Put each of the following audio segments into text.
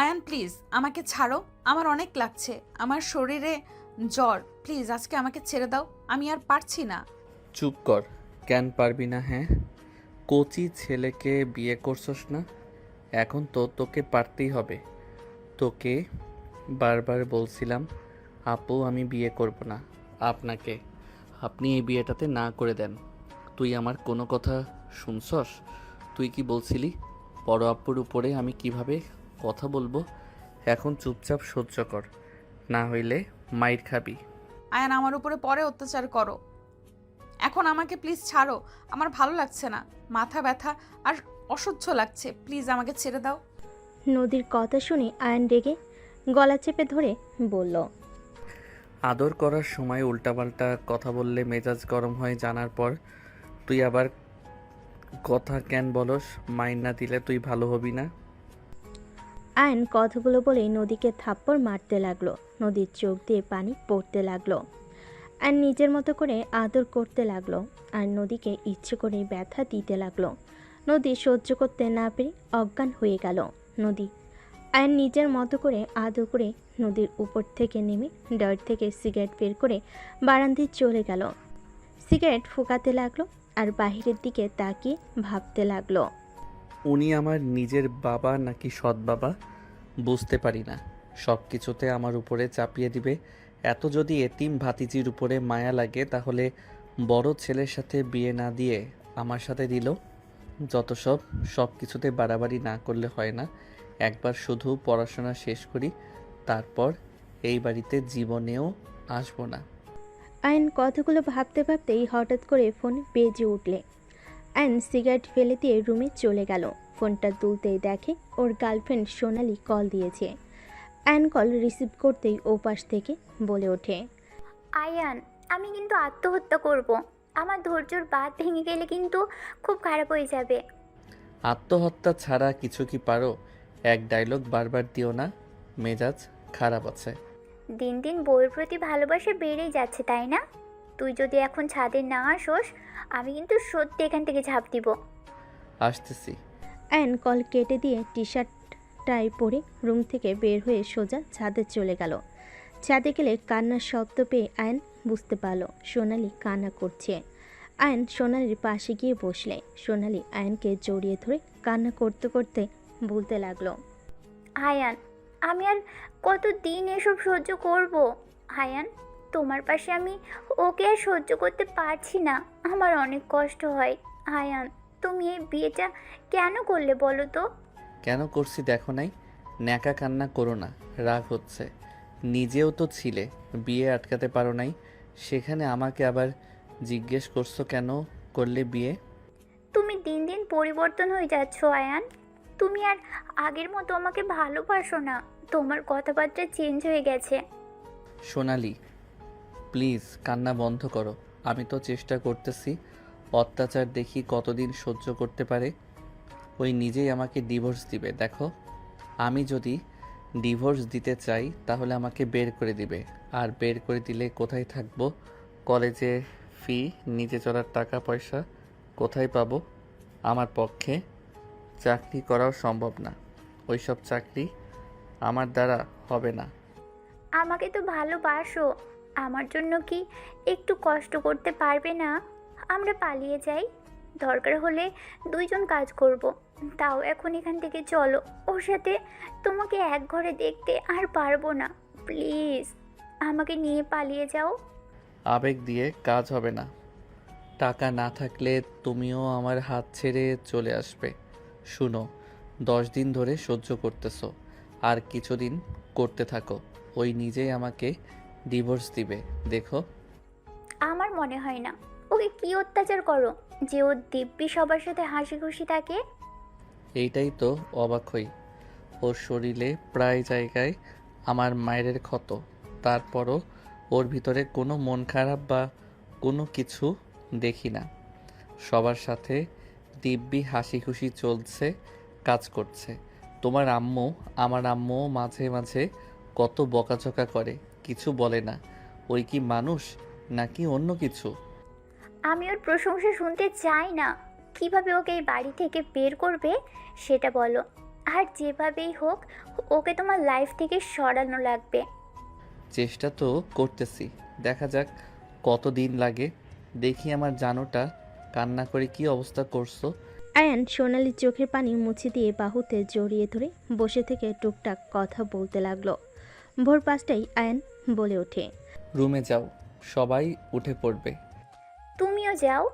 Ayaan please আমাকে ছাড়ো, আমার অনেক লাগছে, আমার শরীরে জ্বর, প্লিজ আজকে আমাকে ছেড়ে দাও, আমি আর পারছি না। চুপ কর। কেন পারবি না? হ্যাঁ, কোচি ছেলেকে বিয়ে করছস না? এখন তো তোকে পারতেই হবে। তোকে বারবার বলছিলাম আপু আমি বিয়ে করব না আপনাকে, আপনি এই বিয়েটাতে না করে দেন। তুই আমার কোনো কথা শুনছস? তুই কি বলছিলি বড় আপুর উপরে আমি কিভাবে কথা বলবো? এখন চুপচাপ সহ্য কর, না হইলে মাইর খাবি। আয়ান আমার উপরে পরে অত্যাচার করো, এখন আমাকে প্লিজ ছাড়ো, আমার ভালো লাগছে না, মাথা ব্যথা আর অসহ্য লাগছে, প্লিজ আমাকে ছেড়ে দাও। নদীর কথা শুনে আয়ন রেগে গলা চেপে ধরে বলল, আদর করার সময় উল্টাপাল্টা কথা বললে মেজাজ গরম হয় জানার পর তুই আবার কথা কেন বলস? মাইন না দিলে তুই ভালো হবি না। আয়ন কথাগুলো বলেই নদীকে থাপ্পড় মারতে লাগলো। নদীর চোখ দিয়ে পানি পড়তে লাগলো। আর নিজের মতো করে আদর করতে লাগলো, আর নদীকে ইচ্ছে করে ব্যথা দিতে লাগলো। নদী সহ্য করতে না পেরে অজ্ঞান হয়ে গেল। নদী আয়ন নিজের মতো করে আদর করে নদীর উপর থেকে নেমে ডার থেকে সিগারেট বের করে বারান্দায় চলে গেল। সিগারেট ফুঁকাতে লাগলো আর বাহিরের দিকে তাকিয়ে ভাবতে লাগলো। উনি আমার নিজের বাবা নাকি সৎ বাবা বুঝতে পারি না, সব কিছুতে আমার উপরে চাপিয়ে দিবে। এত যদি এতিম ভাতিজির উপরে মায়া লাগে তাহলে বড় ছেলের সাথে বিয়ে না দিয়ে আমার সাথে দিল। যত সব কিছুতে বাড়াবাড়ি না করলে হয় না। একবার শুধু পড়াশোনা শেষ করি, তারপর এই বাড়িতে জীবনেও আসবো না। আয়ন কথাগুলো ভাবতে ভাবতেই হঠাৎ করে ফোন বেজে উঠলে আয়ন সিগারেট ফেলে দিয়ে রুমে চলে গেল। ফোনটা তুলতেই দেখে ওর গার্লফ্রেন্ড সোনালি কল দিয়েছে। আয়ন কল রিসিভ করতেই ওপাশ থেকে বলে ওঠে, আয়ান, আমি কিন্তু আত্মহত্যা করব। আমার ধৈর্যর বাঁধ ভেঙে গেলে কিন্তু খুব খারাপ হয়ে যাবে। আত্মহত্যা ছাড়া কিছু কি পারো? এক ডায়লগ বারবার দিও না, মেজাজ খারাপ আছে। দিন দিন বউয়ের প্রতি ভালোবাসা বেড়েই যাচ্ছে, তাই না? তুই যদি এখন ছাদে না আসোস, আমি কিন্তু সত্যি এখান থেকে ঝাঁপ দিব। আসতেছি। আয়ন কল কেটে দিয়ে টি শার্টটাই পরে রুম থেকে বের হয়ে সোজা ছাদে চলে গেল। ছাদে গেলে কান্নার শব্দ পেয়ে আয়ন বুঝতে পারল সোনালি কান্না করছে। আয়ন সোনালির পাশে গিয়ে বসলে সোনালি আয়নকে জড়িয়ে ধরে কান্না করতে করতে বলতে লাগলো, আয়ান, আমি আর কতদিন এসব সহ্য করব? আয়ান, তোমার পাশে আমি ওকে আর সহ্য করতে পারছি না, আমার অনেক কষ্ট হয়। আয়ান, তুমি এই বিয়েটা কেন করলে বলো তো? কেন করছি দেখো নাই? ন্যাকা কান্না করো না, রাগ হচ্ছে। নিজেও তো ছিলে, বিয়ে আটকাতে পারো নাই, সেখানে আমাকে আবার জিজ্ঞেস করছো কেন করলে বিয়ে? তুমি দিন দিন পরিবর্তন হয়ে যাচ্ছ আয়ান, তুমি আর আগের মতো আমাকে ভালোবাসো না, তোমার কথাবার্তা চেঞ্জ হয়ে গেছে। সোনালি প্লিজ কান্না বন্ধ করো। আমি তো চেষ্টা করতেছি, অত্যাচার দেখি কতদিন সহ্য করতে পারে। ওই নিজেই আমাকে ডিভোর্স দিবে দেখো। আমি যদি ডিভোর্স দিতে চাই তাহলে আমাকে বের করে দিবে, আর বের করে দিলে কোথায় থাকবো? কলেজে ফি, নিজে চলার টাকা পয়সা কোথায় পাবো? আমার পক্ষে চাকরি করাও সম্ভব না, ওইসব চাকরি আমার দ্বারা হবে না। আমাকে তো ভালোবাসো, আমার জন্য কি একটু কষ্ট করতে পারবে না? আমরা পালিয়ে যাই, দরকার হলে দুইজন কাজ করব। তাও এখন এখান থেকে চলো, ওর সাথে তোমাকে এক ঘরে দেখতে আর পারবো না। প্লিজ আমাকে নিয়ে পালিয়ে যাও। আবেগ দিয়ে কাজ হবে না। টাকা না থাকলে তুমিও আমার হাত ছেড়ে চলে আসবে। শুনো, 10 দিন ধরে সহ্য করতেছো, আর কিছুদিন করতে থাকো। ওই নিজেই আমাকে ডিভোর্স দিবে দেখো। আমার মনে হয় না। ওকে কি অত্যাচার করো যে ও দিব্যি সবার সাথে হাসি খুশি থাকে? এইটাই তো অবাক হই, ওর শরীরে প্রায় জায়গায় আমার মায়ের ক্ষত, তারপরও ওর ভিতরে কোনো মন খারাপ বা কোনো কিছু দেখি না। সবার সাথে দিব্যি হাসি খুশি চলছে, কাজ করছে। তোমার আম্মু, আমার আম্মুও মাঝে মাঝে কত বকাঝকা করে, কিছু বলে না। ওই কি মানুষ নাকি অন্য কিছু? আমি ওর প্রশংসা শুনতে চাই না। কিভাবে ওকে এই বাড়ি থেকে বের করবে সেটা বলো। আর যেভাবেই হোক ওকে তোমার লাইফ থেকে সরানো লাগবে। চেষ্টা তো করতেছি, দেখা যাক কতদিন লাগে। দেখি আমার জানোটা কান্না করে কি অবস্থা করছো। আয়ান সোনালির চোখের পানি মুছে দিয়ে বাহুতে জড়িয়ে ধরে বসে থেকে টুকটাক কথা বলতে লাগলো। ভোর 5টায় আয়ান বলে ওঠে, রুমে যাও, সবাই উঠে পড়বে। তুমিও যাও।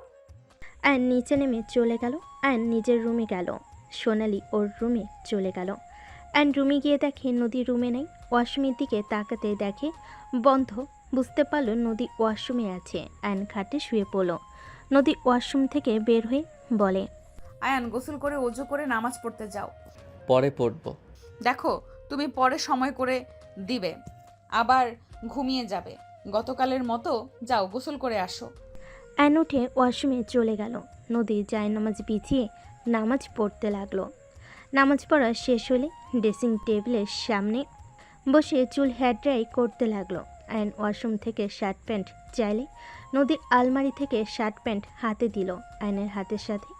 আয়ান নিচে নেমে চলে গেল। আয়ান নিজের রুমে গেল, সোনালি ওর রুমে চলে গেল। আয়ান রুমে গিয়ে দেখে নদী রুমে নেই। ওয়াশরুমের দিকে তাকাতে দেখে বন্ধ। বুঝতে পারল নদী ওয়াশরুমে আছে। আয়ান খাটে শুয়ে পড়ল। নদী ওয়াশরুম থেকে বের হয়ে বলে, আয়ান গোসল করে অজু করে নামাজ পড়তে যাও। পরে পড়বো। দেখো তুমি পরে সময় করে দিবে, আবার ঘুমিয়ে যাবে। গতকালের মতো যাও গোসল করে আসো। আয়ান উঠে ওয়াশরুমে চলে গেল। নদী জায়নামাজ বিছিয়ে নামাজ পড়তে লাগলো। নামাজ পড়া শেষ হলে ড্রেসিং টেবিলের সামনে বসে চুল হেয়ার ড্রাই করতে লাগলো। আয়ন ওয়াশরুম থেকে শার্ট প্যান্ট চাইলে নদীর আলমারি থেকে শার্ট প্যান্ট হাতে দিল। আয়নের হাতের সাথে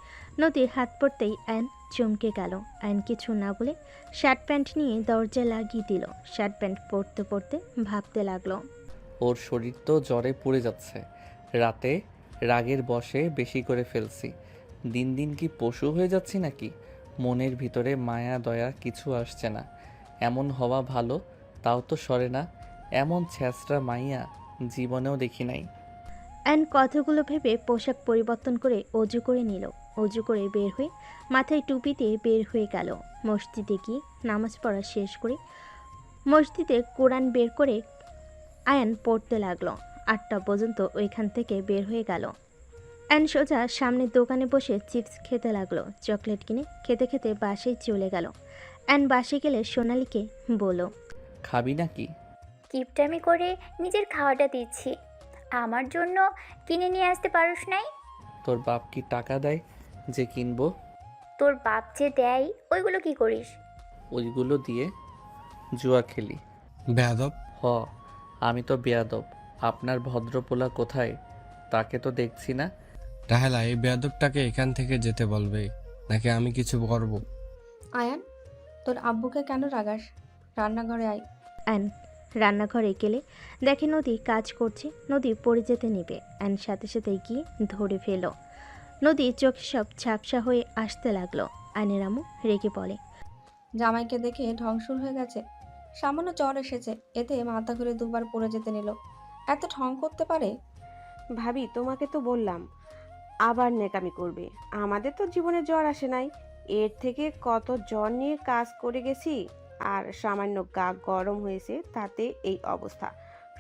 নদীর হাত পড়তেই আয়ন চমকে গেল। আয়ন কিছু না বলে শার্ট প্যান্ট নিয়ে দরজা লাগিয়ে দিল। শার্ট প্যান্ট পরতে পরতে ভাবতে লাগলো, ওর শরীর তো জ্বরে পুড়ে যাচ্ছে। রাতে রাগের বশে বেশি করে ফেলছি। দিন দিন কি পশু হয়ে যাচ্ছি নাকি? মনের ভিতরে মায়া দয়া কিছু আসছে না। এমন হওয়া ভালো, তাও তো সরে না। এমন ছ্যাঁচড়া মাইয়া জীবনেও দেখি নাই। আয়ন কথাগুলো ভেবে পোশাক পরিবর্তন করে অজু করে নিল। অজু করে বের হয়ে মাথায় টুপি দিয়ে বের হয়ে গেল। মসজিদে গিয়ে নামাজ পড়া শেষ করে মসজিদে কোরআন বের করে আয়ান পড়তে লাগলো। 8টা পর্যন্ত ওইখান থেকে বের হয়ে গেল। আয়ান সোজা সামনের দোকানে বসে চিপস খেতে লাগলো। চকলেট কিনে খেতে খেতে বাসায় চলে গেল। আয়ান বাসে গেলে সোনালীকে বলল, খাবি নাকি? কিপটামি করে নিজের খাওয়াটা দিচ্ছি, আমার জন্য কিনে নিয়ে আসতে পারোস নাই? তোর বাপ কি টাকা দেয় যে কিনবো? তোর বাপ যে দেয় ওইগুলো কি করিস? ওইগুলো দিয়ে জুয়া খেলি। বেয়াদব। হ, আমি তো বেয়াদব। আপনার ভদ্রপোলা কোথায়? তাকে তো দেখছি না। রাহেলা, এই বেয়াদবটাকে এখান থেকে যেতে বলবে, নাকি আমি কিছু করব? আয়ান, তোর আব্বুকে কেন রাগাস? রান্নাঘরে আয়। আয়ন রান্নাঘরে গেলে দেখে নদী কাজ করছে। নদী পড়ে যেতে নেবে। আয়ন সাথে সাথে গিয়ে ধরে ফেল। নদী চোখে সব ঝাপসা হয়ে আসতে লাগলো। আয়নের আম্মু রেগে বলে, জামাইকে দেখে ঢং শুরু হয়ে গেছে। সামান্য জ্বর এসেছে, এতে মাথা ঘুরে দুবার পড়ে যেতে নিল। এত ঢং করতে পারে? ভাবি, তোমাকে তো বললাম আবার নেকামি করবে। আমাদের তো জীবনে জ্বর আসে নাই, এর থেকে কত জ্বর নিয়ে কাজ করে গেছি। আর সামান্য গা গরম হয়েছে তাতে এই অবস্থা।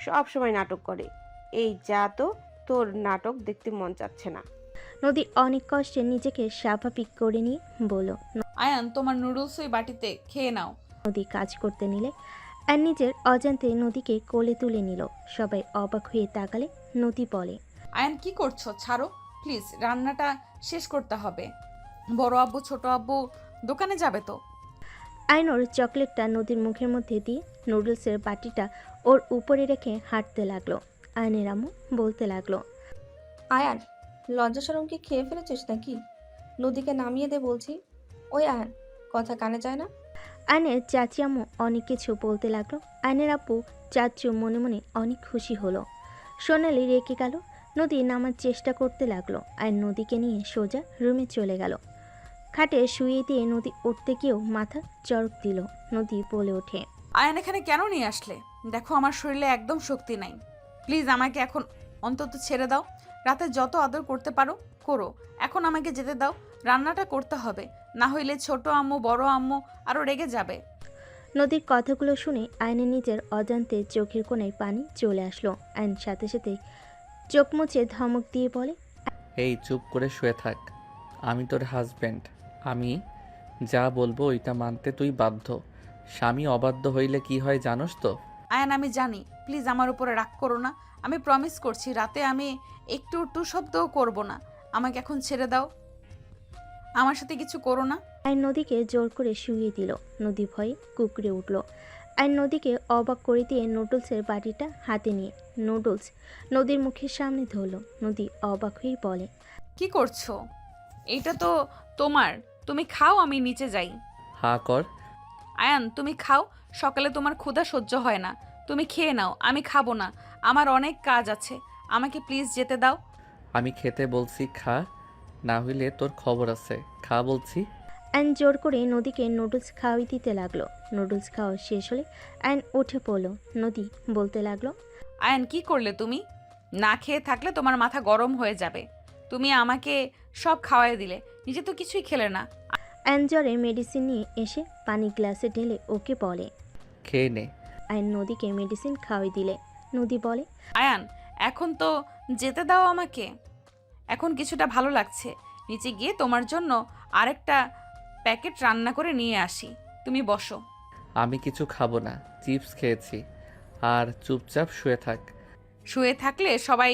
সব সময় নাটক করে। এই যা তো, তোর নাটক দেখতে মন চাচ্ছে না। নদী অনেক কষ্টে নিজেকে স্বাভাবিক করে নিয়ে বলল। আয়ান তোমার নুডলস ওই বাটিতে খেয়ে নাও। নদী কাজ করতে নিলে আর নিজের অজান্তে নদীকে কোলে তুলে নিল। সবাই অবাক হয়ে তাকালে নদী বলে, আয়ান কি করছো? ছাড়ো প্লিজ, রান্নাটা শেষ করতে হবে। বড় আব্বু ছোট আব্বু দোকানে যাবে তো। আয়নোর চকলেটটা নদীর মুখের মধ্যে দিয়ে নুডলসের বাটিটা ওর উপরে রেখে হাঁটতে লাগলো। আয়নের আম্মু বলতে লাগলো, আয়ান, লজ্জা শরম কি খেয়ে ফেলেছিস নাকি? নদীকে নামিয়ে দে বলছি। ওই আয়ান, কথা কানে যায় না? আয়নের চাচি আম্মু অনেক কিছু বলতে লাগলো। আয়নের আব্বু চাচু মনে মনে অনেক খুশি হলো। সোনালি রেখে গেল। নদী নামার চেষ্টা করতে লাগলো। আয়ন নদীকে নিয়ে সোজা রুমে চলে গেল। খাটে শুয়ে দিয়ে নদী উঠতে গিয়েও মাথা চড়ক দিল। নদী বলে ওঠে, আয়ান এখানে কেন নিয়ে আসলে? দেখো আমার শরীরে একদম শক্তি নাই। প্লিজ আমাকে এখন অন্তত ছেড়ে দাও। রাতে যত আদর করতে পারো করো, এখন আমাকে যেতে দাও। রান্নাটা করতে হবে, না হইলে ছোট আম্মু বড় আম্মু আরো রেগে যাবে। নদীর কথাগুলো শুনে আয়নের নিজের অজান্তে চোখের কোণায় পানি চলে আসলো। আয়ন সাথে সাথে চোখ মুছে ধমক দিয়ে বলে, এই চুপ করে শুয়ে থাক। আমি তোর হাজব্যান্ড। আমি যা বলবো ওইটা মানতে তুই বাধ্য। স্বামী অবাধ্য হইলে কি হয় জানোস তো? আয়ান আমি জানি, প্লিজ আমার উপরে রাগ করো না। আমি প্রমিস করছি রাতে আমি একটু টু শব্দও করবো না। আমাকে এখন ছেড়ে দাও, আমার সাথে কিছু করো না। আয়ন নদীকে জোর করে শুইয়ে দিল। নদী ভয়ে কুকড়ে উঠল। আয়ন নদীকে অবাক করে দিয়ে নুডলসের বাটিটা হাতে নিয়ে নুডলস নদীর মুখের সামনে ধরল। নদী অবাক হয়ে বলে, কি করছো? এইটা তো তোমার, তুমি খাও, আমি নিচে যাই। হা কর। আয়ান তুমি খাও, সকালে তোমার ক্ষুধা সহ্য হয় না। তুমি খেয়ে নাও, আমি খাবো না, আমার অনেক কাজ আছে। আমাকে প্লিজ যেতে দাও। আমি খেতে বলছি খা, না হইলে তোর খবর আছে। খা বলছি। আয়ন জোর করে নদীকে নুডলস খাওয়াই দিতে লাগলো। নুডলস খাওয়া শেষ হলে আয়ন উঠে পড়লো। নদী বলতে লাগলো, আয়ান কি করলে তুমি? না খেয়ে থাকলে তোমার মাথা গরম হয়ে যাবে। তুমি আমাকে সব খাওয়াই দিলে, নিজে তো কিছুই খেলে না। আয়ন জ্বরে মেডিসিন নিয়ে এসে পানি গ্লাসে ঢেলে ওকে বলে। খেয়ে নে। আয়ন নদীকে মেডিসিন খাওয়াই দিলে। নদী বলে, আয়ান এখন তো যেতে দাও আমাকে। এখন কিছুটা ভালো লাগছে। নিচে গিয়ে তোমার জন্য আরেকটা প্যাকেট রান্না করে নিয়ে আসি, তুমি বসো। আমি কিছু খাবো না, চিপস খেয়েছি। আর চুপচাপ শুয়ে থাক। শুয়ে থাকলে সবাই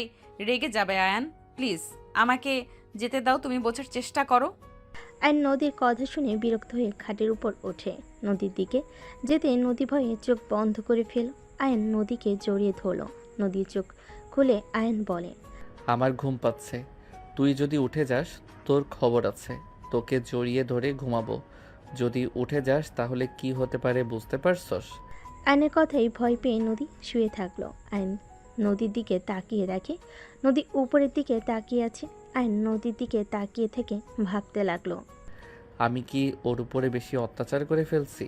রেগে যাবে। আয়ান প্লিজ আমাকে যেতে দাও, তুমি বোঝার চেষ্টা করো। আয়ন নদীর কথা শুনে বিরক্ত হয়ে খাটের উপর ওঠে। নদীর দিকে যেতে নদী ভয়ে চোখ বন্ধ করে ফেল। আয়ন নদীকে জড়িয়ে ধরল। নদীর চোখ খুলে আয়ন বলে, আমার ঘুম পাচ্ছে। তুই যদি উঠে যাস তোর খবর আছে। তোকে জড়িয়ে ধরে ঘুমাবো। যদি উঠে যাস তাহলে কি হতে পারে বুঝতে পারছস? আয়নের কথাই ভয় পেয়ে নদী শুয়ে থাকলো। আয়ন নদীর দিকে তাকিয়ে দেখে নদী উপরের দিকে তাকিয়ে আছে। আয়ন নদীর দিকে তাকিয়ে থেকে ভাবতে লাগলো, আমি কি ওর উপরে বেশি অত্যাচার করে ফেলছি?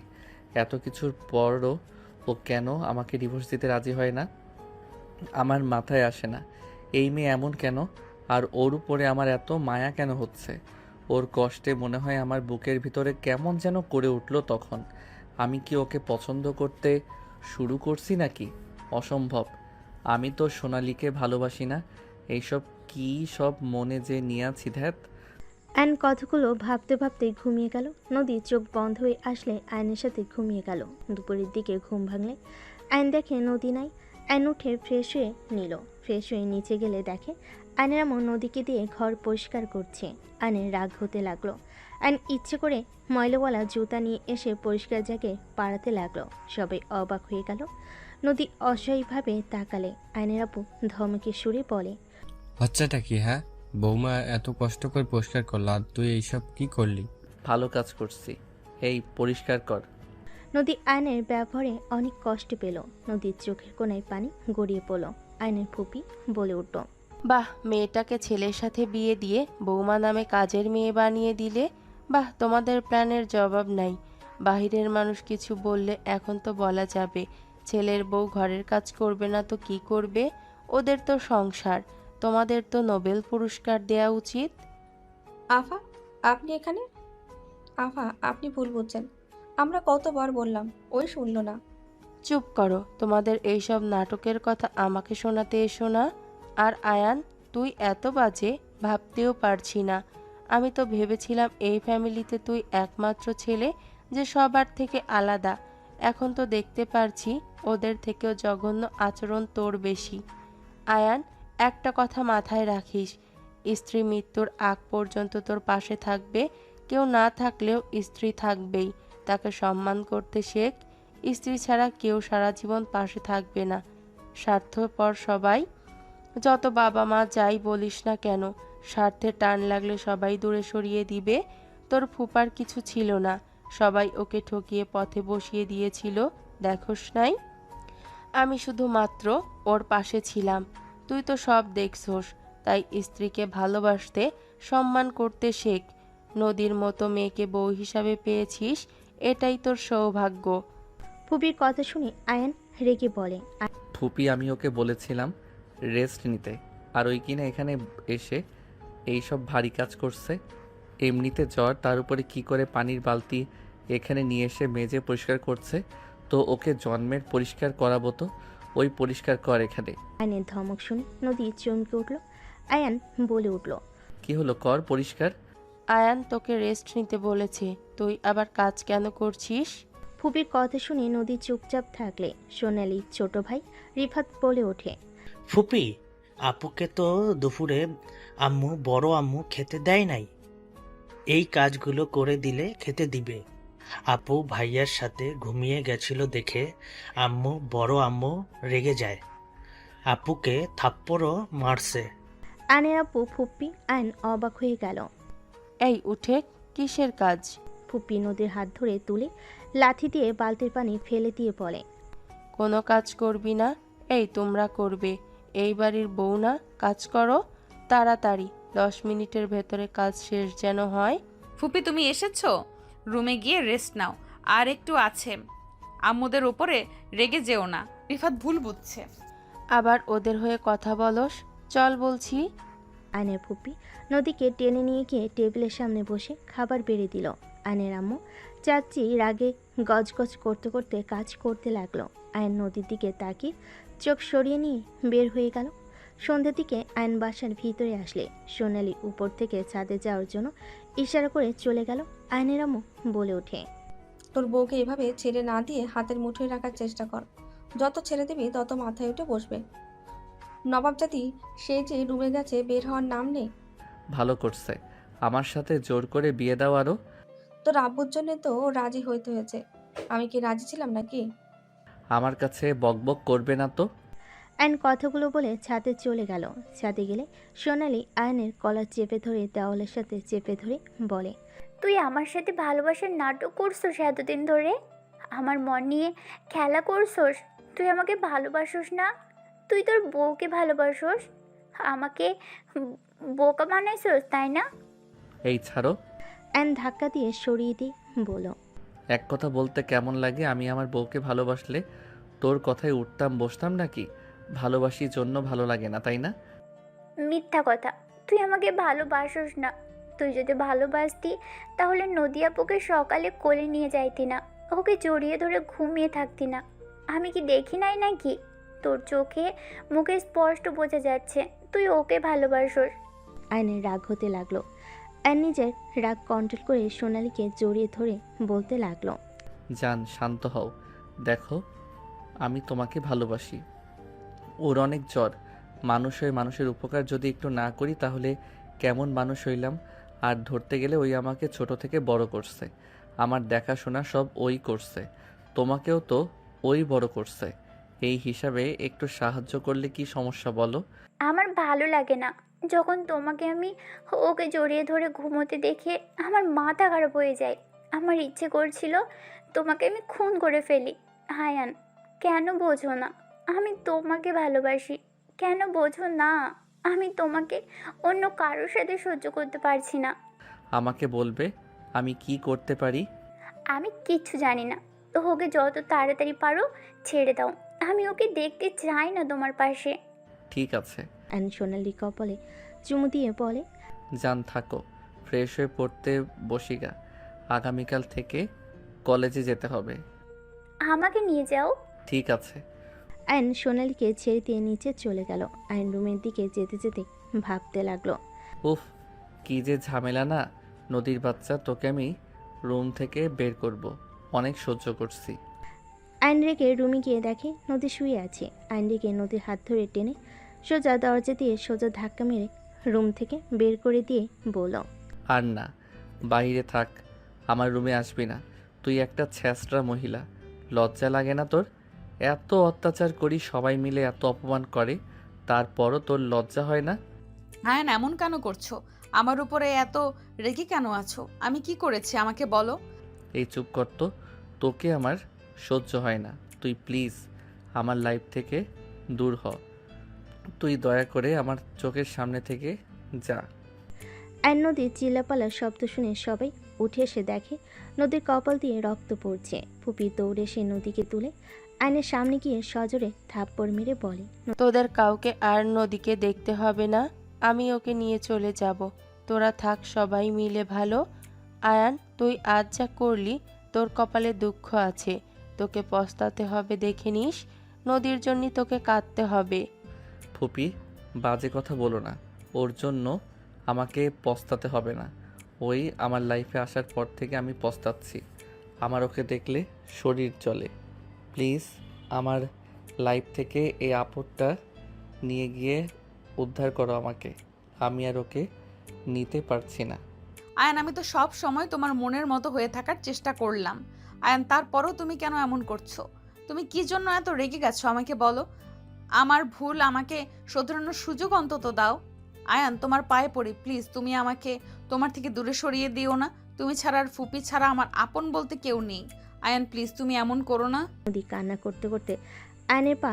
এত কিছুর পরও ও কেন আমাকে ডিভোর্স দিতে রাজি হয় না? আমার মাথায় আসে না এই মেয়ে এমন কেন, আর ওর উপরে আমার এত মায়া কেন হচ্ছে? ওর কষ্টে মনে হয় আমার বুকের ভিতরে কেমন যেন করে উঠলো তখন। আমি কি ওকে পছন্দ করতে শুরু করছি নাকি? অসম্ভব। আমি তো সোনালীকে ভালোবাসি না। এইসব কি সব মনে যে নিয়ে আছি ধ্যাত। আয়ন কথাগুলো ভাবতে ভাবতে ঘুমিয়ে গেল। নদী চোখ বন্ধ হয়ে আসলে আয়নের সাথে ঘুমিয়ে গেল। দুপুরের দিকে ঘুম ভাঙলে আয়ন দেখে নদী নাই। আয়ন উঠে ফ্রেশ হয়ে নিল। ফ্রেশ হয়ে নিচে গেলে দেখে আয়নের এমন নদীকে দিয়ে ঘর পরিষ্কার করছে। আয়নের রাগ হতে লাগলো। আয়ন ইচ্ছে করে ময়লাওয়ালা জুতা নিয়ে এসে পরিষ্কার জায়গায় পাড়াতে লাগলো। সবাই অবাক হয়ে গেল। নদী অসহায়ভাবে তাকালে। আয়নের আপু ধমকে সুরে বলে, হচ্ছেটা কি হ্যাঁ? বৌমা এত কষ্ট করে পরিষ্কার করলো আর তুই এইসব কি করলি? ভালো কাজ করছি। এই পরিষ্কার কর। নদী আয়নের ব্যবহারে অনেক কষ্ট পেল। নদীর চোখের কোণায় পানি গড়িয়ে পড়ল। আয়নের ফুপি বলে উঠল, বাহ, মেয়েটাকে ছেলের সাথে বিয়ে দিয়ে বৌমা নামে কাজের মেয়ে বানিয়ে দিলে। বাহ, তোমাদের প্ল্যানের জবাব নাই। বাহিরের মানুষ কিছু বললে এখন তো বলা যাবে ছেলের বউ ঘরের কাজ করবে না তো কি করবে? ওদের তো সংসার। তোমাদের তো নোবেল পুরস্কার দেয়া উচিত। আফা, আপনি এখানে? আফা, আপনি ভুল বুঝছেন। আমরা কতবার বললাম, ওই শুনলো না। চুপ করো, তোমাদের এইসব নাটকের কথা আমাকে শোনাতে এসো না। আর আয়ান, তুই এত বাজে ভাবতেও পারছি না। আমি তো ভেবেছিলাম এই ফ্যামিলিতে তুই একমাত্র ছেলে যে সবার থেকে আলাদা। এখন তো দেখতে পারছি ওদের থেকেও জঘন্য আচরণ তোর বেশি। আয়ান, একটা কথা মাথায় রাখিস, স্ত্রী মৃত্যুর আগ পর্যন্ত তোর পাশে থাকবে। কেউ না থাকলেও স্ত্রী থাকবেই। তাকে সম্মান করতে শেখ। স্ত্রী ছাড়া কেউ সারা জীবন পাশে থাকবে না। স্বার্থপর সবাই। যত বাবা মা যাই বলিস না কেন, স্বার্থে টান লাগলে সবাই দূরে সরিয়ে দিবে। তোর ফুপার কিছু ছিল না, সবাই ওকে ঠকিয়ে পথে বসিয়ে দিয়েছিল, দেখোস নাই? আমি শুধু মাত্র ওর পাশে ছিলাম। তুই তো সব দেখছোস। তাই স্ত্রীকে ভালোবাসতে, সম্মান করতে শেখ। নদীর মতো মেয়েকে বউ হিসাবে পেয়েছিস, এটাই তোর সৌভাগ্য। ফুপির কথা শুনে আয়ন রেগে বলে, ফুপি আমি ওকে বলেছিলাম রেস্ট নিতে, আর ওই কিনা এখানে এসে এইসব ভারী কাজ করছে। এমনিতে জ্বর, তার উপরে কি করে পানির বালতি এখানে নিয়ে এসে মেজে পরিষ্কার করছে। তো ওকে জন্মের পরিষ্কার করাবো তো, ওই পরিষ্কার কর এখানে। আয়নের ধমক শুনে নদী চমকে উঠল। আয়ান বলে উঠল, কি হলো, কর পরিষ্কার। আয়ান তোকে রেস্ট নিতে বলেছে, তুই আবার কাজ কেন করছিস? ফুপির কথা শুনে নদী চুপচাপ থাকলে সোনালি ছোট ভাই রিফাত বলে ওঠে, ফুপি, আপুকে তো দুপুরে বড় আম্মু খেতে দেয় নাই। এই কাজগুলো করে দিলে খেতে দিবে। আপু ভাইয়ার সাথে ঘুমিয়ে গেছিল দেখে বড় আম্মু রেগে যায়। আপুকে থাপ্পড়ও মারছে। আয়নের আপু ফুপ্পি আয়ন অবাক হয়ে গেল। এই উঠে, কিসের কাজ? ফুপি নদীর হাত ধরে তুলে লাথি দিয়ে বালতির পানি ফেলে দিয়ে বলে, কোনো কাজ করবি না? এই তোমরা করবে, এই বাড়ির বউ না? কাজ করো তাড়াতাড়ি, 10 মিনিটের ভেতরে কাজ শেষ যেন হয়। ফুপি তুমি এসেছো, রুমে গিয়ে রেস্ট নাও, আর একটু আছে। আম্মুদের ওপরে রেগে যেও না, রিফাত ভুল বুঝছে। আবার ওদের হয়ে কথা বলস, চল বলছি। আয়নের ফুপি নদীকে টেনে নিয়ে গিয়ে টেবিলের সামনে বসে খাবার বেড়ে দিল। আয়নের আম্মু চাচি রাগে গজগজ করতে করতে কাজ করতে লাগলো। আয়ন নদীর দিকে তাকিয়ে চোখ সরিয়ে নিয়ে বের হয়ে গেল। সন্ধ্যের দিকে আয়ন বাসার ভিতরে আসলে সোনালি উপর থেকে ছাদে যাওয়ার জন্য ইশারা করে চলে গেল। আয়নের আম্মু বলে ওঠে, তোর বউকে এভাবে ছেড়ে না দিয়ে হাতের মুঠোয় রাখার চেষ্টা কর। যত ছেড়ে দিবি তত মাথায় উঠে বসবে। নবাব জাতি সে যে রুমে গেছে, বের হওয়ার নাম নেই। ভালো করছে, আমার সাথে জোর করে বিয়ে দাও আরও। তোর আব্বুর জন্য তো রাজি হইতে হয়েছে, আমি কি রাজি ছিলাম নাকি? আমার কাছে বকবক করবে না তো। আয়ন কথাগুলো বলে ছাদে চলে গেল। ছাদে গেলে সোনালি আয়নের কলার চেপে ধরে দেওয়ালের সাথে চেপে ধরে বলে, তুই আমার সাথে ভালোবাসার নাটক করছোস এতদিন ধরে, আমার মন নিয়ে খেলা করছোস। তুই আমাকে ভালোবাসোস না, তুই তোর বউকে ভালোবাসোস, আমাকে বোকা বানাইছোস, তাই না? এই ছাড়ো। আয়ন ধাক্কা দিয়ে সরিয়ে দিয়ে বলল, এক কথা বলতে কেমন লাগে, আমি আমার বউকে ভালোবাসলে তোর কথায় উঠতাম বসতাম নাকি? ভালোবাসি জন্য ভালো লাগে না, তাই না? মিথ্যা কথা, তুই আমাকে ভালোবাসোস না। তুই যদি ভালোবাসতি তাহলে নদী আপুকে সকালে কোলে নিয়ে যাইতি না, ওকে জড়িয়ে ধরে ঘুমিয়ে থাকতি না। আমি কি দেখি নাই নাকি? তোর চোখে মুখে স্পষ্ট বোঝা যাচ্ছে তুই ওকে ভালোবাসোস। আয়নের রাগ হতে লাগলো। আয়ন নিজের রাগ কন্ট্রোল করে সোনালীকে জড়িয়ে ধরে বলতে লাগলো, জান শান্ত হও, দেখো আমি তোমাকে ভালোবাসি। ওর অনেক জ্বর, মানুষ হয়ে মানুষের উপকার যদি একটু না করি তাহলে কেমন মানুষ হইলাম? আর ধরতে গেলে ওই আমাকে ছোট থেকে বড় করছে, আমার দেখাশোনা সব ওই করছে, তোমাকেও তো ওই বড় করছে। এই হিসাবে একটু সাহায্য করলে কি সমস্যা বলো? আমার ভালো লাগে না যখন তোমাকে আমি ওকে জড়িয়ে ধরে ঘুমোতে দেখে আমার মাথা খারাপ হয়ে যায়। আমার ইচ্ছে করছিল তোমাকে আমি খুন করে ফেলি। হায়ান, কেন বোঝো না? আমি তোমাকে ভালোবাসি, কেন বোঝো না? আমি তোমাকে অন্য কারোর সাথে সহ্য করতে পারছি না। আমাকে বলবে আমি কি করতে পারি? আমি কিচ্ছু জানি না, তো ওকে যত তাড়াতাড়ি পারো ছেড়ে দাও। আমি ওকে দেখতে চাই না তোমার পাশে। ঠিক আছে। আয়ন সোনালি কপালে চুমু দিয়ে বলে, জান থাকো, ফ্রেশ হয়ে পড়তে বসিগা, আগামীকাল থেকে কলেজে যেতে হবে। আমাকে নিয়ে যাও। ঠিক আছে। আয়ন সোনালীকে ছেড়ে দিয়ে নিচে চলে গেল। আয়ন রুমের দিকে যেতে যেতে ভাবতে লাগলো, উফ, কি যে ঝামেলা না। নদীর বাচ্চা, তোকে আমি রুম থেকে বের করব, অনেক সহ্য করছি। আয়ন রেগে রুমে গিয়ে দেখে নদী শুয়ে আছে। আয়ন রেগে নদীর হাত ধরে টেনে সোজা দরজা দিয়ে সোজা ধাক্কা মেরে রুম থেকে বের করে দিয়ে বলল, আর না, বাইরে থাক, আমার রুমে আসবি না। তুই একটা ছ্যাঁচড়া মহিলা, লজ্জা লাগে না তোর? এত অত্যাচার করি, সবাই মিলে এত অপমান করে, তারপরও তোর লজ্জা হয় না? আয়ন এমন কেন করছো? আমার উপরে এত রেগে কেন আছো? আমি কি করেছি আমাকে বলো। এই চুপ কর তো, তোকে আমার সহ্য হয় না। তুই প্লিজ আমার লাইফ থেকে দূর হ, তুই দয়া করে আমার চোখের সামনে থেকে যা। আয়ন নদীর চিল্লাপালার শব্দ শুনে সবাই উঠে এসে দেখে নদীর কপাল দিয়ে রক্ত পড়ছে। ফুপি দৌড়ে এসে নদীকে তুলে আয়নের সামনে গিয়ে সজোরে থাপ্পড় মেরে বলে, তোদের কাউকে আর নদীকে দেখতে হবে না, আমি ওকে নিয়ে চলে যাব। তোরা থাক সবাই মিলে ভালো। আয়ান, তুই আজ যা করলি, তোর কপালে দুঃখ আছে, তোকে পস্তাতে হবে দেখে নিস। নদীর জন্য তোকে কাঁদতে হবে। ফুপি, বাজে কথা বলো না, ওর জন্য আমাকে পস্তাতে হবে না। ওই আমার লাইফে আসার পর থেকে আমি পস্তাচ্ছি, আমার ওকে দেখলে শরীর চলে। প্লিজ আমার লাইফ থেকে এই আপদটা নিয়ে গিয়ে উদ্ধার করো আমাকে, আমি আর ওকে নিতে পারছি না। আয়ন আমি তো সব সময় তোমার মনের মতো হয়ে থাকার চেষ্টা করলাম। আয়ন তারপরও তুমি কেন এমন করছো? তুমি কি জন্য এত রেগে গেছো আমাকে বলো। আমার ভুল, আমাকে শোধরানোর সুযোগ অন্তত দাও। আয়ান তোমার পায়ে পড়ি, প্লিজ তুমি আমাকে তোমার থেকে দূরে সরিয়ে দিও না। তুমি ছাড়া আর ফুপি ছাড়া আমার আপন বলতে কেউ নেই। আয়ান প্লিজ তুমি এমন করো না। নদী কান্না করতে করতে আয়নের পা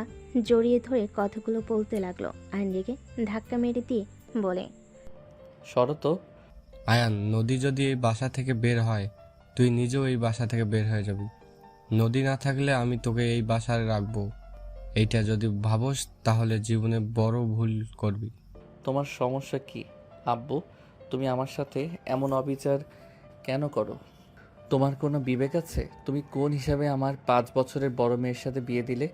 জড়িয়ে ধরে কথাগুলো বলতে লাগলো। আয়ন রেগে ধাক্কা মেরে দিয়ে বলে, সরো তো। আয়ান, নদী যদি এই বাসা থেকে বের হয়, তুই নিজেও এই বাসা থেকে বের হয়ে যাবি। নদী না থাকলে আমি তোকে এই বাসায় রাখবো। এইটা যদি ভাবস তাহলে জীবনে বড় ভুল করবি। তোমার সমস্যা কি আব্বু? তুমি আমার সাথে এমন অবিচার কেন করো? তোমার কোনো বিবেক আছে? তুমি কোন হিসাবে আমার 5 বছরের বড় মেয়ের সাথে বিয়ে দিলে?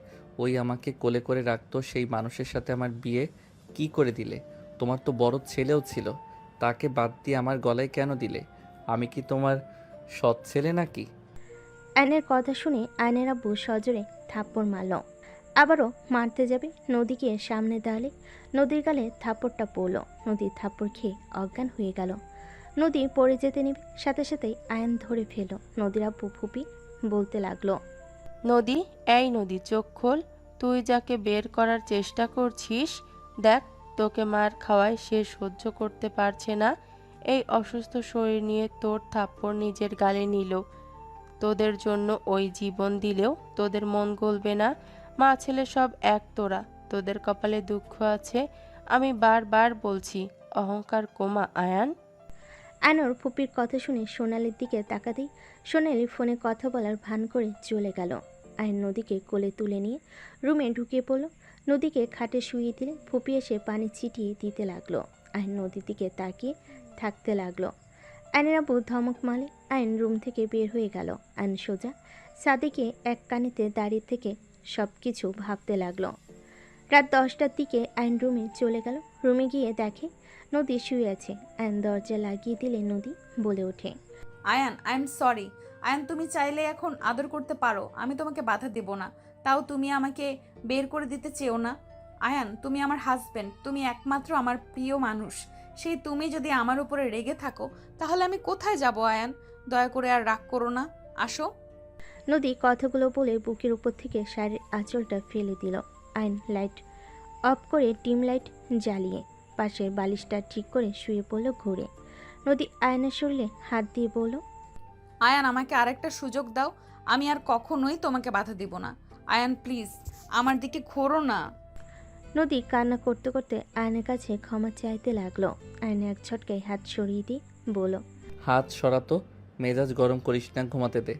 ওই আমাকে কোলে করে রাখতো, সেই মানুষের সাথে আমার বিয়ে কি করে দিলে? তোমার তো বড় ছেলেও ছিল, তাকে বাদ দিয়ে আমার গলায় কেন দিলে? আমি কি তোমার সৎ ছেলে নাকি? আয়নের কথা শুনে আয়নের আব্বু সজোরে থাপ্পড় মারল। আবারও মারতে যাবে নদীকে সামনে দাঁড়ালে নদীর গালে থাপ্পড়টা পড়ল। নদীর থাপ্পড় খেয়ে অজ্ঞান হয়ে গেল। নদী পড়ে যেতে নিবে, সাথে সাথেই আয়ন ধরে ফেলল। নদীর আব্বু ফুপি বলতে লাগলো, নদী, এই নদী, চোখ খোল। তুই যাকে বের করার চেষ্টা করছিস, দেখ তোকে মার খাওয়ায় সে সহ্য করতে পারছে না। এই অসুস্থ শরীর নিয়ে তোর থাপ্পড় নিজের গালে নিল। তোদের জন্য ওই জীবন দিলেও তোদের মন গলবে না। মা ছেলে সব এক তোরা, তোদের কপালে দুঃখ আছে। আমি বারবার বলছি, অহংকার কমা আয়ান। আয়নর ফুপির কথা শুনে সোনালির দিকে তাকাতেই সোনালি ফোনে কথা বলার ভান করে চলে গেল। আয়ন নদীকে কোলে তুলে নিয়ে রুমে ঢুকিয়ে পড়ল। নদীকে খাটে শুইয়ে দিলে ফুপি এসে পানি ছিটিয়ে দিতে লাগলো। আয়ন নদীর দিকে তাকিয়ে থাকতে লাগলো। আয়নের আব্বু ধমক মারলে আয়ন রুম থেকে বের হয়ে গেল। আয়ন সোজা সাদিকে এক কানিতে দাঁড়িয়ে থেকে সব কিছু ভাবতে লাগলো। রাত 10টার দিকে আয়ন রুমে চলে গেল। রুমে গিয়ে দেখে নদী শুয়ে আছে। আয়ন দরজা লাগিয়ে দিলে নদী বলে ওঠে, Ayaan I am sorry. Ayaan তুমি চাইলে এখন আদর করতে পারো, আমি তোমাকে বাধা দেব না। তাও তুমি আমাকে বের করে দিতে চেও না। আয়ান তুমি আমার হাজবেন্ড, তুমি একমাত্র আমার প্রিয় মানুষ। সেই তুমি যদি আমার উপরে রেগে থাকো তাহলে আমি কোথায় যাব? আয়ান দয়া করে আর রাগ করো না, আসো। নদী কথাগুলো বলে বুকের উপর থেকে শাড়ির আঁচলটা ফেলে দিল। আয়ন লাইট অফ করে ডিম লাইট জ্বালিয়ে পাশের বালিশটা ঠিক করে শুয়ে পড়ল ঘুরে। নদী আয়নের শরীরে হাত দিয়ে বলল, আয়ান আমাকে আরেকটা সুযোগ দাও, আমি আর কখনোই তোমাকে বাধা দিব না। আয়ান প্লিজ আমার দিকে ঘোরো না। নদী কান্না করতে করতে আয়নের কাছে ক্ষমা চাইতে লাগলো। আয়ন এক ঝটকায় হাত সরিয়ে দিয়ে বলল, হাত সরাতো, মেজাজ গরম করিস না, ঘুমাতে দে।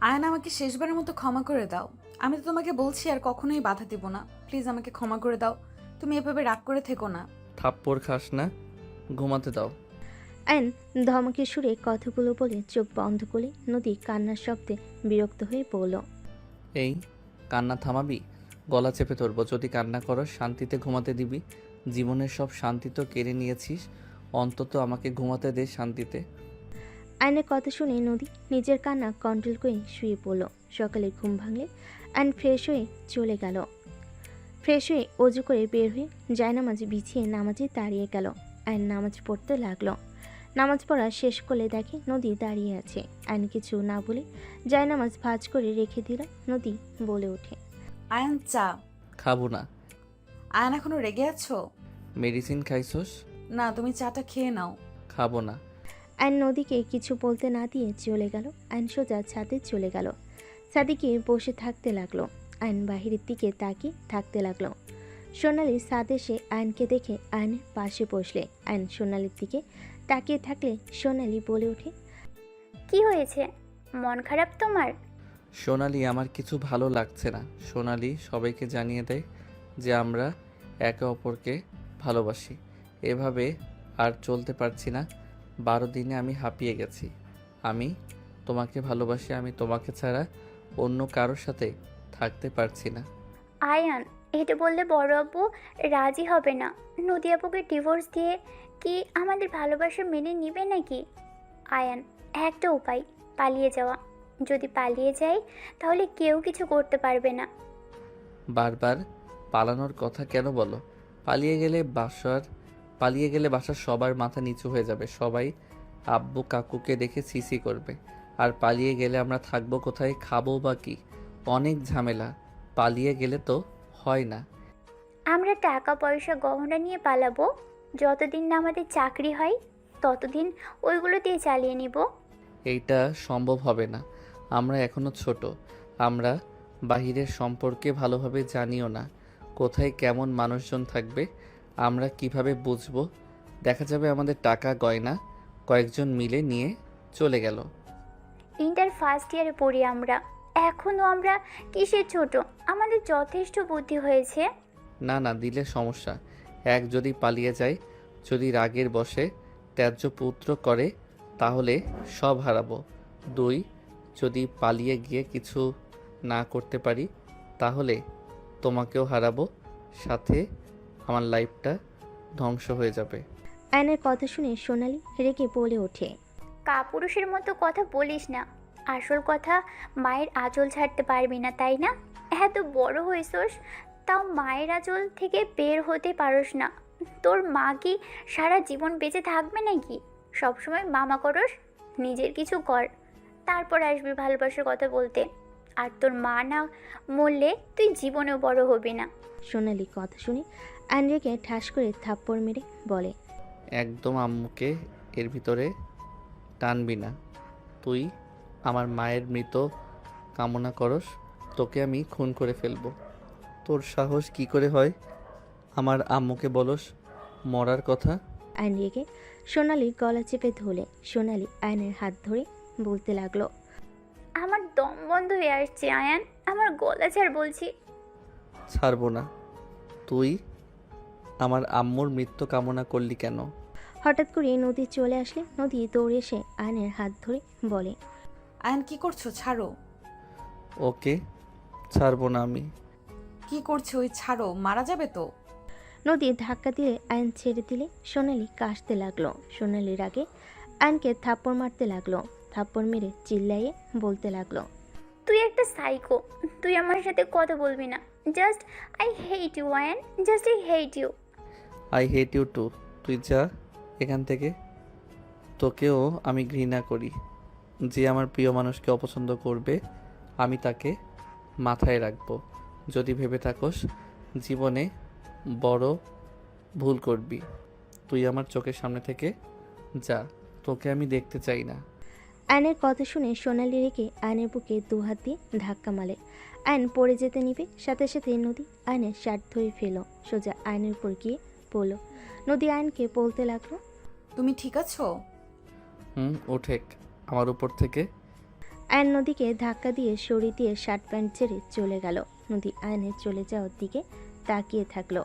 আয়ান আমাকে শেষবারের মতো ক্ষমা করে দাও। আমি তো তোমাকে বলছি আর কখনোই বাধা দিব না। প্লিজ আমাকে ক্ষমা করে দাও। তুমি এভাবে রাগ করে থেকো না। থাপ্পড় খাস না, ঘুমাতে দাও। আয়ন ধমকে সুরে কথাগুলো বলে চোখ বন্ধ করে নদী কান্নার শব্দে বিরক্ত হয়ে বলল, এই কান্না থামাবি? গলা চেপে ধরবো যদি কান্না করো। শান্তিতে ঘুমাতে দিবি? জীবনের সব শান্তি তো কেড়ে নিয়েছিস, অন্তত আমাকে ঘুমাতে দে শান্তিতে। আয়নের কথা শুনে নদী নিজের কান্না কন্ট্রোল করে শুয়ে পড়ল। সকালে ঘুম ভাঙলে আয়ন ফ্রেশ হয়ে চলে গেল। ফ্রেশ হয়ে অজু করে বের হয়ে জায়নামাজ বিছিয়ে নামাজে দাঁড়িয়ে গেল। আয়ন নামাজ পড়তে লাগলো। নামাজ পড়া শেষ করলে দেখে নদী দাঁড়িয়ে আছে। আয়ন কিছু না বলে জায়নামাজ ভাঁজ করে রেখে দিল। নদী বলে ওঠে, আয়ান চা। খাবো না। আয়ান এখনো রেগে আছো? মেডিসিন খাইছস? না তুমি চাটা খেয়ে নাও। খাবো না। আয়ন নদীকে কিছু বলতে না দিয়ে চলে গেল। আয়ন সোজা ছাদে চলে গেল। সাদিকে বসে থাকতে লাগলো। আয়ন বাহিরের দিকে তাকিয়ে থাকতে লাগলো। সোনালি ছাদ এসে আয়নকে দেখে আয়নের পাশে বসলে। আয়ন সোনালির দিকে তাকিয়ে থাকলে সোনালি বলে ওঠে, কি হয়েছে? মন খারাপ তোমার? সোনালি, আমার কিছু ভালো লাগছে না। সোনালি সবাইকে জানিয়ে দেয় যে আমরা একে অপরকে ভালোবাসি। এভাবে আর চলতে পারছি না। 12 দিনে আমি হাঁপিয়ে গেছি। আমি তোমাকে ভালোবাসি, আমি তোমাকে ছাড়া অন্য কারোর সাথে থাকতে পারছি না। আয়ান, এটা বললে বড় আব্বু রাজি হবে না। নদী আপুকে ডিভোর্স দিয়ে কি আমাদের ভালোবাসা মেনে নিবে নাকি? আয়ান, একটা উপায়, পালিয়ে যাওয়া। যদি পালিয়ে যাই তাহলে কেউ কিছু করতে পারবে না। বারবার পালানোর কথা কেন বলো? পালিয়ে গেলে বাসার সবার মাথা নিচু হয়ে যাবে। সবাই আব্বু কাকুকে দেখে সিসি করবে। আর পালিয়ে গেলে আমরা থাকবো কোথায়, খাবো বা কি? অনেক ঝামেলা। পালিয়ে গেলে তো হয় না। আমরা টাকা পয়সা গহনা নিয়ে পালাবো। যতদিন না আমাদের চাকরি হয় ততদিন ওইগুলো দিয়ে চালিয়ে নিব। এইটা সম্ভব হবে না। আমরা এখনো ছোট। আমরা বাহিরের সম্পর্কে ভালোভাবে জানিও না। কোথায় কেমন মানুষজন থাকবে আমরা কিভাবে বুঝবো? দেখা যাবে আমাদের টাকা গয়না কয়েকজন মিলে নিয়ে চলে গেল। ইন্টার ফার্স্ট ইয়ারে পড়ি আমরা, এখনও আমরা কিসের ছোট? আমাদের যথেষ্ট বুদ্ধি হয়েছে। না না, দিলে সমস্যা। এক, যদি পালিয়ে যায়, যদি রাগের বশে ত্যায্য পুত্র করে, তাহলে সব হারাবো। দুই, যদি পালিয়ে গিয়ে কিছু না করতে পারি, তাহলে তোমাকেও হারাবো, সাথে আমার লাইফটা ধ্বংস হয়ে যাবে। আয়নের কথা শুনে সোনালি রেগে বলে ওঠে। কাপুরুষের মতো কথা বলিস না। আসল কথা, মায়ের আঁচল ছাড়তে পারবি না, তাই না? এত বড় হয়েছস, তাও মায়ের আঁচল থেকে বের হতে পারস না। তোর মা কি সারা জীবন বেঁচে থাকবে নাকি? সবসময় মামা করস, নিজের কিছু কর, তারপর আসবি ভালোবাসার কথা বলতে। আর তোর মা না মরলে তুই জীবনেও বড় হবি না। সোনালি কথা শুনে আয়ন রেগে ঠাস করে থাপ্পড় মেরে বলে। একদম আম্মুকে এর ভিতরে টানবি না। তুই আমার মায়ের মৃত কামনা করস, তোকে আমি খুন করে ফেলবো। তোর সাহস কি করে হয় আমার আম্মুকে বলস মরার কথা? আয়ন রেগে সোনালির গলা চেপে ধরলে সোনালি আয়নের হাত ধরে বলতে লাগলো। আমার দম বন্ধ হয়ে আসছে আয়ান, আমার গলা ছাড় বলছি। ছাড়বো না। তুই আমার আম্মুর মৃত্যু কামনা করলি কেন? হঠাৎ করে নদী চলে আসলে নদী দৌড়ে এসে আয়নের হাত ধরে বলে। আয়ন কি করছো? ছাড়ো। ওকে, ছাড়বো না আমি। কি করছো? ওই ছাড়ো, মারা যাবে তো। নদী ধাক্কা দিলে আয়ন ছেড়ে দিলে সোনালি কাশতে লাগলো। সোনালির আগে আয়নকে থাপ্পড় মারতে লাগলো। থাপ্পড় মেরে চিল্লাইয়ে বলতে লাগলো। তুই একটা সাইকো, তুই আমার সাথে কথা বলবি না। Just I hate you Ayaan, just I hate you. I hate you too. তুই যা এখান থেকে। তোকেও আমি ঘৃণা করি। যে আমার প্রিয় মানুষকে অপছন্দ করবে, আমি তাকে মাথায় রাখবো। যদি ভেবে থাকোস জীবনে বড় ভুল করবি, তুই আমার চোখের সামনে থেকে যা। তোকে আমি দেখতে চাই না। আয়নের কথা শুনে সোনালি রেখে আয়নের বুকে দুহাত দিয়ে ধাক্কা মারে। আয়ন পড়ে যেতে নিবে, সাথে সাথে নদী আয়নের শার্ট ধরে ফেল, সোজা আয়নের উপর গিয়ে পড়ল। নদী আয়নকে বলতে লাগলো। তুমি ঠিক আছো? ওঠেক আমার উপর থেকে। আয়ন নদীকে ধাক্কা দিয়ে সরিয়ে দিয়ে শার্ট প্যান্ট ছেড়ে চলে গেল। নদী আয়নের চলে যাওয়ার দিকে তাকিয়ে থাকলো।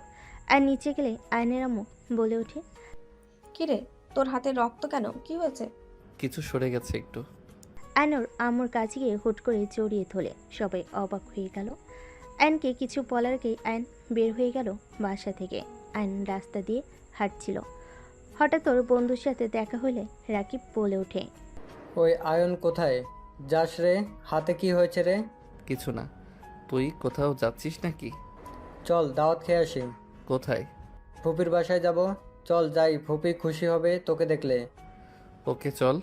আর নিচে গেলে আয়নের আম্মু বলে ওঠে। কিরে, তোর হাতে রক্ত কেন? কি হয়েছে? কিছু সরে গেছে একটু। আয়নর আম্মুর কাছে গিয়ে হুট করে জড়িয়ে ধরে সবাই অবাক হয়ে গেল। আয়নকে কিছু বলার আগেই আয়ন বের হয়ে গেল বাসা থেকে। আয়ন রাস্তা দিয়ে হাঁটছিল, হঠাৎ ওর বন্ধুর সাথে দেখা হলে রাকিব বলে ওঠে। ওই আয়ন কোথায় যাস রে? হাতে কি হয়েছে রে? কিছু না। তুই কোথাও যাচ্ছিস নাকি? চল দাওয়াত খেয়ে আসি। কোথায়? ফুপির বাসায় যাব। চল যাই, ফুপি খুশি হবে তোকে দেখলে। ওকে চল।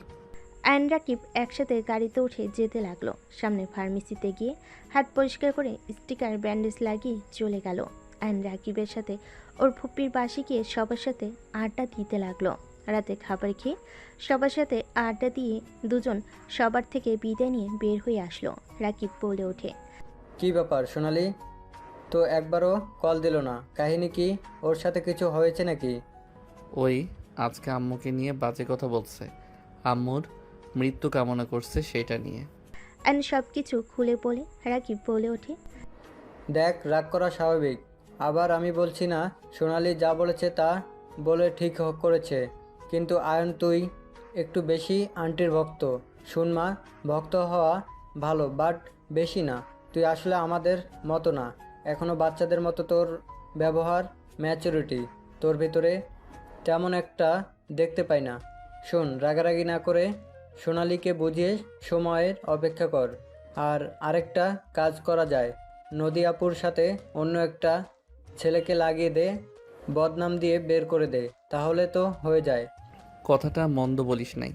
আয়ন রাকিব একসাথে গাড়িতে উঠে যেতে লাগলো। সামনে ফার্মেসিতে গিয়ে হাত পরিষ্কার করে স্টিকার ব্যান্ডেজ লাগিয়ে চলে গেল। আয়ন রাকিবের সাথে ওর ফুপির বাসে গিয়ে সবার সাথে আড্ডা দিতে লাগলো। রাতে খাবার খেয়ে সবার সাথে আড্ডা দিয়ে দুজন সবার থেকে বিদায় নিয়ে বের হয়ে আসলো। রাকিব বলে ওঠে। কি ব্যাপার সোনালি, তো একবারও কল দিল না? কাহিনী কি? ওর সাথে কিছু হয়েছে নাকি? ওই আজকে আম্মুকে নিয়ে বাজে কথা বলছে, আম্মুর মৃত্যু কামনা করছে সেটা নিয়ে। আয়ন সব কিছু খুলে বলে রাকিব বলে ওঠে। দেখ, রাগ করা স্বাভাবিক। আবার আমি বলছি না সোনালি যা বলেছে তা বলে ঠিক করেছে, কিন্তু আয়ন তুই একটু বেশি আন্টির ভক্ত। শুন মা, ভক্ত হওয়া ভালো, বাট বেশি না। তুই আসলে আমাদের মতো না, এখনও বাচ্চাদের মতো তোর ব্যবহার, ম্যাচুরিটি তোর ভিতরে তেমন একটা দেখতে পাই না। শোন, রাগারাগি না করে সোনালিকে বুঝিয়ে সময়ের অপেক্ষা কর। আর আরেকটা কাজ করা যায়, নদী আপুর সাথে অন্য একটা ছেলেকে লাগিয়ে দে, বদনাম দিয়ে বের করে দে, তাহলে তো হয়ে যায়। কথাটা মন্দ বলিস নাই,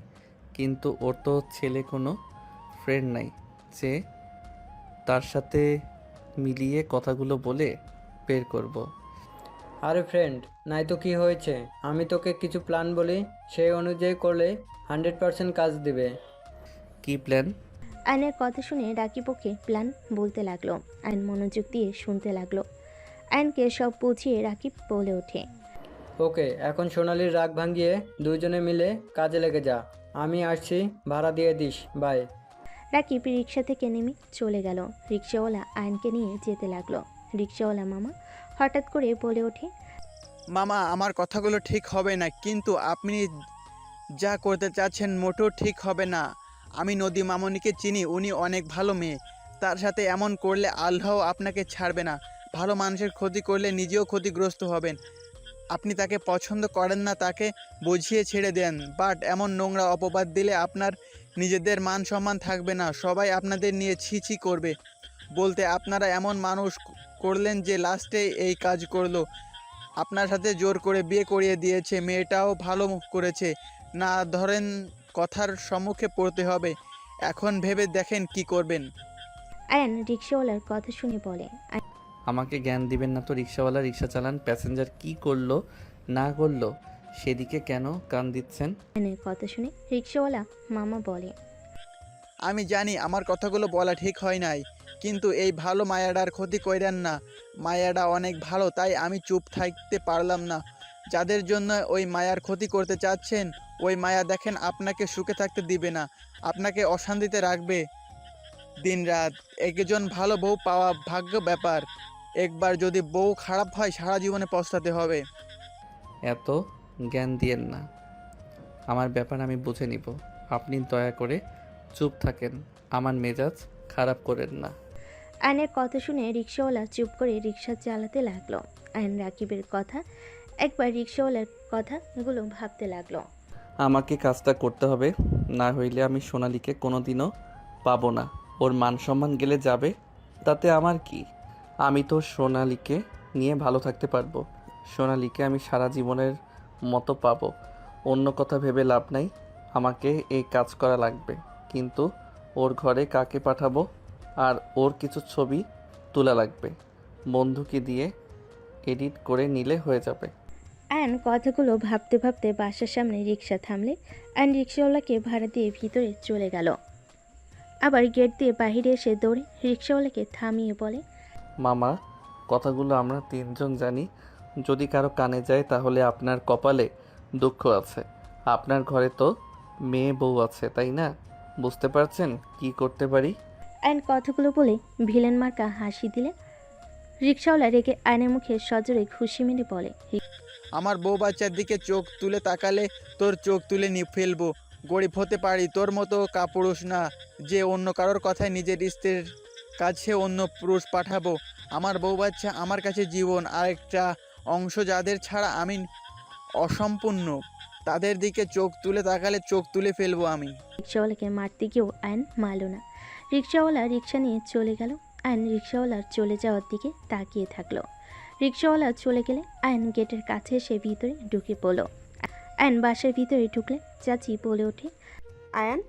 কিন্তু ওর তো ছেলে কোনো ফ্রেন্ড নাই যে তার সাথে মিলিয়ে কথাগুলো বলে বের করব। আরে ফ্রেন্ড নাই তো কি হয়েছে? আমি তোকে কিছু প্ল্যান বলি, সেই অনুযায়ী করলে 100% কাজ দিবে। কি প্ল্যান? আয়নের কথা শুনে রাকিব ওকে প্ল্যান বলতে লাগলো। আয়ন মনোযোগ দিয়ে শুনতে লাগলো। আয়নকে সব বুঝিয়ে রাকিব বলে ওঠে। ওকে, এখন সোনালির রাগ ভাঙিয়ে দুইজনে মিলে কাজে লেগে যা। আমি আসছি, ভাড়া দিয়ে দিস। বাই। রাকিব রিক্সা থেকে নেমে চলে গেল। রিক্সাওয়ালা আয়নকে নিয়ে যেতে লাগলো। রিক্সাওয়ালা মামা হঠাৎ করে বলে ওঠে। মামা, আমার কথাগুলো ঠিক হবে না, কিন্তু আপনি যা করতে চাচ্ছেন মোটেও ঠিক হবে না। আমি নদী মামনিকে চিনি, উনি অনেক ভালো মেয়ে। তার সাথে এমন করলে আল্লাহ আপনাকে ছাড়বে না। ভালো মানুষের ক্ষতি করলে নিজেও ক্ষতিগ্রস্ত হবেন। আপনি তাকে পছন্দ করেন না, তাকে বুঝিয়ে ছেড়ে দেন, বাট এমন নোংরা অপবাদ দিলে আপনার নিজেদের মান সম্মান থাকবে না। সবাই আপনাদের নিয়ে ছি ছি করবে। বলতে আপনারা এমন মানুষ করলেন যে লাস্টে এই কাজ করলো। আপনার সাথে জোর করে বিয়ে করিয়ে দিয়েছে। মেয়েটাও ভালো করেছে না, ধরেন কথার সম্মুখে পড়তে হবে। এখন ভেবে দেখেন কি করবেন। আয়ন রিক্সাওয়ালার কথা শুনে বলে। আমাকে জ্ঞান দিবেন না তো। রিক্সাওয়ালা রিক্সা চালান, প্যাসেঞ্জার কি করলো না করলো সেদিকে কেন কান দিচ্ছেন? আয়নের কথা শুনে রিক্সাওয়ালা মামা বলে। আমি জানি আমার কথাগুলো বলা ঠিক হয় নাই, কিন্তু এই ভালো মায়াডার ক্ষতি কইরেন না। মায়াডা অনেক ভালো, তাই আমি চুপ থাকতে পারলাম না। যাদের জন্য ওই মায়ার ক্ষতি করতে চাচ্ছেন, ওই মায়া দেখেন আপনাকে সুখে থাকতে দিবে না, আপনাকে অশান্তিতে রাখবে দিনরাত। একজন ভালো বউ পাওয়া ভাগ্য ব্যাপার। একবার যদি বউ খারাপ হয় সারা জীবনে পস্তাতে হবে। এত জ্ঞান দিয়েন না, আমার ব্যাপার আমি বুঝে নিব। আপনি দয়া করে চুপ থাকেন, আমার মেজাজ খারাপ করেন না। আয়নের কথা শুনে রিক্সাওয়ালা চুপ করে রিক্সা চালাতে লাগলো। আয়ন রাকিবের কথা একবার রিক্সাওয়ালার কথাগুলো ভাবতে লাগলো। আমাকে কাজটা করতে হবে, না হইলে আমি সোনালীকে কোনোদিনও পাবো না। ওর মান সম্মান গেলে যাবে, তাতে আমার কি? আমি তো সোনালীকে নিয়ে ভালো থাকতে পারবো। সোনালীকে আমি সারা জীবনের মতো পাবো। অন্য কথা ভেবে লাভ নাই। আমাকে এই কাজ করা লাগবে, কিন্তু ওর ঘরে কাকে পাঠাবো? আর ওর কিছু ছবি তোলা লাগবে, বন্ধুকে দিয়ে এডিট করে নিলে হয়ে যাবে। আয়ন কথাগুলো ভাবতে ভাবতে বাসার সামনে রিক্সা থামলে আয়ন রিক্সাওয়ালাকে ভাড়া দিয়ে ভিতরে চলে গেল। আবার গেট দিয়ে বাহিরে এসে দৌড়ে রিক্সাওয়ালাকে থামিয়ে বলে। মামা, কথাগুলো আমরা তিনজন জানি। যদি কারো কানে যায় তাহলে আপনার কপালে দুঃখ আছে। আপনার ঘরে তো মেয়ে বউ আছে, তাই না? বুঝতে পারছেন কি করতে পারি? আয়ন কথাগুলো বলে ভিলেন মার্কা হাসি দিলে রিক্সাওয়ালা রেগে আয়নের মুখে সজোরে ঘুষি মেরে বলে। আমার বউ বাচ্চার দিকে চোখ তুলে তাকালে তোর চোখ তুলে নিয়ে ফেলবো। গরিব হতে পারি, তোর মতো কাপুরুষ না যে অন্য কারোর কথায় নিজের স্ত্রীর কাছে অন্য পুরুষ পাঠাবো। আমার বউ বাচ্চা আমার কাছে জীবন, আরেকটা অংশ। যাদের ছাড়া আমি অসম্পূর্ণ, তাদের দিকে চোখ তুলে তাকালে চোখ তুলে ফেলবো আমি। রিক্সাওয়ালাকে মারতে গিয়েও আয়ন মারল না। রিক্সাওয়ালা রিক্সা নিয়ে চলে গেল। আয়ন রিক্সাওয়ালার চলে যাওয়ার দিকে তাকিয়ে থাকলো। রিক্সাওয়ালা চলে গেলে আয়ন গেটের কাছে এসে ভিতরে ঢুকে পড়ল। আয়ন বাসার ভিতরে ঢুকলে চাচি বলে ওঠে। আয়ান,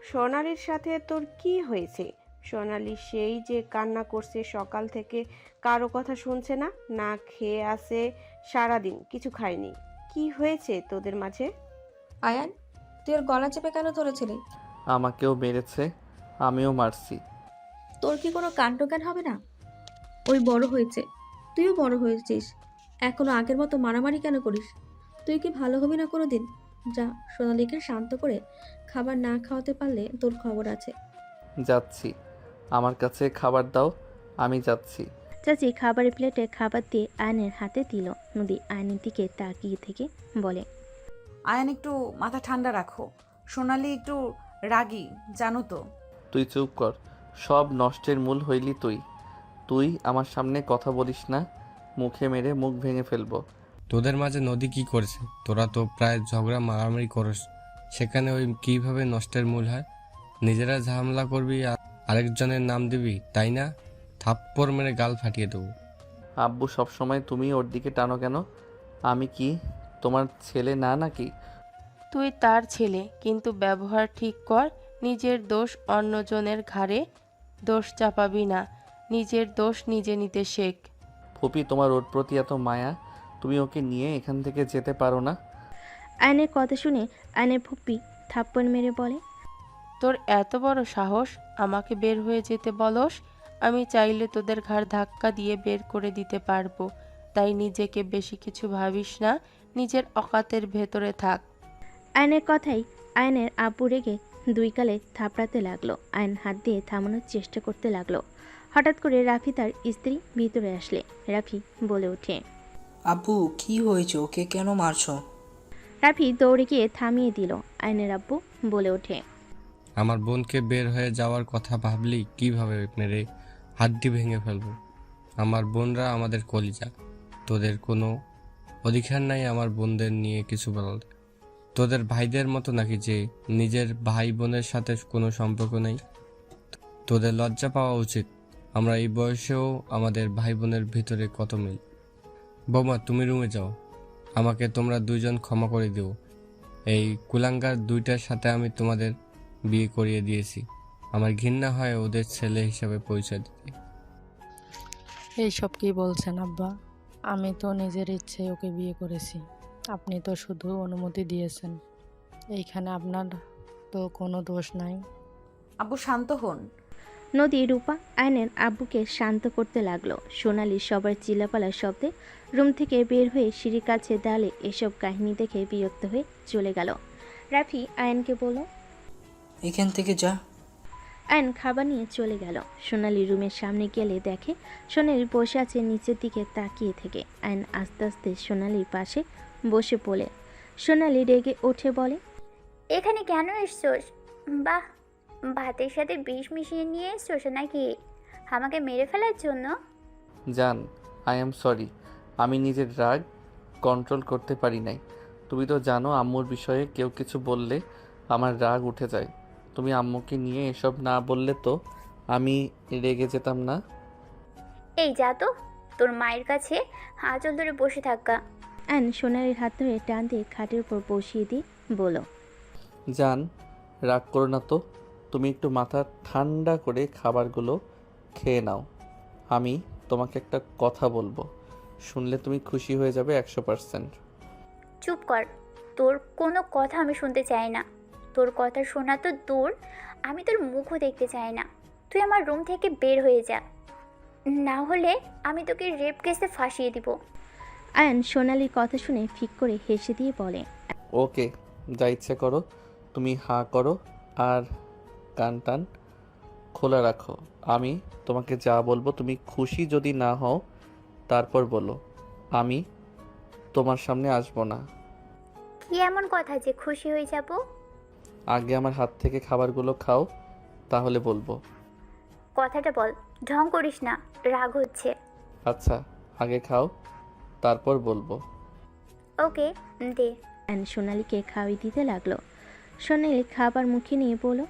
সোনালির সাথে তোর কি হয়েছে? সোনালি সেই যে কান্না করছে সকাল থেকে, কারো কথা শুনছে না, না খেয়ে আছে সারাদিন, কিছু খায়নি। কি হয়েছে তোদের মাঝে? আয়ান, তুই ওর গলা চেপে কেন ধরেছিলি? আমাকেও মেরেছে, আমিও মারছি। তোর কি কোনো কাণ্ডজ্ঞান হবে না? ওই বড় হয়েছে, তুইও বড় হয়েছিস, এখনো আগের মতো মারামারি কেন করিস? তুই কি ভালো হবি না কোনো দিন? যা, সোনালীকে শান্ত করে খাবার না খাওয়াতে পারলে তোর খবর আছে। যাচ্ছি, আমার কাছে খাবার দাও, আমি যাচ্ছি। চাচি খাবারের প্লেটে খাবার দিয়ে আয়নের হাতে দিল। নদী আয়নের দিকে তাকিয়ে থেকে বলে। আয়ন, একটু মাথা ঠান্ডা রাখো। সোনালি একটু রাগী, জানো তো। তুই চুপ কর, সব নষ্টের মূল হইলি তুই। তুই আমার সামনে কথা বলিস না, মুখে মেরে মুখ ভেঙে ফেলবো। তোদের মাঝে নদী কি করেছে? তোরা তো প্রায় ঝগড়া মারামারি করস, সেখানে ওই কিভাবে নষ্টের মূল হয়? নিজেরা ঝামেলা করবি আর আরেকজনের নাম দিবি, তাই না? থাপ্পড় মেরে গাল ফাটিয়ে দেবো। আব্বু সবসময় তুমি ওর দিকে টানো কেন? আমি কি তোমার ছেলে না নাকি? তুই তার ছেলে, কিন্তু ব্যবহার ঠিক কর। নিজের দোষ অন্যজনের ঘাড়ে দোষ চাপাবি না, নিজের দোষ নিজে নিতে শেখ। ফুপি, তোমার ওর প্রতি এত মায়া, তুমি ওকে নিয়ে এখান থেকে যেতে পারো না? আয়নের কথা শুনে আয়নের ফুপ্পি থাপ্পড় মেরে বলে। তোর এত বড় সাহস আমাকে বের হয়ে যেতে বলস? আমি চাইলে তোদের ঘাড় ধাক্কা দিয়ে বের করে দিতে পারবো। তাই নিজেকে বেশি কিছু ভাবিস না, নিজের অকাতের ভেতরে থাক। আয়নের কথাই আয়নের আব্বু রেগে দুই গালে থাপড়াতে লাগলো। আয়ন হাত দিয়ে থামানোর চেষ্টা করতে লাগলো। হঠাৎ করে রাফি তার স্ত্রী ভিতরে আসলে রাফি বলে ওঠে, আব্বু কি হয়েছে, ওকে কেন মারছো? রাফি দৌড়ে গিয়ে থামিয়ে দিল। আয়নের আব্বু বলে ওঠে, আমার বোনকে বের হয়ে যাওয়ার কথা ভাবলি কিভাবে মেরে হাড্ডি ভেঙে ফেলবো। আমার বোনরা আমাদের কলিজা, তোদের কোনো অধিকার নাই আমার বোনদের নিয়ে কিছু বলার। তোদের ভাইদের মতো নাকি যে নিজের ভাই বোনের সাথে কোনো সম্পর্ক নেই? তোদের লজ্জা পাওয়া উচিত। আমরা এই বয়সেও আমাদের ভাই বোনের ভিতরে কত মিল। বৌমা তুমি রুমে যাও, আমাকে তোমরা দুইজন ক্ষমা করে দিও। এই কুলাঙ্গার দুইটার সাথে আমি তোমাদের বিয়ে করিয়ে দিয়েছি। আমার ঘৃণা হয় ওদের ছেলে হিসাবে পরিচয় দিতে। এইসব কি বলছেন আব্বা? আমি তো নিজের ইচ্ছে ওকে বিয়ে করেছি, আপনি তো শুধু অনুমতি দিয়েছেন। এইখানে আপনার তো কোনো দোষ নাই। আব্বু শান্ত হন। নদী রূপা আয়নের আব্বুকে শান্ত করতে লাগলো। সোনালি সবার চিল্লাপালার শব্দে রুম থেকে বের হয়ে সিঁড়ির কাছে দাঁড়ালে এসব কাহিনী দেখে বিরক্ত হয়ে চলে গেল। রাফি আয়নকে বলল, এখান থেকে যা। আয়ন খাবার নিয়ে চলে গেল। সোনালি রুমের সামনে গেলে দেখে সোনালি বসে আছে নিচের দিকে তাকিয়ে থেকে। আয়ন আস্তে আস্তে সোনালির পাশে বসে পড়ে। সোনালি রেগে উঠে বলে, এখানে কেন এসছোস? বাহ, ভাতের সাথে বিষ মিশিয়ে নিয়ে এসছোস নাকি আমাকে মেরে ফেলার জন্য? জান, আই এম সরি। আমি নিজের রাগ কন্ট্রোল করতে পারি নাই। তুমি তো জানো আম্মুর বিষয়ে কেউ কিছু বললে আমার রাগ উঠে যায়। তুমি আম্মুকে নিয়ে এসব না বললে তো আমি রেগে যেতাম না। এই যা তো, তোর মায়ের কাছে আঁচল ধরে বসে থাকা। আয়ন সোনালির হাত ধরে টান দিয়ে খাটের উপর বসিয়ে দিয়ে বলল, জান, রাগ করো না তো। তুমি একটু মাথা ঠান্ডা করে খাবারগুলো খেয়ে নাও। আমি তোমাকে একটা কথা বলবো, শুনলে তুমি খুশি হয়ে যাবে 100%। চুপ কর, তোর কোনো কথা আমি শুনতে চাই না। তোর কথা শোনা তো দূর, আমি তোর মুখও দেখতে চাই না। তুই আমার রুম থেকে বের হয়ে যা, না হলে আমি তোকে রেপ কেসে ফাঁসিয়ে দিব। আয়ন সোনালির কথা শুনে ফিক করে হেসে দিয়ে বলে, ওকে, যা ইচ্ছে করো। তুমি হাঁ করো আর কান টান খোলা রাখো। আমি তোমাকে যা বলবো তুমি খুশি যদি না হও তারপর বলো। আমি তোমার সামনে আসবো না। কি এমন কথা যে খুশি হয়ে যাব? আগে আমার হাত থেকে খাবারগুলো খাও, তাহলে বলবো। কথাটা বল, ঢং করিস না, রাগ হচ্ছে। আচ্ছা, আগে খাও তারপর বলবো। ওকে, দে। আয়ন সোনালিকে খাওয়িয়ে দিতে লাগলো। সোনালি খাবার মুখে নিয়ে বলল,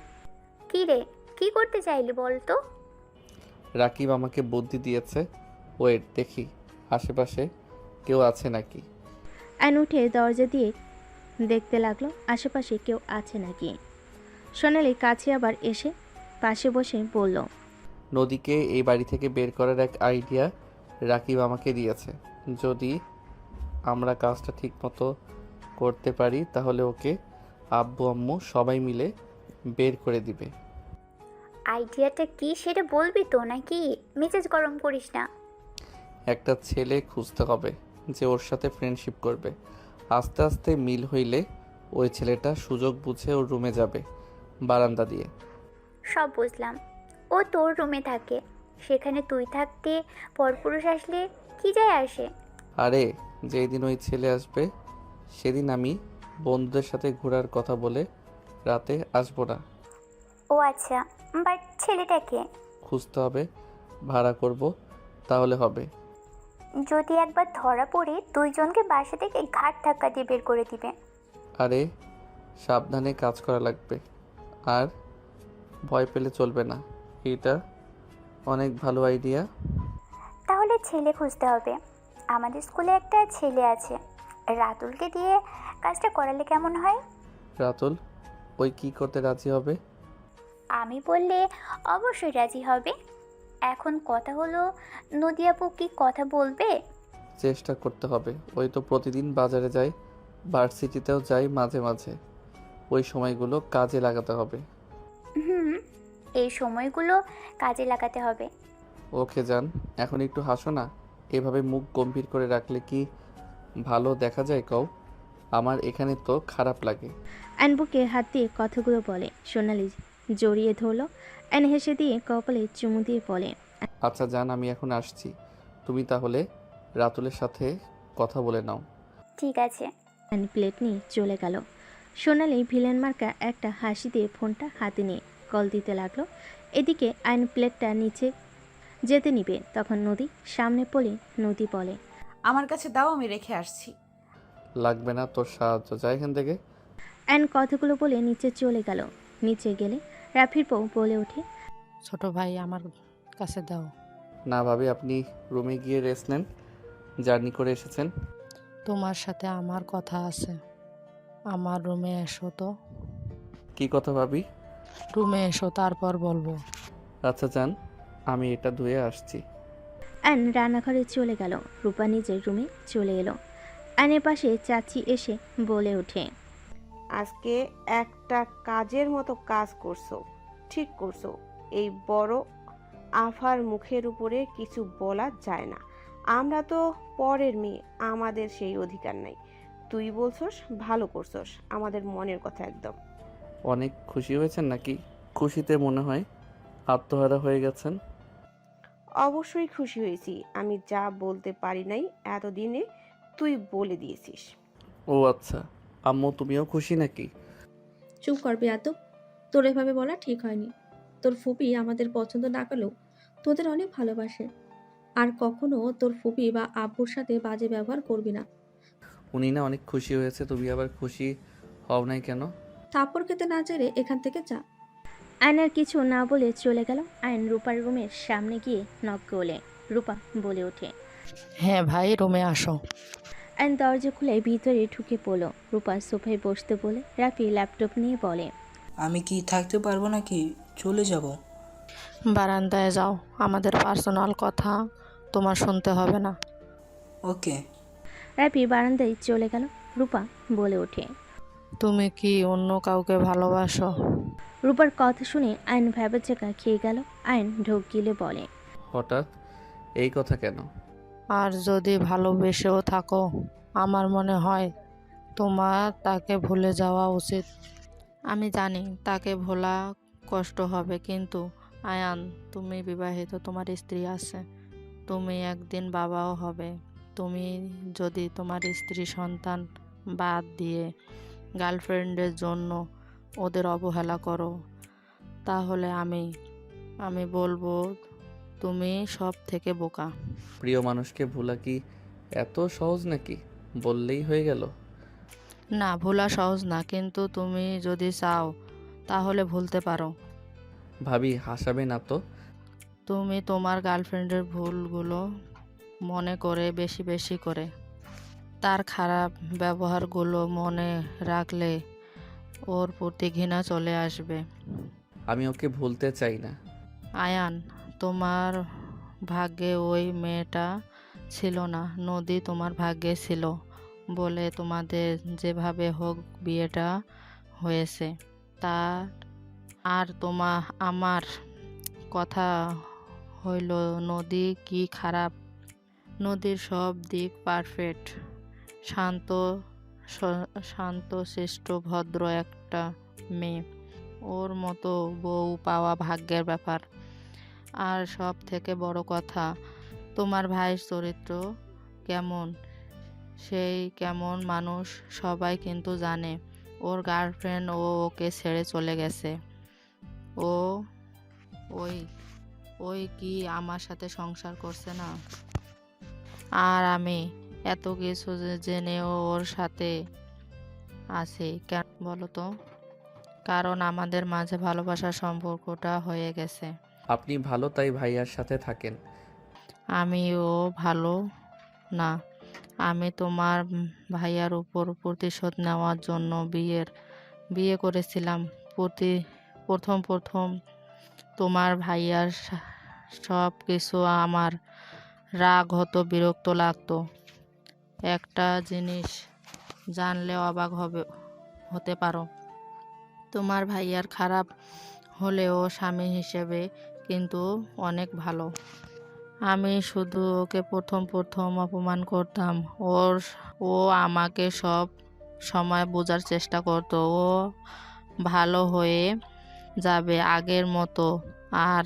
কি রে, কি করতে চাইলি বল তো? রাকিব আমাকে বুদ্ধি দিয়েছে। ওয়েট দেখি আশেপাশে কেউ আছে নাকি। আয়ন উঠে দরজা দিয়ে দেখতে লাগলো আশেপাশে কেউ আছে নাকি। সোনালি কাছে আবার এসে পাশে বসে বলল, নদীকে এই বাড়ি থেকে বের করার এক আইডিয়া রাকিব আমাকে দিয়েছে। যদি আমরা কাজটা ঠিকমতো করতে পারি তাহলে ওকে আব্বু আম্মু সবাই মিলে বের করে দিবে। আইডিয়াটা কি সেটা বলবি তো নাকি? মেজাজ গরম করিস না। একটা ছেলে খুঁজতে হবে যে ওর সাথে ফ্রেন্ডশিপ করবে। আস্তে আস্তে মিল হইলে ওই ছেলেটা সুযোগ বুঝে ওর রুমে যাবে বারান্দা দিয়ে। সব বুঝলাম, ও তোর রুমে থাকে, সেখানে তুই থাকতে পরপুরুষ আসলে কি যায় আসে? আরে যেই দিন ওই ছেলে আসবে সেদিন আমি বন্ধুদের সাথে ঘোরার কথা বলে রাতে আসবো না। ও আচ্ছা, বাট ছেলেটাকে খুঁজতে হবে, ভাড়া করব, তাহলে হবে। যদি একবার ধরা পড়ে দুইজনকে বাসা থেকে ঘাট ধাক্কা দিয়ে বের করে দিবে। আরে সাবধানে কাজ করা লাগবে আর ভয় পেলে চলবে না। এটা অনেক ভালো আইডিয়া। তাহলে ছেলে খুঁজতে হবে। আমাদের স্কুলে একটা ছেলে আছে, রাতুলকে দিয়ে কাজটা করালে কেমন হয়? রাতুল ওই কি করতে রাজি হবে? আমি বললে অবশ্যই রাজি হবে। এখন কথা হলো, নদী আপু কি কথা বলবে? চেষ্টা করতে হবে। ওই তো প্রতিদিন বাজারে যায়, ভার্সিটিতেও যাই মাঝে মাঝে। ওই সময়গুলো কাজে লাগাতে হবে। এই সময়গুলো কাজে লাগাতে হবে। ওকে যান, এখন একটু হাসো না। এভাবে মুখ গম্ভীর করে রাখলে কি ভালো দেখা যায় কও? আমার এখানে তো খারাপ লাগে। অ্যান বুকে হাত দিয়ে কথাগুলো বলে। সোনালি জড়িয়ে ধরল। অ্যান হেসে দিয়ে কপালে চুমু দিয়ে বলে, আচ্ছা যান, আমি এখন আসছি। তুমি তাহলে রাতুলের সাথে কথা বলে নাও। ঠিক আছে। অ্যান প্লেট নিয়ে চলে গেল। সোনালি ভিলেন মার্কা একটা হাসি দিয়ে ফোনটা হাতে নিয়ে কল দিতে লাগলো। এদিকে আইন প্লেটটা নিচে যেতে নিবে, তখন নদী সামনে পড়ে নদী বলে, আমার কাছে দাও, আমি রেখে আসছি। লাগবে না তোর সাহায্য, যা এখান থেকে। অ্যান কথাগুলো বলে নিচে চলে গেল। নিচে গেলে রাফির বউ বলে ওঠে, ছোট ভাই আমার কাছে দাও। না ভাবি, আপনি রুমে গিয়ে রেস্ট নেন, জার্নি করে এসেছেন। তোমার সাথে আমার কথা আছে। আমার রুমে এসো তো। কি কথা ভাবি? রুমে এসো, তারপর বলবো। আচ্ছা যান, আমি এটা ধুয়ে আসছি। অ্যান রান্নাঘরে চলে গেল। রূপা নিজের রুমে চলে এলো। অ্যানের পাশে চাচি এসে বলে ওঠে, আজকে একটা কাজের মতো কাজ করছো, ঠিক করছো। এই বড় আফার মুখের উপরে কিছু বলা যায় না। আমরা তো পরের মেয়ে, আমাদের সেই অধিকার নাই। তুই বলছস, ভালো করছস, আমাদের মনের কথা একদম। অনেক খুশি হয়েছেন নাকি? খুশিতে মনে হয় আত্মহারা হয়ে গেছেন। অবশ্যই খুশি হয়েছি। আমি যা বলতে পারি নাই এতদিনে তুই বলে দিয়েছিস। ও আচ্ছা, আম্মু তুমিও খুশি নাকি? চুপ কর বেয়াদব, তোর এভাবে বলা ঠিক হয়নি। তোর ফুপি আমাদের পছন্দ না করলেও তোদের অনেক ভালোবাসে। আর কখনো তোর ফুপি বা আব্বুর সাথে বাজে ব্যবহার করবি না। উনি না অনেক খুশি হয়েছে, তুমি আবার খুশি হও নাই কেন? থাপ্পড় খেতে না চাইলে এখান থেকে যা। আয়নার কিছু না বলে চলে গেল। আয়ন রূপার রুমের সামনে গিয়ে নক করলে। রূপা বলে ওঠে, হ্যাঁ ভাই, রুমে আসো। আয়ন দরজা খুলে ভিতরে ঢুকে পড়ল। রূপা সোফায় বসতে বলে রাফি ল্যাপটপ নিয়ে বলে, আমি কি থাকতে পারবো নাকি চলে যাব? বারান্দায় যাও, আমাদের পার্সোনাল কথা তোমার শুনতে হবে না। ওকে। রাফি বারান্দায় চলে গেল। রূপা বলে ওঠে, তুমি কি অন্য কাউকে ভালোবাসো? রূপার কথা শুনে আয়ন ভ্যাবাচাকা খেয়ে গেল। আয়ন ঢোক গিলে বলে, হঠাৎ এই কথা কেন? আর যদি ভালোবেসেও থাকো, আমার মনে হয় তোমার তাকে ভুলে যাওয়া উচিত। আমি জানি তাকে ভোলা কষ্ট হবে, কিন্তু আয়ান, তুমি বিবাহিত, তোমার স্ত্রী আছে, তুমি একদিন বাবাও হবে। তুমি যদি তোমার স্ত্রী সন্তান বাদ দিয়ে গার্লফ্রেন্ডের জন্য ওদের অবহেলা করো, তাহলে আমি বলবো তুমি সব থেকে বোকা। প্রিয় মানুষকে ভোলা কি এত সহজ নাকি? বললেই হয়ে গেল? না, ভোলা সহজ না, কিন্তু তুমি যদি চাও তাহলে ভুলতে পারো। ভাবি হাসাবে না তো? তুমি তোমার গার্লফ্রেন্ডের ভুলগুলো মনে করে বেশি বেশি করে তার খারাপ ব্যবহারগুলো মনে রাখলে ওর প্রতি ঘৃণা চলে আসবে। আমি ওকে ভুলতে চাই না। আয়ান, তোমার ভাগ্যে ওই মেয়েটা ছিল না, নদী তোমার ভাগ্যে ছিল বলে তোমাদের যেভাবে হোক বিয়েটা হয়েছে। তার আর আমার কথা হইল, নদী কি খারাপ? নদীর সব দিক পারফেক্ট, শান্ত শান্তশিষ্ট ভদ্র একটা মেয়ে। ওর মতো বউ পাওয়া ভাগ্যের ব্যাপার। আর সব থেকে বড় কথা, তোমার ভাইয়ের চরিত্র কেমন, সেই কেমন মানুষ সবাই কিন্তু জানে। ওর গার্লফ্রেন্ড ওকে ছেড়ে চলে গেছে। ও ওই ওই কি আমার সাথে সংসার করছে না? আর আমি এত কিছু জেনেও ওর সাথে আছি কেন বলো তো? কারণ আমাদের মাঝে ভালোবাসার সম্পর্কটা হয়ে গেছে। আপনি ভালো তাই ভাইয়ার সাথে থাকেন। আমিও ভালো না। আমি তোমার ভাইয়ার উপর প্রতিশোধ নেওয়ার জন্য বিয়ে করেছিলাম। প্রথম তোমার ভাইয়ার সব কিছু আমার রাগ হতো, বিরক্ত লাগতো। একটা জিনিস জানলে অবাক হতে পারো, তোমার ভাইয়ার খারাপ হলেও স্বামী হিসেবে কিন্তু অনেক ভালো। আমি শুধু ওকে প্রথম প্রথম অপমান করতাম। ও আমাকে সব সময় বোঝার চেষ্টা করতো ও ভালো হয়ে যাবে, আগের মতো আর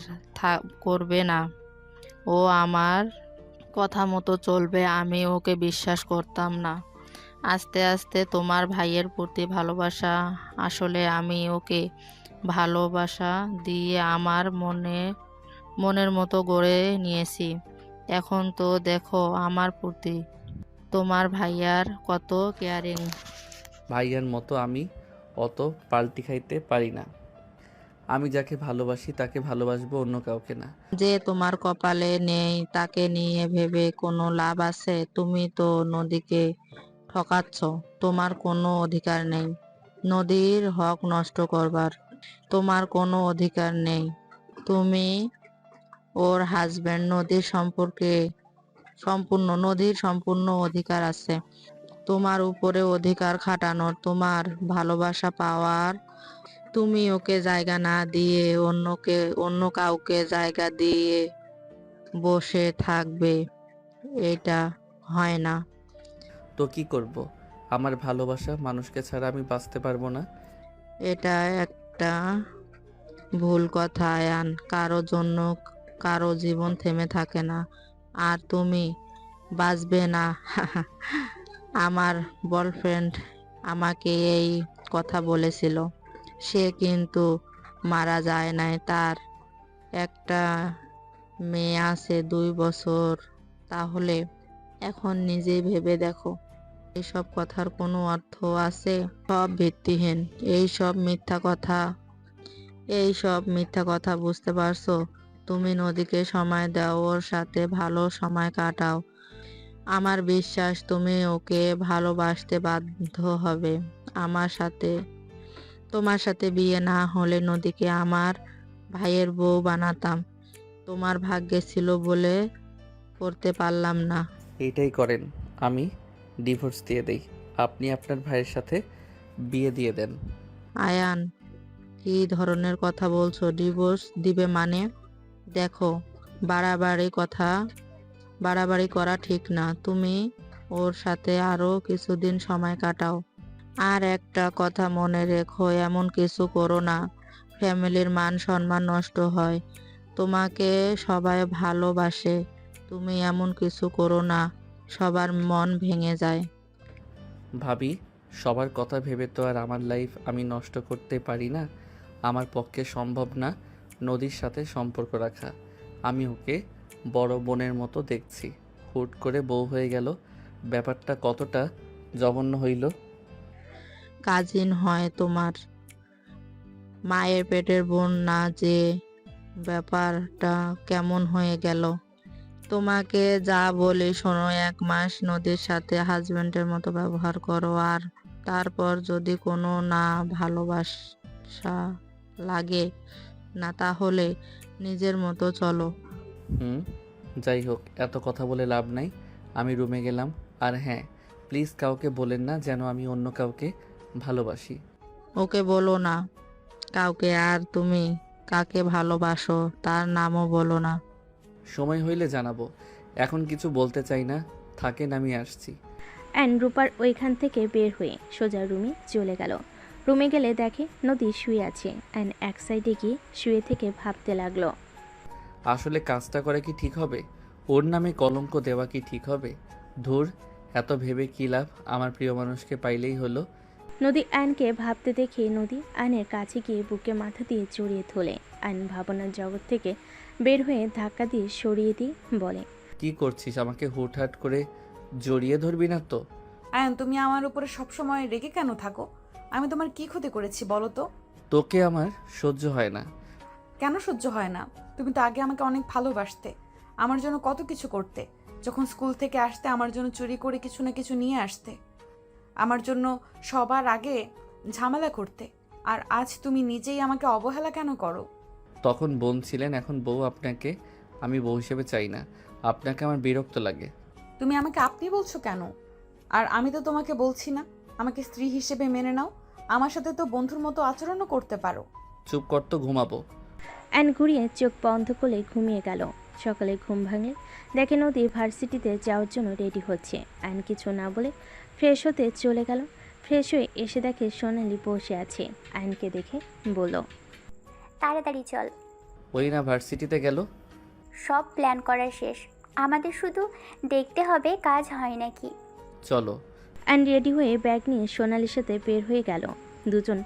করবে না। ও আমার কথা মতো চলবে, আমি ওকে বিশ্বাস করতাম না। আস্তে আস্তে তোমার ভাইয়ের প্রতি ভালোবাসা, আসলে আমি ওকে ভালোবাসা দিয়ে আমার মনের মতো গড়ে নিয়েছি। এখন তো দেখো আমার প্রতি তোমার ভাইয়ার কত কেয়ারিং। ভাইয়ার মতো আমি অত পাল্টি খাইতে পারি না। আমি যাকে ভালোবাসি তাকে ভালোবাসবো, অন্য কাউকে না। যে তোমার কপালে নেই তাকে নিয়ে ভেবে কোনো লাভ আছে? তুমি তো নদীকে ঠকাচ্ছ। তোমার কোনো অধিকার নেই নদীর হক নষ্ট করবার। তোমার কোনো অধিকার নেই। তুমি ওর হাজবেন্ড। নদীর সম্পূর্ণ অধিকার আছে তোমার উপরে, অধিকার খাটানোর, তোমার ভালোবাসা পাওয়ার। তুমি ওকে জায়গা না দিয়ে অন্য কাউকে জায়গা দিয়ে বসে থাকবে, এটা হয় না। তো কি করব? আমার ভালোবাসা মানুষকে ছাড়া আমি বাঁচতে পারবো না। এটা একটা ভুল কথা আয়ান। কারো জন্য কারো জীবন থেমে থাকে না, আর তুমি বাঁচবে না। আমার বয়ফ্রেন্ড আমাকে এই কথা বলেছিল। সে কিন্তু মারা যায় নাই। তার একটা মেয়ে আছে 2 বছর। তাহলে এখন নিজেই ভেবে দেখো, এইসব কথার কোনো অর্থ আছে? সব ভিত্তিহীন। এইসব মিথ্যা কথা বুঝতে পারছো? তুমি নদীকে সময় দাও, ওর সাথে ভালো সময় কাটাও। আমার বিশ্বাস তুমি ওকে ভালোবাসতে বাধ্য হবে। তোমার সাথে বিয়ে না হলে নদীকে আমার ভাইয়ের বউ বানাতাম। তোমার ভাগ্যে ছিল বলে করতে পারলাম না। এইটাই করেন, আমি ডিভোর্স দিয়ে দেই। আপনি আপনার ভাইয়ের সাথে বিয়ে দিয়ে দেন। আয়ান, কি ধরনের কথা বলছো? ডিভোর্স দিবে মানে? দেখো, বাড়াবাড়ি করা ঠিক না। তুমি ওর সাথে আরো কিছুদিন সময় কাটাও। আর একটা কথা মনে রেখো, এমন কিছু করো না ফ্যামিলির মান সম্মান নষ্ট হয়। তোমাকে সবাই ভালোবাসে, তুমি এমন কিছু করো না, সবার মন ভেঙে যায়। ভাবি, সবার কথা ভেবে তো আর আমার লাইফ আমি নষ্ট করতে পারি না। আমার পক্ষে সম্ভব না নদীর সাথে সম্পর্ক রাখা। আমি ওকে বড় বোনের মতো দেখছি, হুট করে বউ হয়ে গেল। ব্যাপারটা কতটা জঘন্য হইল। কাজিন হয় তোমার, মায়ের পেটের বোন না যে। ব্যাপারটা কেমন হয়ে গেল? তোমাকে যা বলি শোনো, 1 মাস নদীর সাথে হাজবেন্ডের মতো ব্যবহার করো, আর তারপর যদি কোনো না ভালোবাসা লাগে না, তাহলে নিজের মতো চলো। যাই হোক, এত কথা বলে লাভ নাই। আমি রুমে গেলাম। আর হ্যাঁ, প্লিজ কাউকে বলেন না যেন আমি অন্য কাউকে ভালোবাসি। ওকে বলো না কাউকে। আর তুমি কাকে ভালোবাসো তার নামও বলো না। সময় হইলে জানাবো, এখন কিছু বলতে চাই না। থাকেন, আমি আসছি। রূপার ওইখান থেকে বের হয়ে সোজা রুমে চলে গেল। রুমে গেলে দেখে নদী শুয়ে আছে। এক সাইডে গিয়ে শুয়ে থেকে ভাবতে লাগলো, আসলে কাজটা করা কি ঠিক হবে? ওর নামে কলঙ্ক দেওয়া কি ঠিক হবে? ধুর, এত ভেবে কি লাভ? আমার প্রিয় মানুষকে পাইলেই হলো। নদী আয়নকে ভাবতে দেখে নদী আয়নের কাছে গিয়ে বুকে মাথা দিয়ে জড়িয়ে ধরে। আয়ন ভাবনার জগৎ থেকে বের হয়ে ধাক্কা দিয়ে সরিয়ে দিয়ে বলে, কি করছিস? আমাকে হুটহাট করে জড়িয়ে ধরবি না তো? আয়ান, তুমি আমার উপরে সবসময় রেগে কেন থাকো? আমি তোমার কি ক্ষতি করেছি বলো তো? তোকে আমার সহ্য হয় না। কেন সহ্য হয় না? তুমি তো আগে আমাকে অনেক ভালোবাসতে, আমার জন্য কত কিছু করতে। যখন স্কুল থেকে আসতে আমার জন্য চুরি করে কিছু না কিছু নিয়ে আসতে, আমার জন্য সবার আগে ঝামেলা করতে। আর আজ তুমি নিজেই আমাকে অবহেলা কেন করো? তখন বোন ছিলেন, এখন বউ। আপনাকে আমি বউ হিসেবে চাই না। আপনাকে আমার বিরক্ত লাগে। তুমি আমাকে আপনি বলছো কেন? আর আমি তো তোমাকে বলছি না আমাকে স্ত্রী হিসেবে মেনে নাও। আমার সাথে তো বন্ধুর মতো আচরণও করতে পারো। চুপ কর তো, ঘুমাবো। অ্যান ঘুরিয়ে চোখ বন্ধ করে ঘুমিয়ে গেল। সকালে ঘুম ভাঙলে দেখে নদী ভার্সিটিতে যাওয়ার জন্য রেডি হচ্ছে। অ্যান কিছু না বলে ফ্রেশ হতে চলে গেল। ফ্রেশ হয়ে এসে দেখে সোনালি বসে আছে। অ্যানকে দেখে বলল, তাড়াতাড়ি চল, ওই না ভার্সিটিতে গেল। সব প্ল্যান করা শেষ, আমাদের শুধু দেখতে হবে কাজ হয় নাকি। চলো। অ্যান রেডি হয়ে ব্যাগ নিয়ে সোনালির সাথে বের হয়ে গেল। দুজন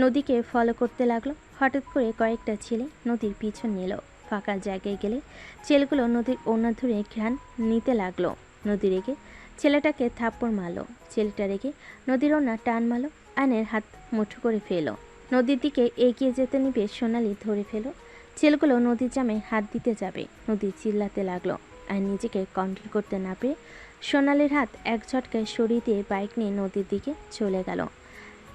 নদীকে ফলো করতে লাগলো। হঠাৎ করে কয়েকটা ছেলে নদীর পিছন নিল। ফাঁকা জায়গায় গেলে ছেলেগুলো নদীর ওড়না ধরে ঘ্রাণ নিতে লাগলো। নদী রেগে ছেলেটাকে থাপ্পড় মারল। ছেলেটা রেগে নদীর ওড়না টান মারল। আয়নের হাত মুঠো করে ফেলো। নদীর দিকে এগিয়ে যেতে নিবে সোনালি ধরে ফেলো। ছেলেগুলো নদীর জামে হাত দিতে যাবে। নদী চিল্লাতে লাগলো। আর নিজেকে কন্ট্রোল করতে না পেরে সোনালির হাত এক ঝটকায় সরিয়ে দিয়ে বাইক নিয়ে নদীর দিকে চলে গেল।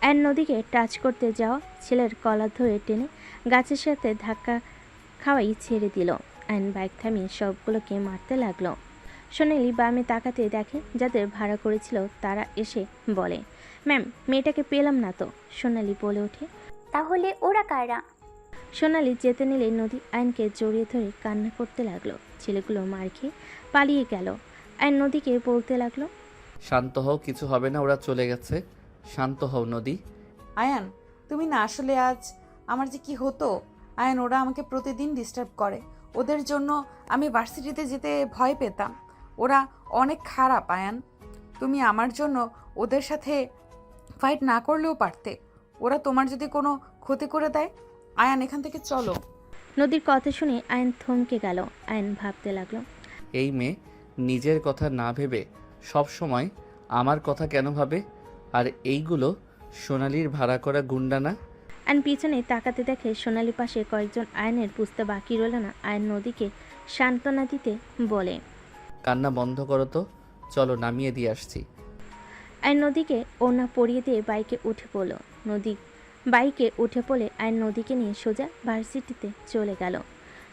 অ্যান নদীকে টাচ করতে যাওয়া ছেলের কলার ধরে টেনে গাছের সাথে ধাক্কা খাওয়াই ছেড়ে দিল। অ্যান বাইক থামিয়ে সবগুলোকে মারতে লাগলো। সোনালি বামে তাকাতে দেখে যাদের ভাড়া করেছিল তারা এসে বলে, ম্যাম, মেয়েটাকে পেলাম না তো। সোনালি বলে ওঠে, তাহলে ওরা কারা? সোনালি যেতে নিলে নদী আইনকে জড়িয়ে ধরে কান্না করতে লাগলো। ছেলেগুলো মার খেয়ে পালিয়ে গেল। আইন নদীকে বলতে লাগলো, শান্ত হও, কিছু হবে না, ওরা চলে গেছে। শান্ত হও নদী। আয়ান, তুমি না আসলে আজ আমার যে কি হতো। আয়ান, ওরা আমাকে প্রতিদিন ডিস্টার্ব করে। ওদের জন্য আমি ভার্সিটিতে যেতে ভয় পেতাম। ওরা অনেক খারাপ আয়ান। তুমি আমার জন্য ওদের সাথে ফাইট না করলেও পারতে। ওরা তোমার যদি কোনো ক্ষতি করে দেয়। আয়ান, এখান থেকে চলো। নদীর কথা শুনে আইন থমকে গেল। আইন ভাবতে লাগলো, এই মেয়ে নিজের কথা না ভেবে সব সময় আমার কথা কেন ভাবে? আর এইগুলো সোনালির ভাড়া করা গুন্ডা না? আইন পিছনে তাকাতে দেখে সোনালি পাশে কয়েকজন। আয়নের বুঝতে বাকি রইল না। আয়ন নদীকে সান্ত্বনা দিতে বলে, কান্না বন্ধ করো তো, চলো নামিয়ে দিয়ে আসছি। আইন নদীকে ওড়না পরিয়ে দিয়ে বাইকে উঠে পড়ল। নদী বাইকে উঠে পড়ে আইন নদীকে নিয়ে সোজা ভার্সিটিতে চলে গেল।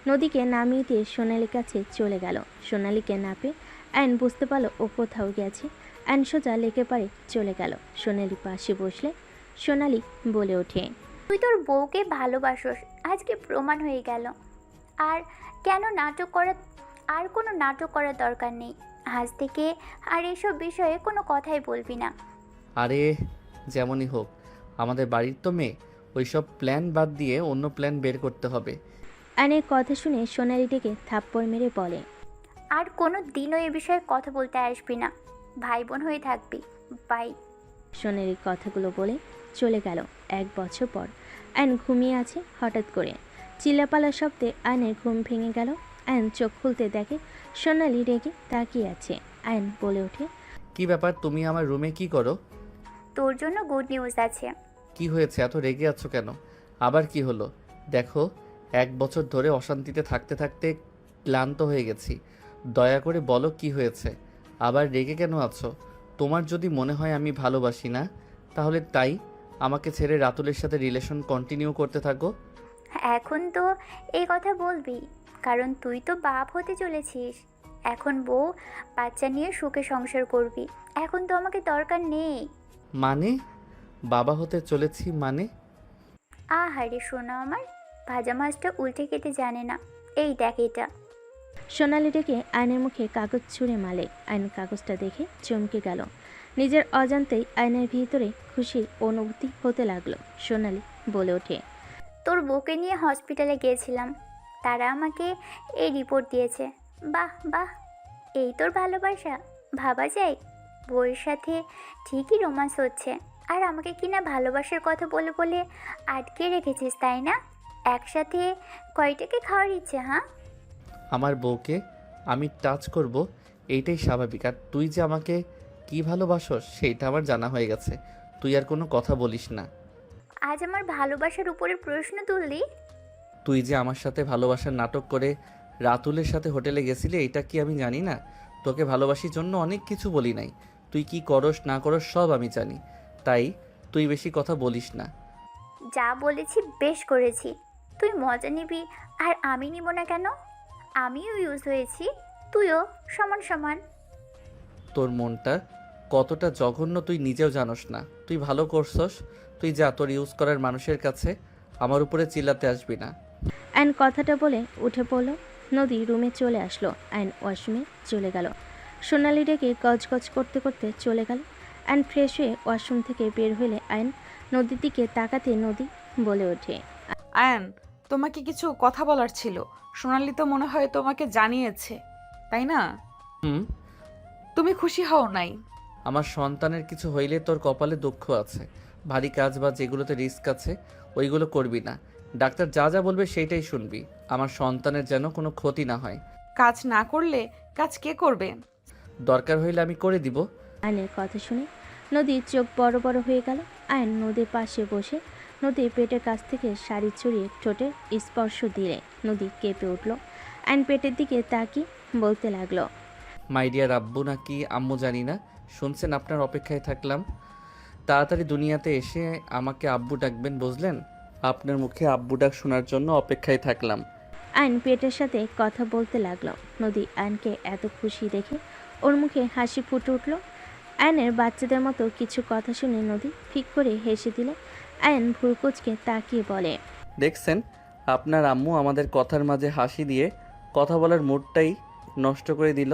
নদীকে নামিয়ে দিয়ে সোনালির কাছে চলে গেল। সোনালিকে না পেয়ে আইন বুঝতে পারলো ও কোথাও গেছে। আইন সোজা লেকে পারে চলে গেল। সোনালি পাশে বসলে সোনালি বলে ওঠে, তুই তোর বউকে ভালোবাসোস, আজকে প্রমাণ হয়ে গেল। আর কেন নাটক করা, আর কোনো নাটক করার দরকার নেই। আজ থেকে আর এসব বিষয়ে কোনো কথাই বলবি না। আরে যেমনই হোক, আমাদের বাড়ির তো মেয়ে, ওইসব প্ল্যান বাদ দিয়ে অন্য প্ল্যান বের করতে হবে। আইনের কথা শুনে সোনালি ডেকে থাপ্পড় মেরে বলে, আর কোনো দিনও এ বিষয়ে কথা বলতে আসবি না। ভাই বোন হয়ে থাকবি। বাই। সোনালির কথাগুলো বলে চলে গেল। 1 বছর পর আইন ঘুমিয়ে আছে। হঠাৎ করে চিল্লাপালার শব্দে আইনের ঘুম ভেঙে গেল। আইন চোখ খুলতে দেখে সোনালি রেগে তাকিয়ে আছে। আইন বলে ওঠে, কি ব্যাপার, তুমি আমার রুমে কি করো? তোর জন্য গুড নিউজ আছে। কি হয়েছে, এত রেগে আছো কেন? আবার কি হলো? দেখো, 1 বছর ধরে অশান্তিতে থাকতে থাকতে ক্লান্ত হয়ে গেছি। দয়া করে বলো কি হয়েছে? আবার রেগে কেন আছো? তোমার যদি মনে হয় আমি ভালোবাসি না, তাহলে তাই আমাকে ছেড়ে রাতুলের সাথে রিলেশন কন্টিনিউ করতে থাকো। এখন তো এই কথা বলবি, কারণ তুই তো বাপ হতে চলেছিস। এখন বউ বাচ্চা নিয়ে সুখে সংসার করবি। এখন তো আমাকে দরকার নেই। মানে? বাবা হতে চলেছি মানে? আহারে শোনা আমার, ভাজা মাছটা উল্টে কেটে জানে না। এই দেখ এটা। সোনালি ডেকে আইনের মুখে কাগজ ছুঁড়ে মালে। আইন কাগজটা দেখে চমকে গেল। নিজের অজান্তেই আইনের ভিতরে খুশির অনুভূতি হতে লাগলো। সোনালি বলে ওঠে, তোর বউকে নিয়ে হসপিটালে গিয়েছিলাম, তারা আমাকে এই রিপোর্ট দিয়েছে। বাহ বাহ, এই তোর ভালোবাসা! ভাবা যায় বউয়ের সাথে ঠিকই রোমান্স হচ্ছে, আর আমাকে কিনা ভালোবাসার কথা বলে বলে আটকে রেখেছিস, তাই না? একসাথে কয়টাকে খাওয়ার ইচ্ছে? হ্যাঁ, আমার বউকে আমি টাচ করব এইটাই স্বাভাবিক। আর তুই যে আমাকে কি ভালোবাসস সেইটা আমার জানা হয়ে গেছে। তুই আর কোনো কথা বলিস না। আজ আমার ভালোবাসার উপরে প্রশ্ন তুললি? তুই যে আমার সাথে ভালোবাসার নাটক করে রাতুলের সাথে হোটেলে গেছিলি, এটা কি আমি জানি না? তোকে ভালোবাসির জন্য অনেক কিছু বলি নাই। তুই কি করস না করস সব আমি জানি। তাই তুই বেশি কথা বলিস না। যা বলেছি বেশ করেছি। তুই মজা নিবি আর আমি নিব না কেন? আমিও ইউজ হয়েছি, তুইও সমান সমান। তোর মনটা কতটা জঘন্য তুই নিজেও জানোস না। তুই ভালো করছস, তুই যা তোর ইউজ করার মানুষের কাছে। আমার উপরে চিল্লাতে আসবি না। অ্যান কথাটা বলে উঠে পড়ল। নদী রুমে চলে আসলো। অ্যান ওয়াশরুমে চলে গেল। সোনালি ডেকে গজগজ করতে করতে চলে গেল। অ্যান ফ্রেশ হয়ে ওয়াশরুম থেকে বের হলে আয়ন নদীর দিকে তাকাতে নদী বলে ওঠে, আয়ান, তোমাকে কিছু কথা বলার ছিল। সোনালি তো মনে হয় তোমাকে জানিয়েছে, তাই না? হুম। তুমি খুশি হও নাই? আমার সন্তানের কিছু হইলে তোর কপালে দুঃখ আছে। ভারী কাজ বা যেগুলোতে রিস্ক আছে ওইগুলো করবি না। ডাক্তার যা যা বলবে সেইটাই শুনবি। আমার সন্তানের যেন কোনো ক্ষতি না হয়। কাজ না করলে কাজ কে করবে? দরকার হইলে আমি করে দিব। আয়নের কথা শুনে নদীর চোখ বড় বড় হয়ে গেল। আয়ন নদীর পাশে বসে নদীর পেটের কাছ থেকে শাড়ি ছড়িয়ে ঠোঁটের স্পর্শ দিলে নদী কেঁপে উঠল। আয়ন পেটের দিকে তাকিয়ে বলতে লাগলো, মাই ডিয়ার আব্বু নাকি আম্মু জানি না, শুনছেন আপনার অপেক্ষায় থাকলাম। তাড়াতাড়ি দুনিয়াতে এসে আমাকে আব্বু ডাকবেন, বুঝলেন? আপনার মুখে আব্বু ডাক শোনার জন্য অপেক্ষায় থাকলাম। আয়ন পেটের সাথে কথা বলতে লাগলো। নদী আয়নকে এত খুশি দেখে ওর মুখে হাসি ফুটে উঠল। আয়নের বাচ্চাদের মতো কিছু কথা শুনে নদী ফিক করে হেসে দিলে। আয়ন ভুরকুচকে তাকিয়ে বলে, দেখছেন, আপনার আম্মু আমাদের কথার মাঝে হাসি দিয়ে কথা বলার মুডটাই নষ্ট করে দিল।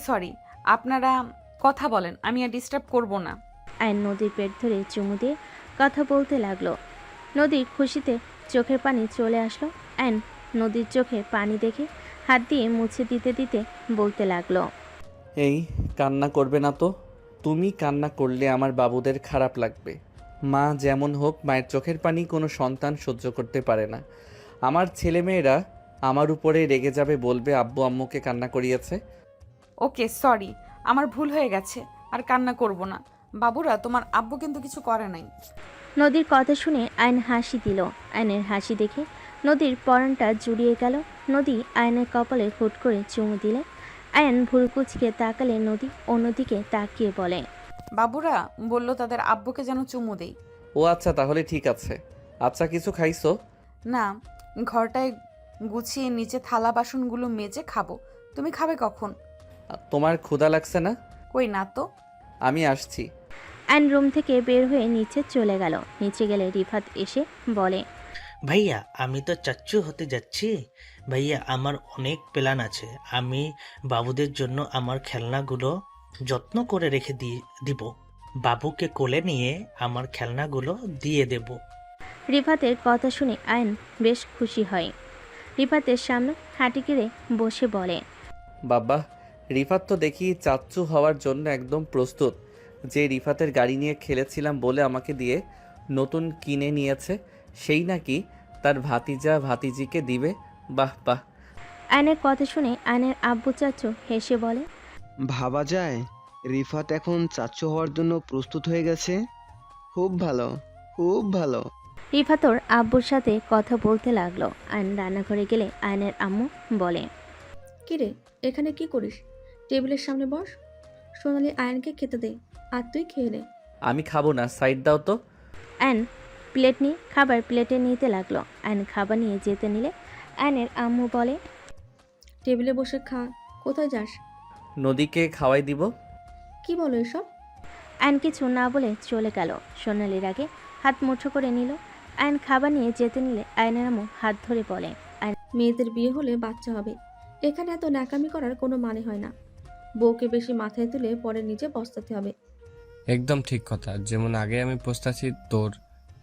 সরি, আপনারা কথা বলেন, আমি আর ডিস্টার্ব করব না। আয়ন নদীর পেট ধরে চুমু দিয়ে কথা বলতে লাগলো। নদীর খুশিতে চোখের পানি চলে আসলো। আয়ন নদীর চোখে পানি দেখে হাত দিয়ে মুছে দিতে দিতে বলতে লাগলো, এই কান্না করবে না তো। তুমি কান্না করলে আমার বাবুদের খারাপ লাগবে। মা যেমন হোক, মায়ের চোখের পানি কোনো সন্তান সহ্য করতে পারে না। আমার ছেলেমেয়েরা আমার উপরে রেগে যাবে, বলবে আব্বু আম্মুকে কান্না করিয়েছে। ওকে, সরি, আমার ভুল হয়ে গেছে, আর কান্না করব না। বাবুরা, তোমার আব্বু কিন্তু কিছু করে নাই। নদীর কথা শুনে আয়ন হাসি দিল। আয়নের হাসি দেখে নদীর পরানটা জুড়িয়ে গেল। নদী আয়নের কপালে হুট করে চুমু দিলে। আয়ন ভুরকুচকে তাকালে নদী অন্যদিকে তাকিয়ে বলে, বাবুরা বলল তাদের আব্বুকে যেন চুমু দেই। ও আচ্ছা, তাহলে ঠিক আছে। আচ্ছা, কিছু খাইছো? না, ঘরটায় গুছিয়ে নিচে থালা বাসনগুলো মেজে খাবো। তুমি খাবে কখন? তোমার ক্ষুধা লাগছে না? কই না তো। আমি আসছি। আয়ন রুম থেকে বের হয়ে নিচে চলে গেল। নিচে গেলে রিফাত এসে বলে, ভাইয়া, আমি তো চাচ্চু হতে যাচ্ছি। ভাইয়া, আমার অনেক প্ল্যান আছে। আমি বাবুদের জন্য আমার খেলনাগুলো যত্ন করে রেখে দিব। বাবুকে কোলে নিয়ে আমার খেলনাগুলো দিয়ে দেব। রিফাতের কথা শুনে আয়ন বেশ খুশি হয়। রিফাতের সামনে হাঁটি গেড়ে বসে বলে, বাবা, রিফাত তো দেখি চাচ্চু হওয়ার জন্য একদম প্রস্তুত। যে রিফাতের গাড়ি নিয়ে খেলেছিলাম বলে আমাকে দিয়ে নতুন কিনে নিয়েছে, সেই নাকি তার ভাতিজা ভাতিজিকে দিবে। বাহ বাহ। আয়নের কথা শুনে আয়নের আব্বু চাচু হেসে বলে, ভাবা যায় রিফাত এখন চাচ্চু হওয়ার জন্য প্রস্তুত হয়ে গেছে। খুব ভালো, খুব ভালো। রিফাতর আব্বুর সাথে কথা বলতে লাগলো। আয়ন রান্নাঘরে গেলে আয়নের আম্মু বলে, কিরে, এখানে কি করিস? টেবিলের সামনে বস। সোনালি আয়নকে খেতে দে, আর তুই খেয়ে নে। আমি খাবো না, সাইড দাও তো। আয়ন প্লেট নিয়ে খাবার প্লেটে নিতে লাগলো। আয়ন খাবার নিয়ে যেতে নিলে আয়নের আম্মু বলে, টেবিলে বসে খা, কোথায় যাস? নদীকে খাওয়াই দিব। কি বলো এসব? আয়ন কিছু না বলে চলে গেল। সোনালির আগে হাত মুঠো করে নিল। আয়ন খাবার নিয়ে যেতে নিলে আয়নের আম্মু হাত ধরে বলে, মেয়েদের বিয়ে হলে বাচ্চা হবে, এখানে এত ন্যাকামি করার কোনো মানে হয় না। বউকে বেশি মাথায় তুলে পরে নিজে পস্তাতে হবে। একদম ঠিক কথা। যেমন আগে আমি পস্তাছি তোর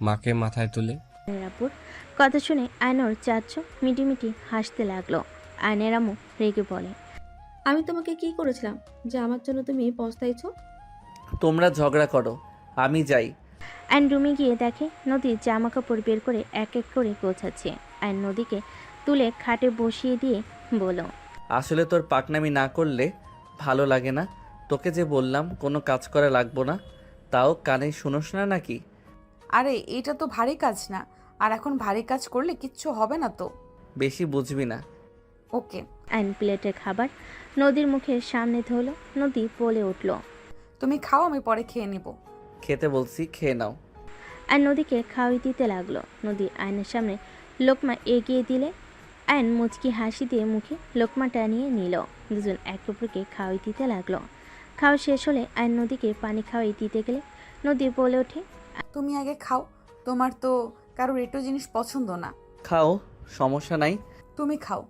মাকে মাথায় তুলে। আয়নের আব্বুর কথা শুনে আয়নর চাচু মিটিমিটি হাসতে লাগলো। আয়নের আম্মু রেগে বলে, আমি তোমাকে কি করেছিলাম যে আমার জন্য তুমি পস্তাইছো? তোমরা ঝগড়া করো, আমি যাই। আয়ন রুমে গিয়ে দেখে নদী জামা কাপড় বের করে এক এক করে গোছাচ্ছে। আয়ন নদীকে তুলে খাটে বসিয়ে দিয়ে বলল, আসলে তোর পাকনামি না করলে ভালো লাগে না। তোকে যে বললাম কোনো কাজ করা লাগবো না, তাও কানে শুনোস না নাকি? আরে এটা তো ভারী কাজ না, আর এখন ভারী কাজ করলে কিচ্ছু হবে না তো। বেশি বুঝবি না। ওকে। আয়ন প্লেটের খাবার নদীর মুখের সামনে ধরল। নদী বলে উঠল, তুমি খাও, আমি পরে খেয়ে নিব। খেতে বলছি, খেয়ে নাও। আয়ন নদীকে খাওয়াই দিতে লাগলো। নদী আয়নের সামনে লোকমা এগিয়ে দিলে আয়ন মুচকি হাসি দিয়ে মুখে লোকমাটা নিয়ে নিল। দুজন একে অপরকে খাওয়াই দিতে লাগলো। খাওয়া শেষ হলে আয়ন নদীকে পানি খাওয়াই দিতে গেলে নদী বলে ওঠে, তুমি আগে খাও, তোমার তো কারোর একটু জিনিস পছন্দ না। খাও, সমস্যা নাই। তুমি খাও।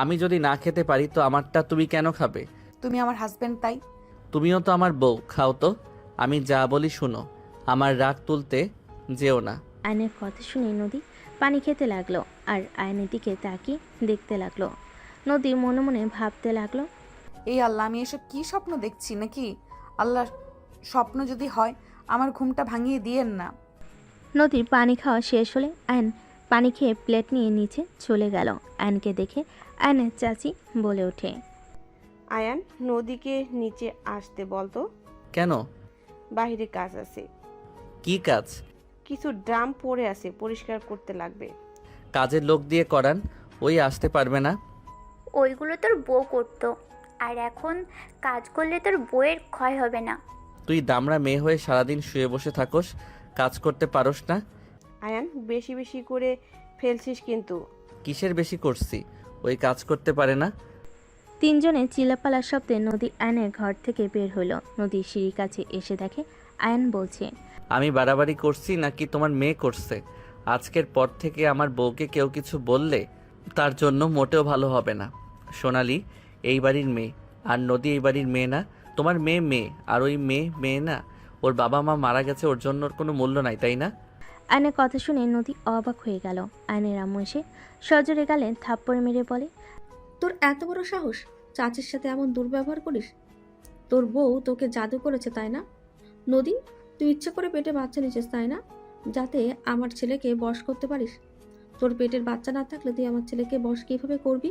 আমি যদি না খেতে পারি তো আমারটা তুমি কেন খাবে? তুমি আমার হাজবেন্ড, তাই। তুমিও তো আমার বউ, খাও তো। আমি যা বলি শুনো, আমার রাগ তুলতে যেও না। আয়নের কথা শুনে নদী পানি খেতে লাগলো আর আয়নের দিকে তাকিয়ে দেখতে লাগলো। নদী মনে মনে ভাবতে লাগলো, এই আল্লাহ, আমি এসব কি স্বপ্ন দেখছি নাকি? আল্লাহ, স্বপ্ন যদি হয় আমার ঘুমটা ভাঙিয়ে দিয়েন না। নদীর পানি খাওয়া শেষ হলে আয়ন পানি খেয়ে প্লেট নিয়ে নিচে চলে গেল। আয়নকে দেখে আয়নের চাচি বলে ওঠে, আয়ান, নদীকে নিচে আসতে বলতো। কেন? বাহিরে কাজ আছে। কি কাজ? কিছু ড্রাম পড়ে আছে, পরিষ্কার করতে লাগবে। কাজের লোক দিয়ে করান, ওই আসতে পারবে না। ওইগুলো তোর বউ করতো, আর এখন কাজ করলে তোর বউয়ের ক্ষয় হবে না। তুই দামড়া মেয়ে হয়ে সারাদিন শুয়ে বসে থাকোস, কাজ করতে পারোস না। আয়ান, বেশি বেশি করে ফেলছিস কিন্তু। কিসের বেশি করছি? ওই কাজ করতে পারে না। তিনজনে চিল্লাপালার শব্দে নদী আয়নের ঘর থেকে বের হলো। নদীর সিঁড়ির কাছে এসে দেখে আয়ন বলছে, আমি বাড়াবাড়ি করছি নাকি তোমার মেয়ে করছে? আজকের পর থেকে আমার বউকে কেউ কিছু বললে তার জন্য মোটেও ভালো হবে না। সোনালি এই বাড়ির মেয়ে, আর নদী এই বাড়ির মেয়ে না। তোমার মেয়ে মেয়ে, আর ওই মেয়ে মেয়ে না। ওর বাবা মা মারা গেছে, ওর জন্য ওর কোনো মূল্য নাই, তাই না? আয়নের কথা শুনে নদী অবাক হয়ে গেল। আয়নের আম্মু এসে সজোরে গালে থাপ্পড় মেরে বলে, তোর এত বড় সাহস, চাচির সাথে এমন দুর্ব্যবহার করিস? তোর বউ তোকে জাদু করেছে, তাই না? নদী, তুই ইচ্ছে করে পেটে বাচ্চা নিয়েছিস, তাই না? যাতে আমার ছেলেকে বশ করতে পারিস। তোর পেটের বাচ্চা না থাকলে তুই আমার ছেলেকে বশ কীভাবে করবি?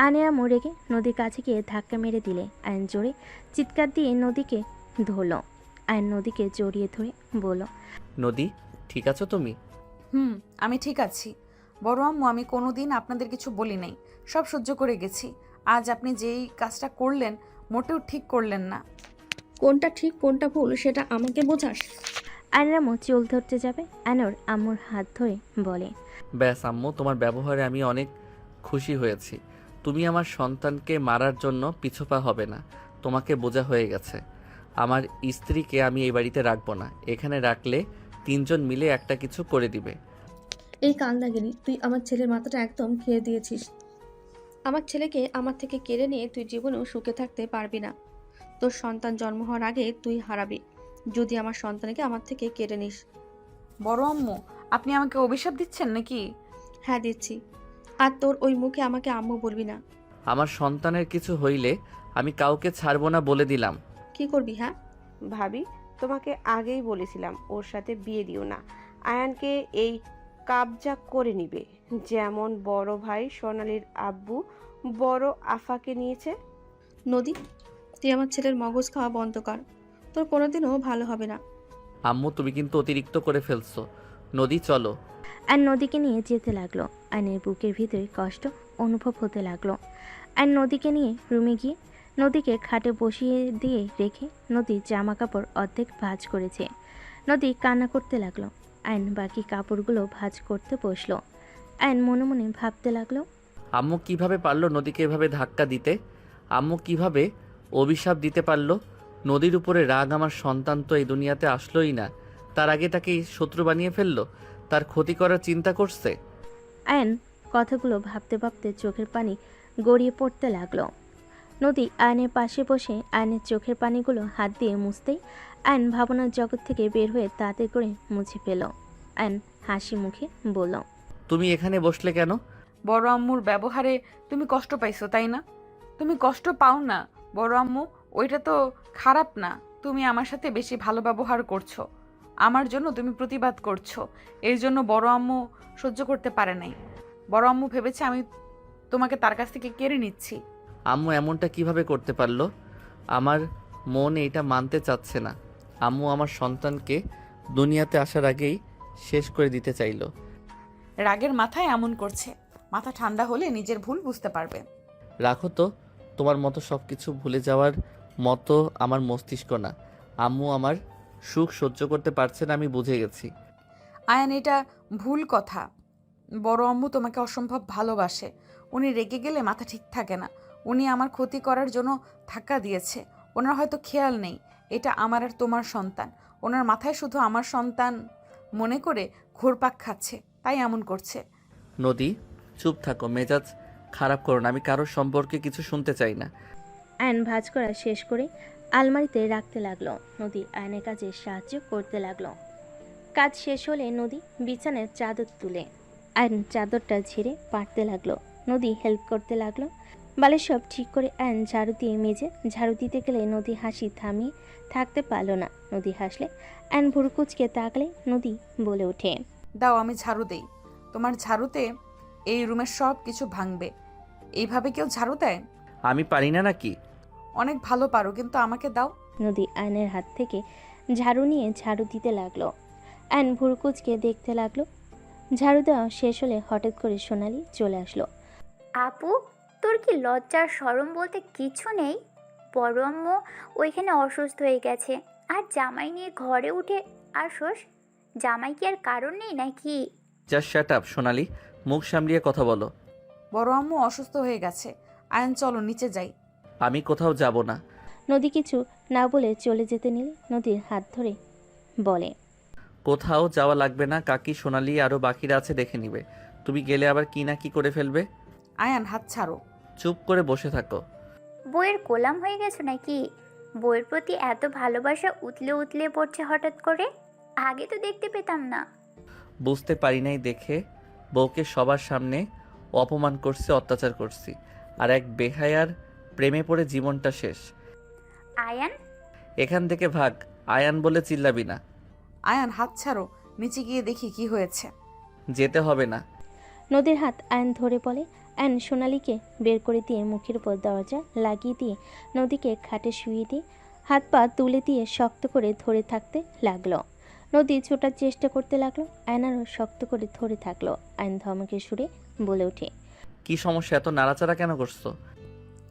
আয়নের আম্মু রেগে নদীর কাছে গিয়ে ধাক্কা মেরে দিলে আয়ন জোরে চিৎকার দিয়ে নদীকে ধরল। আয়ন নদীকে জড়িয়ে ধরে বলল, নদী, ঠিক আছো তুমি? আমি ঠিক আছি বড় আম্মু। আমি কোনোদিন আপনাদের কিছু বলি নাই, সব সহ্য করে গেছি। আজ আপনি যেই কাজটা করলেন মোটেও ঠিক করলেন না। কোনটা ঠিক কোনটা ভুল সেটা আমাকে বোঝাস? আয়নের আম্মু চুল ধরতে যাবে, আয়নর আম্মুর হাত ধরে বলে, ব্যাস আম্মু, তোমার ব্যবহারে আমি অনেক খুশি হয়েছি। তুমি আমার সন্তানকে মারার জন্য পিছপা হবে না, তোমাকে বোঝা হয়ে গেছে। আমার স্ত্রীকে আমি এই বাড়িতে রাখবো না। এখানে রাখলে তিনজন মিলে একটা কিছু করে দিবে। এই কাল লাগেনি, তুই আমার ছেলের মাথাটা একদম খেয়ে দিয়েছিস। আমার ছেলেকে আমার থেকে কেড়ে নিয়ে তুই জীবনেও সুখে থাকতে পারবি না। তোর সন্তান জন্ম হওয়ার আগে তুই হারাবি যদি আমার সন্তানকে আমার থেকে কেড়ে নিস। বড় আম্মু, আপনি আমাকে অভিশাপ দিচ্ছেন নাকি? হ্যাঁ, দিচ্ছি। আর তোর ওই মুখে আমাকে আম্মু বলবি না। আমার সন্তানের কিছু হইলে আমি কাউকে ছাড়বো না বলে দিলাম। কি করবি? হ্যাঁ ভাবি, তোমাকে আগেই বলেছিলাম ওর সাথে বিয়ে দিও না। আয়ানকে এই কাবজা করে নিবে, যেমন বড় ভাই সোনালির আব্বু বড় আফাকে নিয়েছে। নদী, তুই আমার ছেলের মগজ খাওয়া বন্ধ কর, তোর কোনোদিনও ভালো হবে না। আম্মু, তুমি কিন্তু অতিরিক্ত করে ফেলছো। নদী, চলো। আর নদীকে নিয়ে যেতে লাগলো। আয়নের বুকের ভিতরে কষ্ট অনুভব হতে লাগলো। আর নদীকে নিয়ে রুমে গিয়ে নদীকে খাটে বসিয়ে দিয়ে রেখে নদীর জামা কাপড় অর্ধেক ভাঁজ করেছে। নদী কান্না করতে লাগলো। আয়ন বাকি কাপড়গুলো ভাঁজ করতে বসলো। আয়ন মনে মনে ভাবতে লাগলো, আম্মু কিভাবে পারলো নদীকে এভাবে ধাক্কা দিতে? আম্মু কিভাবে অভিশাপ দিতে পারলো? নদীর উপরে রাগ আমার সন্তান তো এই দুনিয়াতে আসলোই না, তার আগে তাকে শত্রু বানিয়ে ফেললো, তার ক্ষতি করার চিন্তা করছে। আয়ন কথাগুলো ভাবতে ভাবতে চোখের পানি গড়িয়ে পড়তে লাগলো। নদী আয়নের পাশে বসে আয়নের চোখের পানিগুলো হাত দিয়ে মুছতেই আয়ন ভাবনার জগৎ থেকে বের হয়ে তাড়াতাড়ি করে মুছে ফেল। আয়ন হাসি মুখে বলল, তুমি এখানে বসলে কেন? বড় আম্মুর ব্যবহারে তুমি কষ্ট পাইছো, তাই না? তুমি কষ্ট পাও না বড় আম্মু, ওইটা তো খারাপ না। তুমি আমার সাথে বেশি ভালো ব্যবহার করছো, আমার জন্য তুমি প্রতিবাদ করছো, এর জন্য বড় আম্মু সহ্য করতে পারে নাই। বড় আম্মু ভেবেছে আমি তোমাকে তার কাছ থেকে কেড়ে নিচ্ছি। আম্মু এমনটা কিভাবে করতে পারলো? আমার মন এটা মানতে চাচ্ছে না। আম্মু আমার সন্তানকে দুনিয়াতে আসার আগেই শেষ করে দিতে চাইলো। রাগের মাথায় এমন করছে, মাথা ঠান্ডা হলে নিজের ভুল বুঝতে পারবে। রাখো তো, তোমার মতো সব কিছু ভুলে যাওয়ার মতো আমার মস্তিষ্ক না। আম্মু আমার সুখ সহ্য করতে পারছে না, আমি বুঝে গেছি। আয়ান, এটা ভুল কথা। বড় আম্মু তোমাকে অসম্ভব ভালোবাসে, উনি রেগে গেলে মাথা ঠিক থাকে না। উনি আমার ক্ষতি করার জন্য ধাক্কা দিয়েছে। ওনার হয়তো খেয়াল নেই এটা আমার আর তোমার সন্তান। ওনার মাথায় শুধু আমার সন্তান মনে করে ঘুরপাক খাচ্ছে, তাই এমন করছে। নদী চুপ থাকো, মেজাজ খারাপ করো না, আমি কারোর সম্পর্কে কিছু শুনতে চাই না। আয়ন ভাঁজ করা শেষ করে আলমারিতে রাখতে লাগলো। নদী আয়নের কাজে সাহায্য করতে লাগলো। কাজ শেষ হলে নদী বিছানার চাদর তুলে আয়ন চাদরটা ঝেড়ে পাড়তে লাগলো। নদী হেল্প করতে লাগলো। বালের সব ঠিক করে আয়ন ঝাড়ু দিয়ে মেজে ঝাড়ু দিতে গেলে নদী হাসি থামিয়ে থাকতে পারলো না। নদী হাসলে আয়ন ভুরুকুচকে তাকলে নদী বলে ওঠে, দাও আমি ঝাড়ু দেই। তোমার ঝাড়ুতে এই রুমের সব কিছু ভাঙবে। এইভাবে কেউ ঝাড়ু দেয়? আমি পারি না নাকি? অনেক ভালো পারো, কিন্তু আমাকে দাও। নদী আয়নের হাত থেকে ঝাড়ু নিয়ে ঝাড়ু দিতে লাগলো। আয়ন ভুরুকুচকে দেখতে লাগলো। ঝাড়ু দেওয়া শেষ হলে হঠাৎ করে সোনালি চলে আসলো। আপু, তোর কি লজ্জার শরম বলতে কিছু নেই? বড় আম্মু ওইখানে অসুস্থ হয়ে গেছে, আর জামাই নিয়ে ঘরে উঠে আসোস? জামাই কি আর কারণ নেই নাকি? জাস্ট শাট আপ সোনালি, মুখ সামলিয়ে কথা বলো। বড় আম্মু অসুস্থ হয়ে গেছে। আয়ন চলো নিচে যাই। আমি কোথাও যাব না। নদী কিছু না বলে চলে যেতে নিলে নদীর হাত ধরে বলে, কোথাও যাওয়া লাগবে না, কাকি সোনালি আরও বাকিরা আছে দেখে নিবে। তুমি গেলে আবার কি না কি করে ফেলবে। আয়ান হাত ছাড়ো। চুপ করে বসে থাকো। বইয়ের গোলাম হয়ে গেছো নাকি? বইয়ের প্রতি এত ভালোবাসা উতলে উতলে পড়ছে হঠাৎ করে? আগে তো দেখতে পেতাম না। বুঝতে পারি নাই দেখে বউকে সবার সামনে অপমান করছি, অত্যাচার করছি, আর এক বেহায়ার প্রেমে পড়ে জীবনটা শেষ। আয়ান, এখান থেকে ভাগ। আয়ান বলে চিল্লাবি না। আয়ান হাত ছাড়ো, নিচে গিয়ে দেখি কি হয়েছে। যেতে হবে না। নদীর হাত আয়ন ধরে বলে। আয়ন সোনালীকে বের করে দিয়ে মুখের উপর দরজা লাগিয়ে দিয়ে নদীকে খাটে শুয়ে দিয়ে হাত পা তুলে দিয়ে শক্ত করে ধরে থাকতে লাগলো। নদী ছোটার চেষ্টা করতে লাগলো। আয়ন আরও শক্ত করে ধরে থাকলো। আয়ন ধমকে সুরে বলে ওঠে, কি সমস্যা, এত নাড়াচাড়া কেন করছো?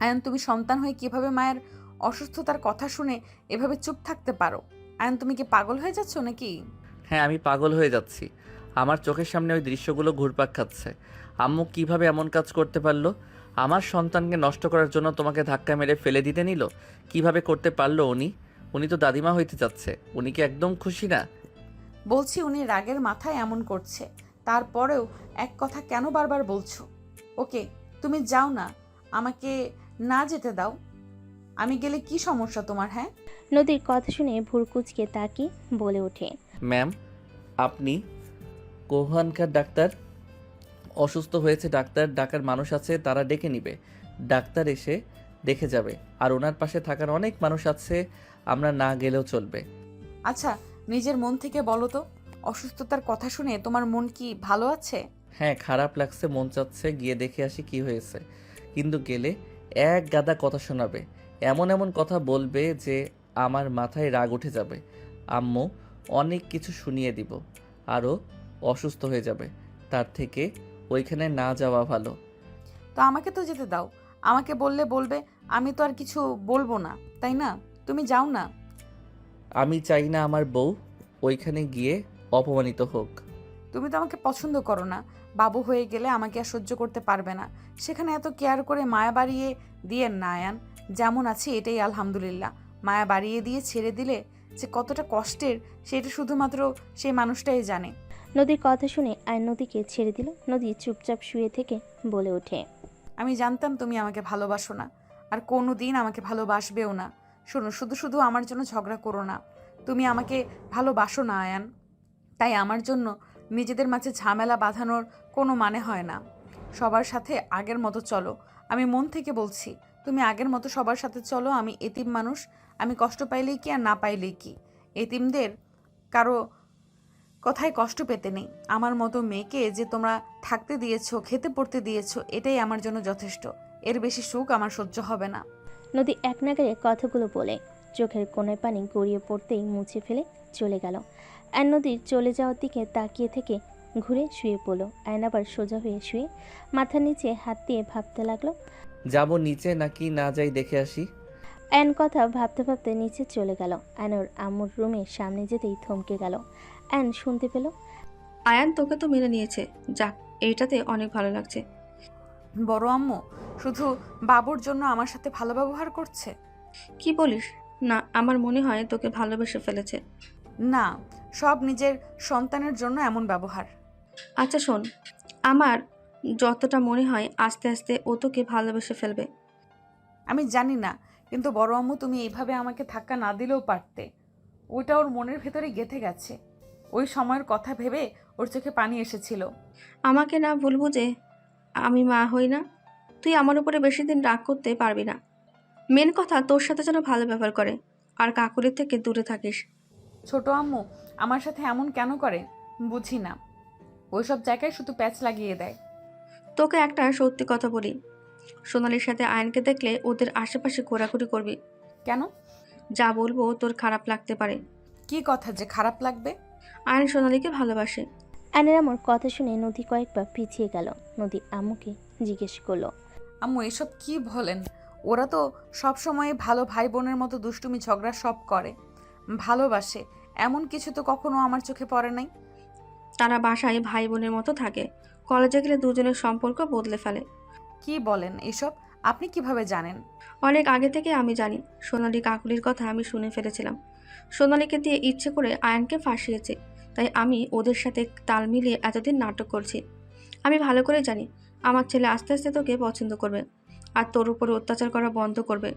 আয়ান তুমি সন্তান হয়ে কিভাবে মায়ের অসুস্থতার কথা শুনে এভাবে চুপ থাকতে পারো? আয়ান তুমি কি পাগল হয়ে যাচ্ছ নাকি? হ্যাঁ, আমি পাগল হয়ে যাচ্ছি। আমার চোখের সামনে ওই দৃশ্যগুলো ঘুরপাক খাচ্ছে। আম্মু কিভাবে এমন কাজ করতে পারলো? আমার সন্তানকে নষ্ট করার জন্য তোমাকে ধাক্কা মেরে ফেলে দিতে নিল? কিভাবে করতে পারলো উনি তো দাদিমা হইতে যাচ্ছে। উনি কি একদম খুশি না? বলছি উনি রাগের মাথায় এমন করছে, তারপরেও এক কথা কেন বারবার বলছো? ওকে তুমি যাও না, আমাকে না যেতে দাও। আমি গেলে কি সমস্যা তোমার? হ্যাঁ, নদীর কথা শুনে ভুরকুচকে তাকিয়ে বলে ওঠে, ম্যাম, আপনি কোহানকার ডাক্তার? অসুস্থ হয়েছে ডাক্তার ডাকার মানুষ আছে, তারা ডেকে নিবে। ডাক্তার এসে দেখে যাবে। আর ওনার পাশে থাকার অনেক মানুষ আছে, আমরা না গেলেও চলবে। আচ্ছা নিজের মন থেকে বলো তো, অসুস্থতার কথা শুনে তোমার মন কি ভালো আছে? হ্যাঁ, খারাপ লাগছে, মন চাচ্ছে গিয়ে দেখে আসি কি হয়েছে। কিন্তু গেলে এক গাদা কথা শোনাবে, এমন এমন কথা বলবে যে আমার মাথায় রাগ উঠে যাবে। আম্মু অনেক কিছু শুনিয়ে দিব, আরও অসুস্থ হয়ে যাবে। তার থেকে ওইখানে না যাওয়া ভালো। তো আমাকে তো যেতে দাও। আমাকে বললে বলবে, আমি তো আর কিছু বলবো না, তাই না? তুমি যাও না। আমি চাই না আমার বউ ওইখানে গিয়ে অপমানিত হোক। তুমি তো আমাকে পছন্দ করো না। বাবু হয়ে গেলে আমাকে আর সহ্য করতে পারবে না। সেখানে এত কেয়ার করে মায়া বাড়িয়ে দিয়েন না আয়ান। যেমন আছি এটাই আলহামদুলিল্লাহ। মায়া বাড়িয়ে দিয়ে ছেড়ে দিলে যে কতটা কষ্টের, সেটা শুধুমাত্র সেই মানুষটাই জানে। নদীর কথা শুনে আয়ন নদীকে ছেড়ে দিল। নদী চুপচাপ শুয়ে থেকে বলে ওঠে, আমি জানতাম তুমি আমাকে ভালোবাসো না, আর কোনো দিন আমাকে ভালোবাসবেও না। শোনো, শুধু শুধু আমার জন্য ঝগড়া করো না। তুমি আমাকে ভালোবাসো না আয়ান, তাই আমার জন্য নিজেদের মাঝে ঝামেলা বাঁধানোর কোনো মানে হয় না। সবার সাথে আগের মতো চলো। আমি মন থেকে বলছি, তুমি আগের মতো সবার সাথে চলো। আমি এতিম মানুষ, আমি কষ্ট পাইলেই কি আর না পাইলেই কি। এতিমদের কারো কথায় কষ্ট পেতে নেই। আমার মতো মেয়েকে যে তোমরা থাকতে দিয়েছো, খেতে পড়তে দিয়েছো, এটাই আমার জন্য যথেষ্ট। এর বেশি সুখ আমার সহ্য হবে না। নদী এক নাগারে কথাগুলো বলে চোখের কোণে পানি গড়িয়ে পড়তেই মুছে ফেলে চলে গেল। আয়ন নদীর চলে যাওয়ার দিকে তাকিয়ে থেকে ঘুরে শুয়ে পড়ল। আয়ন আবার সোজা হয়ে শুয়ে মাথার নিচে হাত দিয়ে ভাবতে লাগলো, যাব নিচে নাকি না যাই দেখে আসি। আয়ন কথা ভাবতে ভাবতে নিচে চলে গেল। আয়নর আম্মুর রুমের সামনে যেতেই থমকে গেল। আয়ন শুনতে পেল, আয়ান তোকে তো মেনে নিয়েছে, যাক এইটাতে অনেক ভালো লাগছে। বড় আম্মু শুধু বাবুর জন্য আমার সাথে ভালো ব্যবহার করছে? কি বলিস? না, আমার মনে হয় তোকে ভালোবেসে ফেলেছে। না, সব নিজের সন্তানের জন্য এমন ব্যবহার। আচ্ছা শোন, আমার যতটা মনে হয় আস্তে আস্তে ও তোকে ভালোবেসে ফেলবে। আমি জানি না, কিন্তু বড় আম্মু তুমি এইভাবে আমাকে ধাক্কা না দিলেও পারতে। ওইটা ওর মনের ভেতরে গেঁথে গেছে। ওই সময়ের কথা ভেবে ওর চোখে পানি এসেছিল। আমাকে না ভুল বুঝে আমি মা হই না। তুই আমার উপরে বেশি দিন রাগ করতে পারবি না। মেন কথা তোর সাথে যেন ভালো ব্যবহার করে, আর কাকুরের থেকে দূরে থাকিস। ছোট আম্মু আমার সাথে এমন কেন করে বুঝি না। ওইসব জায়গায় শুধু প্যাচ লাগিয়ে দেয়। তোকে একটা সত্যি কথা বলি, সোনালির সাথে আয়নকে দেখলে ওদের আশেপাশে ঘোরাঘুরি করবি। কেন? যা বলবো তোর খারাপ লাগতে পারে। কি কথা যে খারাপ লাগবে? আয়ন সোনালিকে ভালোবাসে। আয়নের আম্মুর কথা শুনে নদী কয়েকবার পিছিয়ে গেল। নদী আম্মুকে জিজ্ঞেস করলো, আম্মু এসব কি বলেন? ওরা তো সব সময় ভালো ভাই বোনের মতো দুষ্টুমি ঝগড়া সব করে, ভালোবাসে, এমন কিছু তো কখনো আমার চোখে পড়ে নাই। তারা বাসায় ভাই বোনের মতো থাকে, কলেজে গেলে দুজনের সম্পর্ক বদলে ফেলে। কি বলেন এসব? আপনি কিভাবে জানেন? অনেক আগে থেকে আমি জানি। সোনালি কাকুলির কথা আমি শুনে ফেলেছিলাম। সোনালিকে দিয়ে ইচ্ছে করে আয়নকে ফাঁসিয়েছে, তাই আমি ওদের সাথে তাল মিলিয়ে এতদিন নাটক করছি। আমি ভালো করে জানি আমার ছেলে আস্তে আস্তে তোকে পছন্দ করবে, আর তোর উপরে অত্যাচার করা বন্ধ করবে,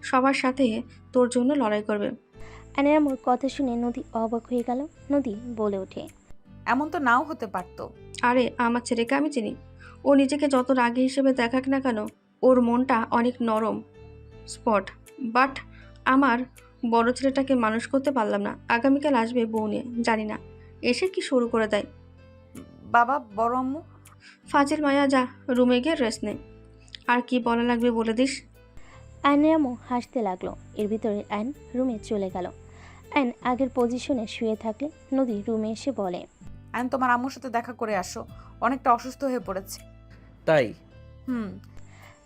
সবার সাথে তোর জন্য লড়াই করবে। আয়নের আম্মুর কথা শুনে নদী অবাক হয়ে গেল। নদী বলে ওঠে, এমন তো নাও হতে পারতো। আরে আমার ছেলেকে আমি চিনি। ও নিজেকে যত রাগী হিসেবে দেখাক না কেন, ওর মনটা অনেক নরম স্পট। বাট আমার বড় ছেলেটাকে মানুষ করতে পারলাম না। আগামীকাল আসবে বউ নিয়ে, জানি না এসে কি শুরু করে দেয়। বাবা, বড় আম্মু। ফাজিল মায়া, যা রুমে গিয়ে রেস্ট নে। আর কি বলা লাগবে বলে দিস। আয়নের আম্মু হাসতে লাগলো। এর ভিতরে আয়ন রুমে চলে গেল। আয়ন আগের পজিশনে শুয়ে থাকলে নদী রুমে এসে বলে, আয়ন তোমার আম্মুর সাথে দেখা করে আসো, অনেকটা অসুস্থ হয়ে পড়েছে। তাই?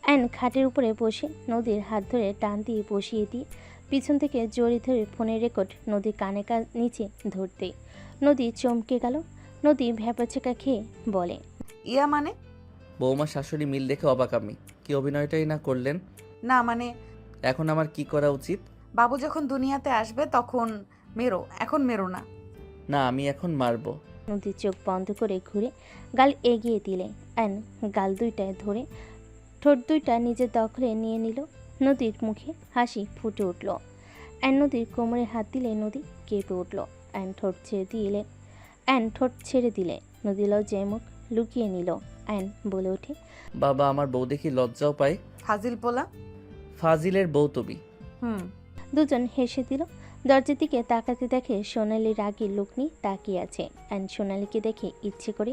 আয়ন খাটের উপরে বসে নদীর হাত ধরে টান দিয়ে বসিয়ে দিয়ে পিছন থেকে জড়ি ধরে ফোনের রেকর্ড নদীর কানে নিচে ধরতে নদী চমকে গেল। নদী ভ্যাপাচেকা খেয়ে বলে, ইয়া মানে? বৌমা শাশুড়ি মিল দেখে অবাক আমি। কি অভিনয়টাই না করলেন। না মানে এখন আমার কি করা উচিত? বাবু যখন দুনিয়াতে আসবে তখন মেরো, এখন মেরো না। না, আমি এখন মারবো। নদী চোখ বন্ধ করে ঘুরে গাল এগিয়ে দিলে আয়ন গাল দুইটায় ধরে ঠোঁট দুইটা নিজের দখলে নিয়ে নিল। নদীর মুখে হাসি ফুটে উঠল। আয়ন নদীর কোমরে হাত দিলে নদী কেঁপে উঠল। আয়ন ঠোঁট ছেড়ে দিলে নদী লজ্জায় মুখ লুকিয়ে নিল। আয়ন বলে ওঠে, বাবা, আমার বউ দেখি লজ্জাও পায়। ফাজিল পোলা। ফাজিলের বউ তুমি। দুজন হেসে দিল। দরজার দিকে তাকাতে দেখে সোনালি রাগী লোক নিয়ে তাকিয়ে আছে। অ্যান্ড সোনালিকে দেখে ইচ্ছে করে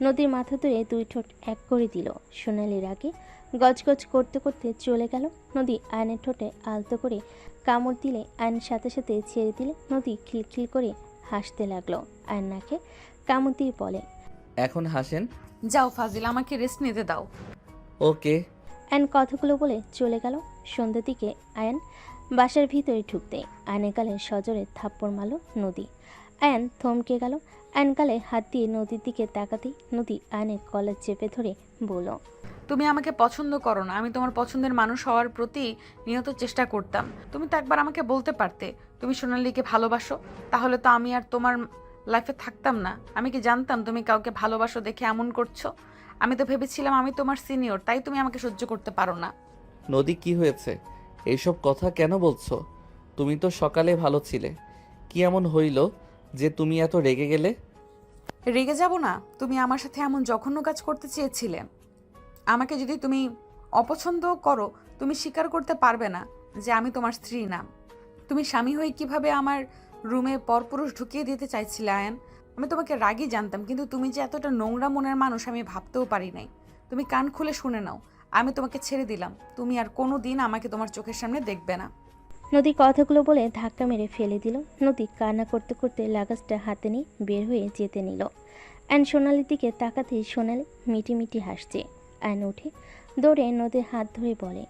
নদীর মাথা ধরে দুই ঠোঁট এক করে দিল। সোনালি রাগে গজগজ করতে করতে চলে গেল। নদী আয়নের ঠোঁটে আলতো করে কামড় দিলে আয়ন সাথে সাথে ছেড়ে দিলে নদী খিলখিল করে হাসতে লাগলো। আয়ন নাকে কামড় দিয়ে বলে, এখন হাসেন। যাও ফাজিল, আমাকে রেস্ট নিতে দাও। ওকে। আয়ন কথাগুলো বলে চলে গেল। সন্ধ্যার দিকে আয়ন বাসার ভিতরে ঢুকতে আয়নের গালে সজোরে থাপ্পড় মারল নদী। আয়ন থমকে গেল। আয়ন গালে হাত দিয়ে নদীর দিকে তাকাতেই নদী আয়নের কলার চেপে ধরে বলল, তুমি আমাকে পছন্দ করো না। আমি তোমার পছন্দের মানুষ হওয়ার প্রতি নিয়ত চেষ্টা করতাম। তুমি তো একবার আমাকে বলতে পারতে তুমি সোনালীকে ভালোবাসো, তাহলে তো আমি আর তোমার লাইফে থাকতাম না। আমি কি জানতাম তুমি কাউকে ভালোবাসো দেখে এমন করছো? আমি তো ভেবেছিলাম আমি তোমার সিনিয়র, তাই তুমি আমাকে সহ্য করতে পারো না। নদী, কি হয়েছে? এইসব কথা কেন বলছো? তুমি তো সকালে ভালো ছিলে, কি এমন হইল যে তুমি এত রেগে গেলে? রেগে যাব না? তুমি আমার সাথে এমন জঘন্য কাজ করতে চেয়েছিলে। আমাকে যদি তুমি অপছন্দ করো, তুমি স্বীকার করতে পারবে না যে আমি তোমার স্ত্রী না। তুমি স্বামী হয়ে কিভাবে আমার রুমে পরপুরুষ ঢুকিয়ে দিতে চাইছিলে আয়ান? আমি তোমাকে রাগই জানতাম, কিন্তু তুমি যে এতটা নোংরা মনের মানুষ আমি ভাবতেও পারি নাই। তুমি কান খুলে শুনে নাও, আমি তোমাকে ছেড়ে দিলাম। তুমি আর কোনো দিন আমাকে তোমার চোখের সামনে দেখবে না। নদী কথাগুলো বলে ধাক্কা মেরে ফেলে দিল। নদী কান্না করতে করতে লাগেজটা হাতে নিয়ে বের হয়ে যেতে নিল। অ্যান সোনালির দিকে তাকাতেই সোনালি মিটি মিটি হাসছে। অ্যান উঠে দৌড়ে নদীর হাত ধরে বলে,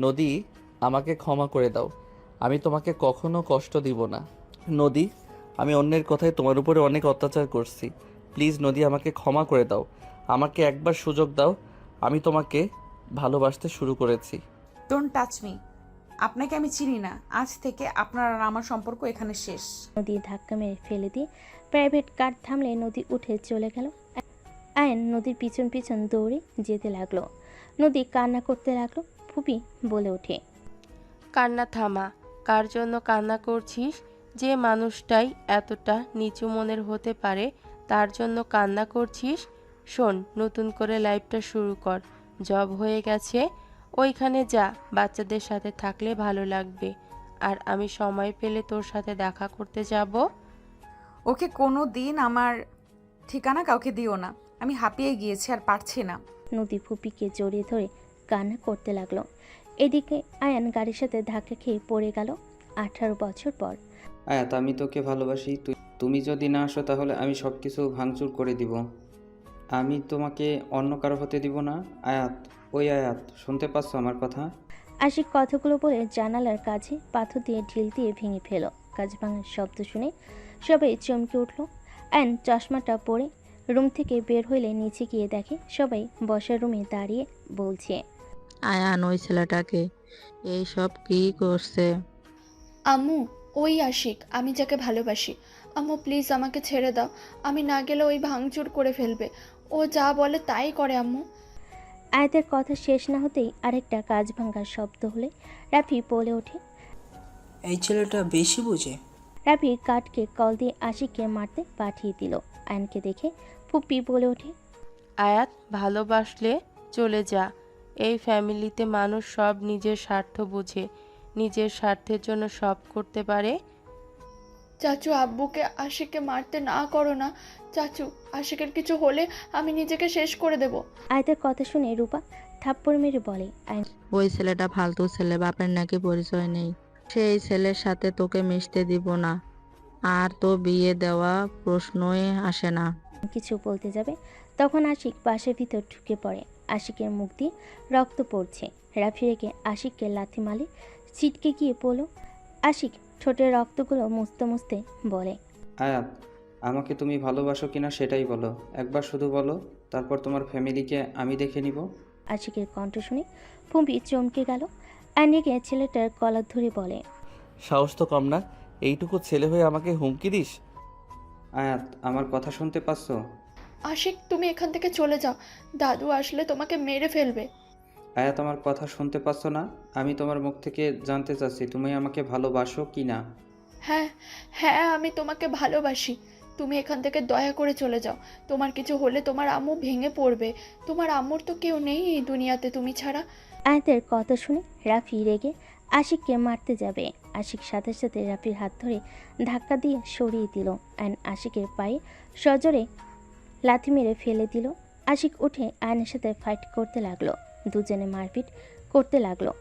নদী, আমাকে ক্ষমা করে দাও। আমি তোমাকে কখনো কষ্ট দিব না। নদী, আমি অন্যের কথায় তোমার উপরে অনেক অত্যাচার করছি। প্লিজ নদী, আমাকে ক্ষমা করে দাও। আমাকে একবার সুযোগ দাও। আমি তোমাকে ভালোবাসতে শুরু করেছি। Don't touch me. আপনাকে আমি চিনি না, আজ থেকে আপনার আর আমার সম্পর্ক এখানে শেষ। নদী ধাক্কা মেরে ফেলে দিয়ে প্রাইভেট কার থামলে নদী উঠে চলে গেল। আয়ন নদীর পিছন পিছন দৌড়ে যেতে লাগলো। নদী কান্না করতে লাগলো। ফুপি বলে ওঠে, কান্না থামা। কার জন্য কান্না করছিস? যে মানুষটাই এতটা নিচু মনের হতে পারে তার জন্য কান্না করছিস? শোন, নতুন করে লাইফটা শুরু কর। জব হয়ে গেছে, ওইখানে যা। বাচ্চাদের সাথে থাকলে ভালো লাগবে। আর আমি সময় পেলে তোর সাথে দেখা করতে যাব। ওকে কোনো দিন আমার ঠিকানা কাউকে দিও না, আমি হাঁপিয়ে গিয়েছি আর পারছি না। নদী ফুপিকে জড়িয়ে ধরে কান্না করতে লাগলো। এদিকে আয়ান গাড়ির সাথে ধাক্কা খেয়ে পড়ে গেল 18 বছর পর। আয়াত, আমি তোকে ভালোবাসি। তুমি যদি না আসো তাহলে আমি সব কিছু ভাঙচুর করে দিব। আমি তোমাকে অন্য কারো হতে দিব না। আয়াত, ওই আয়াত, শুনতে পাচ্ছ আমার কথা? আশিক কথাগুলো বলে জানালার কাছে পাথর দিয়ে ঢিল দিয়ে ভেঙে ফেল। কাজ ভাঙার শব্দ শুনে সবাই চমকে উঠল। আয়ন চশমাটা পরে রুম থেকে বের হইলে নিচে গিয়ে দেখে সবাই বসার রুমে দাঁড়িয়ে বলছে, আয়ান ওই ছেলেটাকে এই সব কি করছে? আম্মু, ওই আশিক, আমি যাকে ভালোবাসি। আম্মু প্লিজ আমাকে ছেড়ে দাও, আমি না গেলে ওই ভাঙচুর করে ফেলবে। ও যা বলে তাই করে আম্মু। আয়াতের কথা শেষ না হতেই আরেকটা কাজ ভাঙার শব্দ হলে রাফি বলে ওঠে, এই ছেলেটা বেশি বুঝে। রাফি কাঠকে কল দিয়ে আশিককে মারতে পাঠিয়ে দিল। আয়নকে দেখে ফুপি বলে ওঠে, আয়াত, ভালোবাসলে চলে যা। এই ফ্যামিলিতে মানুষ সব নিজের স্বার্থ বুঝে, নিজের স্বার্থের জন্য সব করতে পারে। চাচু, আব্বুকে আশিককে মারতে না করো না। চাচু, আশিকের কিছু হলে আমি নিজেকে শেষ করে দেব। আয়াতের কথা শুনে রূপা থাপ্পড় মেরে বলে, ওই ছেলেটা ফালতু ছেলে, বাপের নাকি পরিচয় নেই। সেই ছেলের সাথে তোকে মিশতে দিব না, আর তো বিয়ে দেওয়া প্রশ্নই আসে না। কিছু বলতে যাবে তখন আশিক বাসের ভিতর ঢুকে পড়ে। আশিকের মুখ দিয়ে রক্ত পড়ছে। রাফি রেখে আশিককে লাথি মালে ছিটকে গিয়ে পড়ল। আশিক ঠোঁটের রক্তগুলো মুছতে মুছতে বলে, আয়াত, আমাকে তুমি ভালোবাসো কিনা সেটাই বলো। একবার শুধু বলো, তারপর তোমার ফ্যামিলিকে আমি দেখে নিব। আশিকের কণ্ঠ শুনে ফুম্পি চমকে গেল। আনিকে ছেলেটার কলার ধরে বলে, সাহস তো কম না, এইটুকু ছেলে হয়ে আমাকে হুমকি দিস? আয়াত, আমার কথা শুনতে পাচ্ছ? আশিক, তুমি এখান থেকে চলে যাও, দাদু আসলে তোমাকে মেরে ফেলবে। আয়াত, আমার কথা শুনতে পাচ্ছ না? আমি তোমার মুখ থেকে জানতে চাচ্ছি তুমি আমাকে ভালোবাসো কি না। হ্যাঁ হ্যাঁ, আমি তোমাকে ভালোবাসি। তুমি এখান থেকে দয়া করে চলে যাও। তোমার কিছু হলে তোমার আম্মু ভেঙে পড়বে। তোমার আম্মুর তো কেউ নেই এই দুনিয়াতে তুমি ছাড়া। আয়াতের কথা শুনে রাফি রেগে আশিককে মারতে যাবে। আশিক সাথে সাথে রাফির হাত ধরে ধাক্কা দিয়ে সরিয়ে দিল। আয়ন আশিকের পায়ে সজোরে লাথি মেরে ফেলে দিল। আশিক উঠে আয়নের সাথে ফাইট করতে লাগলো। দুজনে মারপিট করতে লাগলো।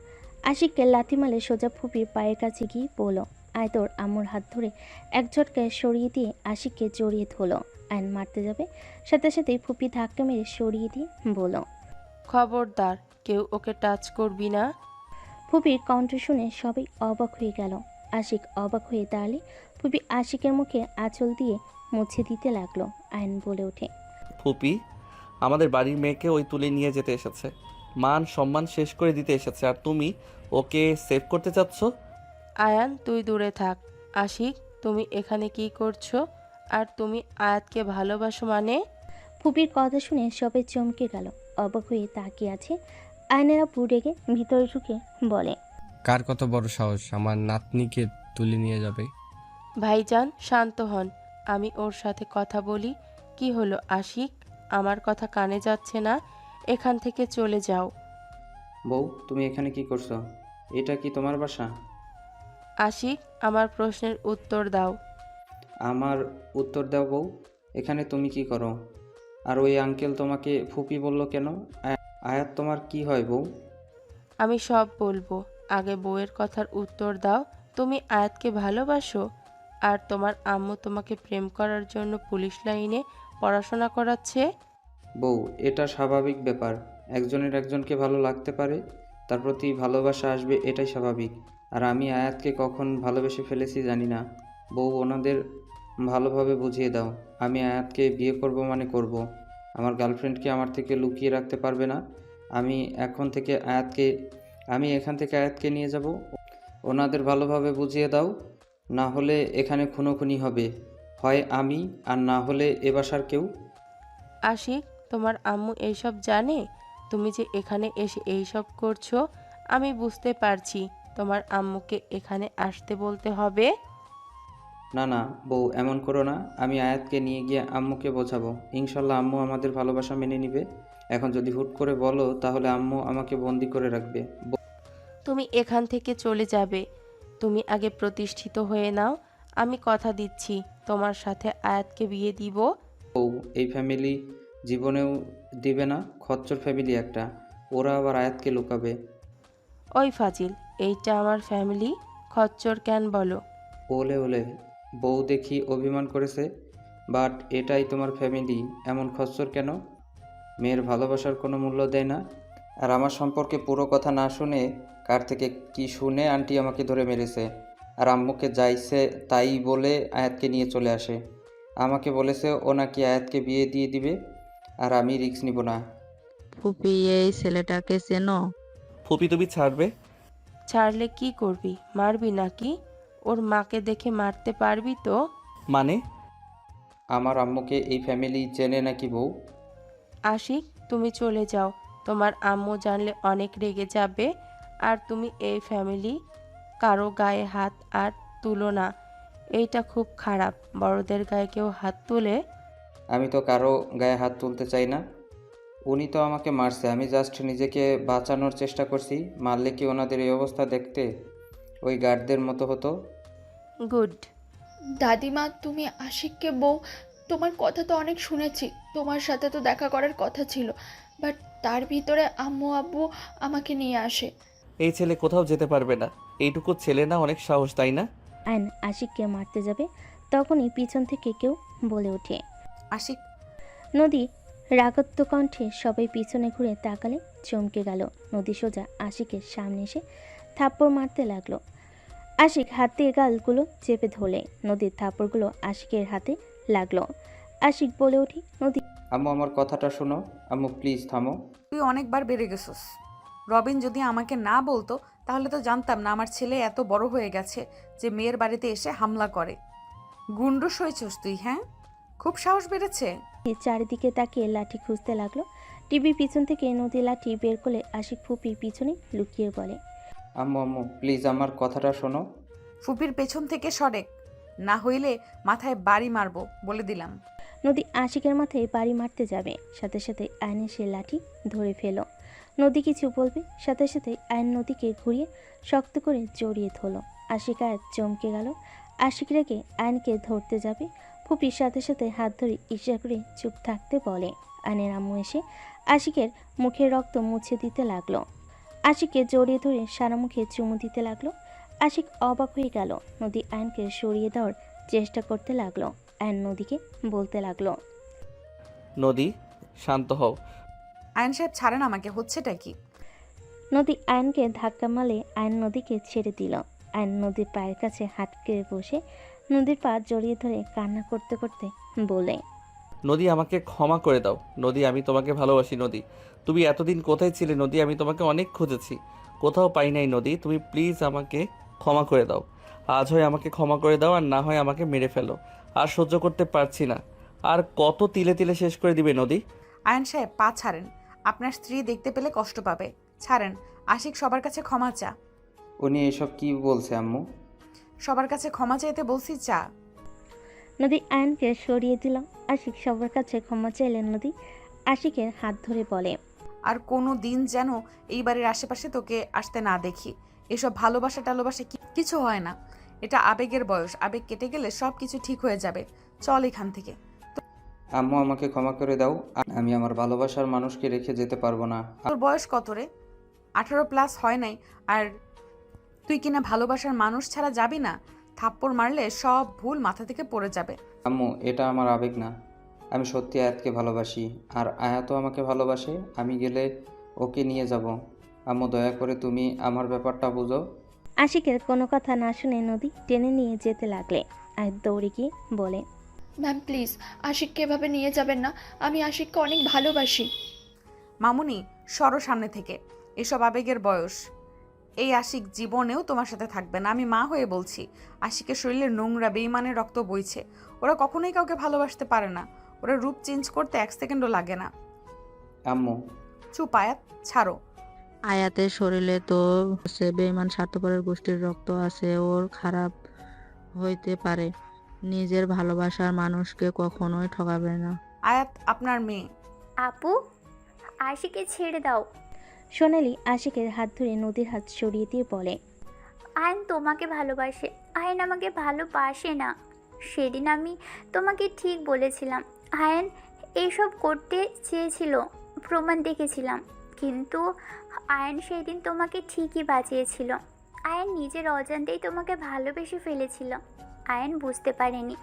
আশিককে লাথি মারলে সোজা ফুপির পায়ের কাছে গিয়ে পড়ল। আয় তোর আম্মুর হাত ধরে এক ঝটকায় সরিয়ে দিয়ে আশিককে জড়িয়ে ধরল। আয়ন মারতে যাবে, সাথে সাথেই ফুপি ধাক্কা মেরে সরিয়ে দিয়ে বলল, খবরদার, কেউ ওকে টাচ করবি না। ফুপির কণ্ঠ শুনে সবাই অবাক হয়ে গেল। আশিক অবাক হয়ে দাঁড়ালে ফুপি আশিকের মুখে আঁচল দিয়ে মুছে দিতে লাগলো। আয়ন বলে ওঠে, ফুপি, আমাদের বাড়ির মেয়েকে ওই তুলে নিয়ে যেতে এসেছে, মান সম্মান শেষ করে দিতে এসেছে, আর তুমি ওকে সেভ করতে চাচ্ছ? আয়ান, তুই দূরে থাক। আশিক, তুমি এখানে কি করছো? আর তুমি আয়াতকে ভালোবাসো মানে? ফুপির কথা শুনে সবাই চমকে গেল। অবাক হয়ে তাকিয়ে আছে। আয়নেরা রেগে ভিতরে ঢুকে বলে, কার কত বড় সাহস আমার নাতনিকে তুলে নিয়ে যাবে? ভাইজান, শান্ত হন, আমি ওর সাথে কথা বলি। কি হলো আশিক, আমার কথা কানে যাচ্ছে না? এখান থেকে চলে যাও। বউ, তুমি এখানে কি করছো? এটা কি তোমার বাসা? আশিক, আমার প্রশ্নের উত্তর দাও। আমার উত্তর দাও বউ, এখানে তুমি কি করো? আর ওই আঙ্কেল তোমাকে ফুপি বলল কেন? আয়াত, তোমার কি হয় বউ? আমি সব বলবো, আগে বউয়ের কথার উত্তর দাও। তুমি আয়াতকে ভালোবাসো? আর তোমার আম্মু তোমাকে প্রেম করার জন্য পুলিশ লাইনে পড়াশোনা করাচ্ছে? বউ, এটা স্বাভাবিক ব্যাপার। একজনের একজনকে ভালো লাগতে পারে, তার প্রতি ভালোবাসা আসবে, এটাই স্বাভাবিক। আর আমি আয়াতকে কখন ভালোবেসে ফেলেছি জানি না। বউ, ওনাদের ভালোভাবে বুঝিয়ে দাও, আমি আয়াতকে বিয়ে করব মানে করব। আমার গার্লফ্রেন্ডকে আমার থেকে লুকিয়ে রাখতে পারবে না। আমি এখান থেকে আয়াতকে নিয়ে যাব। ওনাদের ভালোভাবে বুঝিয়ে দাও, না হলে এখানে খুনোখুনি হবে, হয় আমি আর না হলে এ বাসার কেউ। আশিক, তোমার আম্মু এইসব জানে? তুমি যে এখানে এসে এইসব করছো, আমি বুঝতে পারছি তোমার আম্মুকে এখানে আসতে বলতে হবে। না না বউ, এমন করো না। আমি আয়াতকে নিয়ে গিয়ে আম্মুকে বোঝাবো, ইনশাল্লাহ আম্মু আমাদের ভালোবাসা মেনে নিবে। এখন যদি হুট করে বলো তাহলে আম্মু আমাকে বন্দি করে রাখবে। তুমি এখান থেকে চলে যাবে। তুমি আগে প্রতিষ্ঠিত হয়ে নাও। আমি কথা দিচ্ছি তোমার সাথে আয়াতকে বিয়ে দিব। বউ, এই ফ্যামিলি জীবনেও দিবে না, খচ্চর ফ্যামিলি একটা, ওরা আবার আয়াতকে লুকাবে। ওই ফাজিল, এইটা আমার ফ্যামিলি, খচ্চর কেন বলো? ওলে ওলে, বউ দেখি অভিমান করেছে, বাট এটাই তোমার ফ্যামিলি, এমন খচ্চর কেন? মেয়ের ভালোবাসার কোনো মূল্য দেয় না। আর আমার সম্পর্কে পুরো কথা না শুনে কার থেকে কি শুনে আন্টি আমাকে ধরে মেরেছে, আর আম্মুকে যাইছে তাই বলে আয়াতকে নিয়ে চলে আসে। আমাকে বলেছে ও নাকি আয়াতকে বিয়ে দিয়ে দিবে, আর আমি রিস্ক নিব না। ফুপি, এই ছেলেটাকে চেনো? ফুপি তুমি ছাড়বে? ছাড়লে কি করবি? মারবি নাকি? ওর মাকে দেখে মারতে পারবি তো? মানে? আমার আম্মুকে এই ফ্যামিলি চেনে নাকি বউ? আশিক, তুমি চলে যাও। তোমার আম্মু জানলে অনেক রেগে যাবে। আর তুমি এই ফ্যামিলি কারো গায়ে হাত আর তুলো না। এইটা খুব খারাপ, বড়দের গায়ে কেউ হাত তুলে। আমি তো কারো গায়ে হাত তুলতে চাই না। উনি তো আমাকে মারছে, আমি জাস্ট নিজেকে বাঁচানোর চেষ্টা করছি। মারলে কি ওনাদের এই অবস্থা দেখতে ওই গার্ডদের মতো হতো? গুড। দাদিমা, তুমি আশিককে বউ, তোমার কথা তো অনেক শুনেছি, তোমার সাথে তো দেখা করার কথা ছিল, বাট তার ভিতরে আম্মু আব্বু আমাকে নিয়ে আসে। এই ছেলে কোথাও যেতে পারবে না। এইটুকু ছেলে না, অনেক সাহস, তাই না? আয়ন আশিককে মারতে যাবে, তখনই পিছন থেকে কেউ বলে ওঠে, আশিক। নদী রাগত্ব কণ্ঠে। সবাই পিছনে ঘুরে তাকালে চমকে গেল। নদী সোজা আশিকের সামনে এসে থাপ্পড় মারতে লাগলো। আশিক হাতে গালগুলো চেপে ধরলে নদীর থাপ্পড়গুলো আশিকের হাতে লাগলো। আশিক বলে উঠি, নদী আম্মু আমার কথাটা শোনো, আম্মু প্লিজ থামো। তুই অনেকবার বেড়ে গেছিস। রবিন যদি আমাকে না বলতো তাহলে তো জানতাম না আমার ছেলে এত বড় হয়ে গেছে যে মেয়ের বাড়িতে এসে হামলা করে। গুন্ডুস হয়েছিস তুই, হ্যাঁ? খুব সাহস বেড়েছে। চারিদিকে তাকিয়ে লাঠি খুঁজতে লাগলো। টিভির পিছন থেকে নদী লাঠি বের করে আশিক ফুপির পিছনে লুকিয়ে বলে, আম্মু আম্মু প্লিজ আমার কথাটা শোনো। ফুপির পেছন থেকে সরেক, না হইলে মাথায় বাড়ি মারবো বলে দিলাম। নদী আশিকের মাথায় বাড়ি মারতে যাবে, সাথে সাথে আয়নের সে লাঠি ধরে ফেলো। নদী কিছু বলবে, সাথে সাথে আয়ন নদীকে ঘুরিয়ে শক্ত করে জড়িয়ে ধরল। আশিক আয়াত চমকে গেল। আশিক রেগে আয়নকে ধরতে যাবে, ফুপির সাথে সাথে হাত ধরে ইশারা করে চুপ থাকতে বলে। আয়নের আম্মু এসে আশিকের মুখের রক্ত মুছে দিতে লাগলো। আশিককে জড়িয়ে ধরে সারা মুখে চুমু দিতে লাগলো। আশিক অবাক হয়ে গেল। নদী আয়নকে সরিয়ে দেওয়ার চেষ্টা করতে লাগলো। আয়ন নদীকে বলতে লাগলো, নদী শান্ত হও। আয়ন সাহেব ছাড়েন আমাকে, হচ্ছেটা কি? নদী আয়নকে ধাক্কা মারলে আয়ন নদীকে ছেড়ে দিল। আয়ন নদীর পায়ের কাছে হাঁটকে বসে নদীর পা জড়িয়ে ধরে কান্না করতে করতে বলে, নদী আমাকে ক্ষমা করে দাও। নদী আমি তোমাকে ভালোবাসি। নদী তুমি এতদিন কোথায় ছিলে? নদী আমি তোমাকে অনেক খুঁজেছি, কোথাও পাই নাই। নদী তুমি প্লিজ আমাকে ক্ষমা করে দাও। আজ হয় আমাকে ক্ষমা করে দাও, আর না হয় আমাকে মেরে ফেলো। আর সহ্য করতে পারছি না। আর কত তিলে তিলে শেষ করে দিবে নদী? আয়ন সাহেব পা ছাড়েন, আপনার স্ত্রী দেখতে পেলে কষ্ট পাবে। ছাড়েন। আশিক সবার কাছে ক্ষমা চা। উনি এসব কি বলছে আম্মু? সবার কাছে ক্ষমা চাইতে বলছি, চা। নদী আয়নকে সরিয়ে দিল। আশিক সবার কাছে ক্ষমা চাইলেন। নদী আশিকের হাত ধরে বলে, আর কোনো দিন যেন এই বাড়ির আশেপাশে তোকে আসতে না দেখি। এসব ভালোবাসা টালোবাসা কিছু হয় না। এটা আবেগের বয়স, আবেগ কেটে গেলে সব কিছু ঠিক হয়ে যাবে। চল এখান থেকে। আম্মু আমাকে ক্ষমা করে দাও, আমি আমার ভালোবাসার মানুষকে রেখে যেতে পারবো না। তোর বয়স কত রে? 18+ হয় নাই, আর তুই কিনা ভালোবাসার মানুষ ছাড়া যাবি না? থাপ্পড় মারলে সব ভুল মাথা থেকে পড়ে যাবে। আম্মু এটা আমার আবেগ না, আমি সত্যি আয়াতকে ভালোবাসি, আর আয়াতও আমাকে ভালোবাসে। আমি গেলে ওকে নিয়ে যাব। আম্মু দয়া করে তুমি আমার ব্যাপারটা বুঝো। আশিকের কোনো কথা না শুনে নদী টেনে নিয়ে যেতে লাগলে আর দৌড়ে গিয়ে বলে, ম্যাম প্লিজ, আশিককে এভাবে নিয়ে যাবেন না, আমি আশিককে অনেক ভালোবাসি। মামুনি সরো সামনে থেকে, এসব আবেগের বয়স। এই আশিক জীবনেও তোমার সাথে থাকবে না। আমি মা হয়ে বলছি, আশিকের শরীরে নোংরা বেইমানের রক্ত বইছে। ওরা কখনোই কাউকে ভালোবাসতে পারে না। ওরা রূপ চেঞ্জ করতে 1 সেকেন্ডও লাগে না। আম্মু, চুপ আয়াত, ছাড়ো। আয়াতের শরীরে তো সে বেঈমান স্বার্থপরের গোষ্ঠীর রক্ত আছে, ওর খারাপ হইতে পারে, নিজের ভালোবাসার মানুষকে কখনোই ঠকাবে না। আয়াত আপনার মেয়ে। আপু, আশিকে ছেড়ে দাও। সোনালি আশিকের হাত ধরে নদীর হাত সরিয়ে দিয়ে বলে, আয়ন তোমাকে ভালোবাসে, আয়ন আমাকে ভালোবাসে না। সেদিন আমি তোমাকে ঠিক বলেছিলাম। আয়ন এইসব করতে চেয়েছিল, প্রমাণ দেখেছিলাম, কিন্তু আয়ন সেই দিন তোমাকে ঠিকই বাঁচিয়েছিল। আয়ন নিজের অজান্তেই তোমাকে ভালোবেসে ফেলেছিল। আয়ন বুঝতে পারেনি।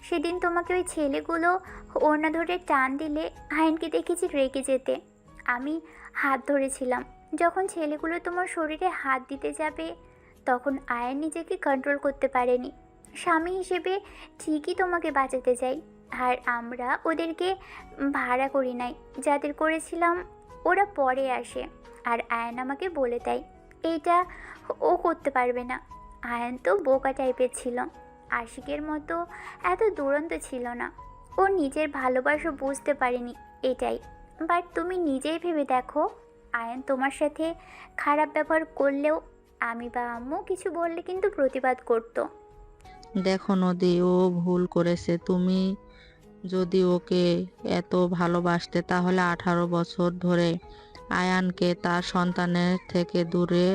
সেদিন তোমাকে ওই ছেলেগুলো ওড়না ধরে টান দিলে আয়নকে দেখেছি রেগে যেতে। আমি হাত ধরেছিলাম। যখন ছেলেগুলো তোমার শরীরে হাত দিতে যাবে, তখন আয়ন নিজেকে কন্ট্রোল করতে পারেনি। স্বামী হিসেবে ঠিকই তোমাকে বাঁচাতে চাই, আর আমরা ওদেরকে ভাড়া করি নাই। যাদের করেছিলাম ওরা পরে আসে, আর আয়ন আমাকে বলে দেয় এইটা ও করতে পারবে না। আয়ন তো বোকা টাইপের ছিল, আশিকের মতো এত দুরন্ত ছিল না। ও নিজের ভালোবাসা বুঝতে পারেনি, এটাই। বাট তুমি নিজেই ভেবে দেখো, আয়ন তোমার সাথে খারাপ ব্যবহার করলেও আমি বা আম্মু কিছু বললে কিন্তু প্রতিবাদ করতো। দেখো নদী, ও ভুল করেছে। তুমি যদি ওকে এত ভালোবাসতে তাহলে 18 বছর ধরে আয়ানকে তার সন্তানের থেকে দূরে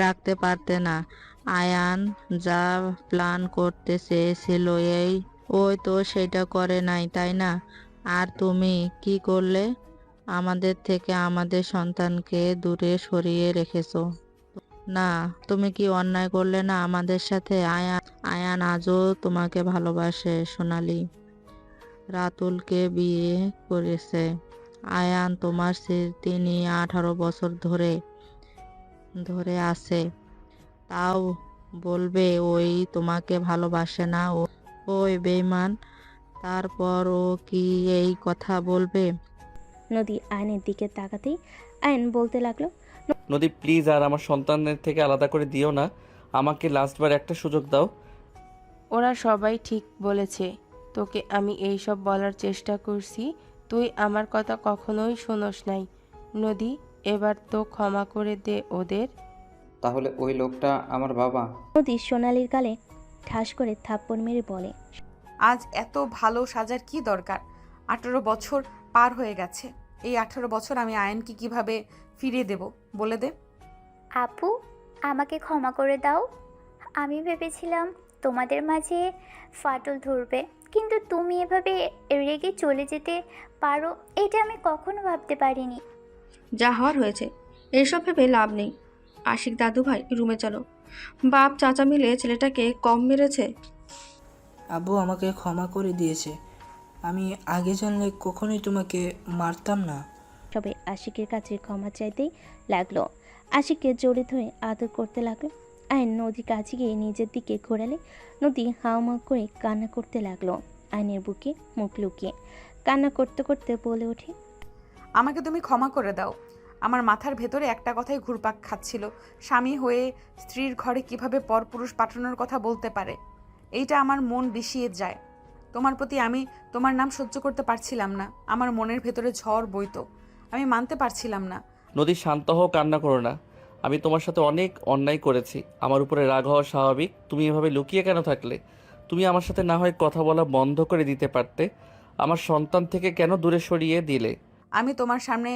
রাখতে পারতে না। আয়ান যা প্ল্যান করতে চেয়েছিল ওই তো সেটা করে নাই, তাই না? আর তুমি কি করলে? আমাদের থেকে আমাদের সন্তানকে দূরে সরিয়ে রেখেছো। না, তুমি কি অন্যায় করলে না আমাদের সাথে? আয়ান আজও তোমাকে ভালোবাসে সোনালি, রাতুলকে বিয়ে করেছে। আয়ান তোমার স্মৃতি নিয়ে 18 বছর ধরে আছে, তাও বলবে ওই তোমাকে ভালোবাসে না, ওই বেঈমান? তারপর ও কি এই কথা বলবে? নদী আয়নের দিকে তাকাতেই আয়ন বলতে লাগলো, নদী প্লিজ আর আমার সন্তানের থেকে আলাদা করে দিও না, আমাকে লাস্টবার একটা সুযোগ দাও। ওরা সবাই ঠিক বলেছে। তোকে আমি এই সব বলার চেষ্টা করছি, তুই আমার কথা কখনোই শোনস নাই। নদী, এবার তো ক্ষমা করে দে ওদের। তাহলে ওই লোকটা আমার বাবা? নদী সোনালির গালে ঠাস করে থাপ্পড় মেরে বলে, আজ এত ভালো সাজার কি দরকার? 18 বছর পার হয়ে গেছে। এই 18 বছর আমি আয়নকে কিভাবে ফিরিয়ে দেব বলে দে। আপু, আমাকে ক্ষমা করে দাও। আমি ভেবেছিলাম তোমাদের মাঝে ফাটল ধরবে, কিন্তু তুমি এভাবে রেগে চলে যেতে পারো এটা আমি কখনো ভাবতে পারিনি। যা হওয়ার হয়েছে, এসব ভেবে লাভ নেই। আশিক দাদু ভাই, রুমে চলো। বাপ চাচা মিলে ছেলেটাকে কম মেরেছে। আব্বু আমাকে ক্ষমা করে দিয়েছে। আমি আগে জানলে কখনোই তোমাকে মারতাম না। সবাই আশিকের কাছে ক্ষমা চাইতেই লাগলো। আশিককে জড়িয়ে ধরে আদর করতে লাগলো। আয়ন নদী কাছে গিয়ে নিজের দিকে ঘোরালে নদী হাউমাউ করে কান্না করতে লাগলো। আয়নের বুকে মুখ লুকিয়ে কান্না করতে করতে বলে ওঠে, আমাকে তুমি ক্ষমা করে দাও। আমার মাথার ভেতরে একটা কথাই ঘুরপাক খাচ্ছিল, স্বামী হয়ে স্ত্রীর ঘরে কিভাবে পরপুরুষ পাঠানোর কথা বলতে পারে। এইটা আমার মন বিষিয়ে যায়। তোমার প্রতি আমি তোমার নাম সহ্য করতে পারছিলাম না। আমার মনের ভেতরে ঝড় বইতো, আমি মানতে পারছিলাম না। নদী শান্ত হও, কান্না করো না। আমি তোমার সাথে অনেক অন্যায় করেছি, আমার উপরে রাগ হওয়া স্বাভাবিক। তুমি এভাবে লুকিয়ে কেন থাকলে? তুমি আমার সাথে না হয় কথা বলা বন্ধ করে দিতে পারতে। আমার সন্তান থেকে কেন দূরে সরিয়ে দিলে? আমি তোমার সামনে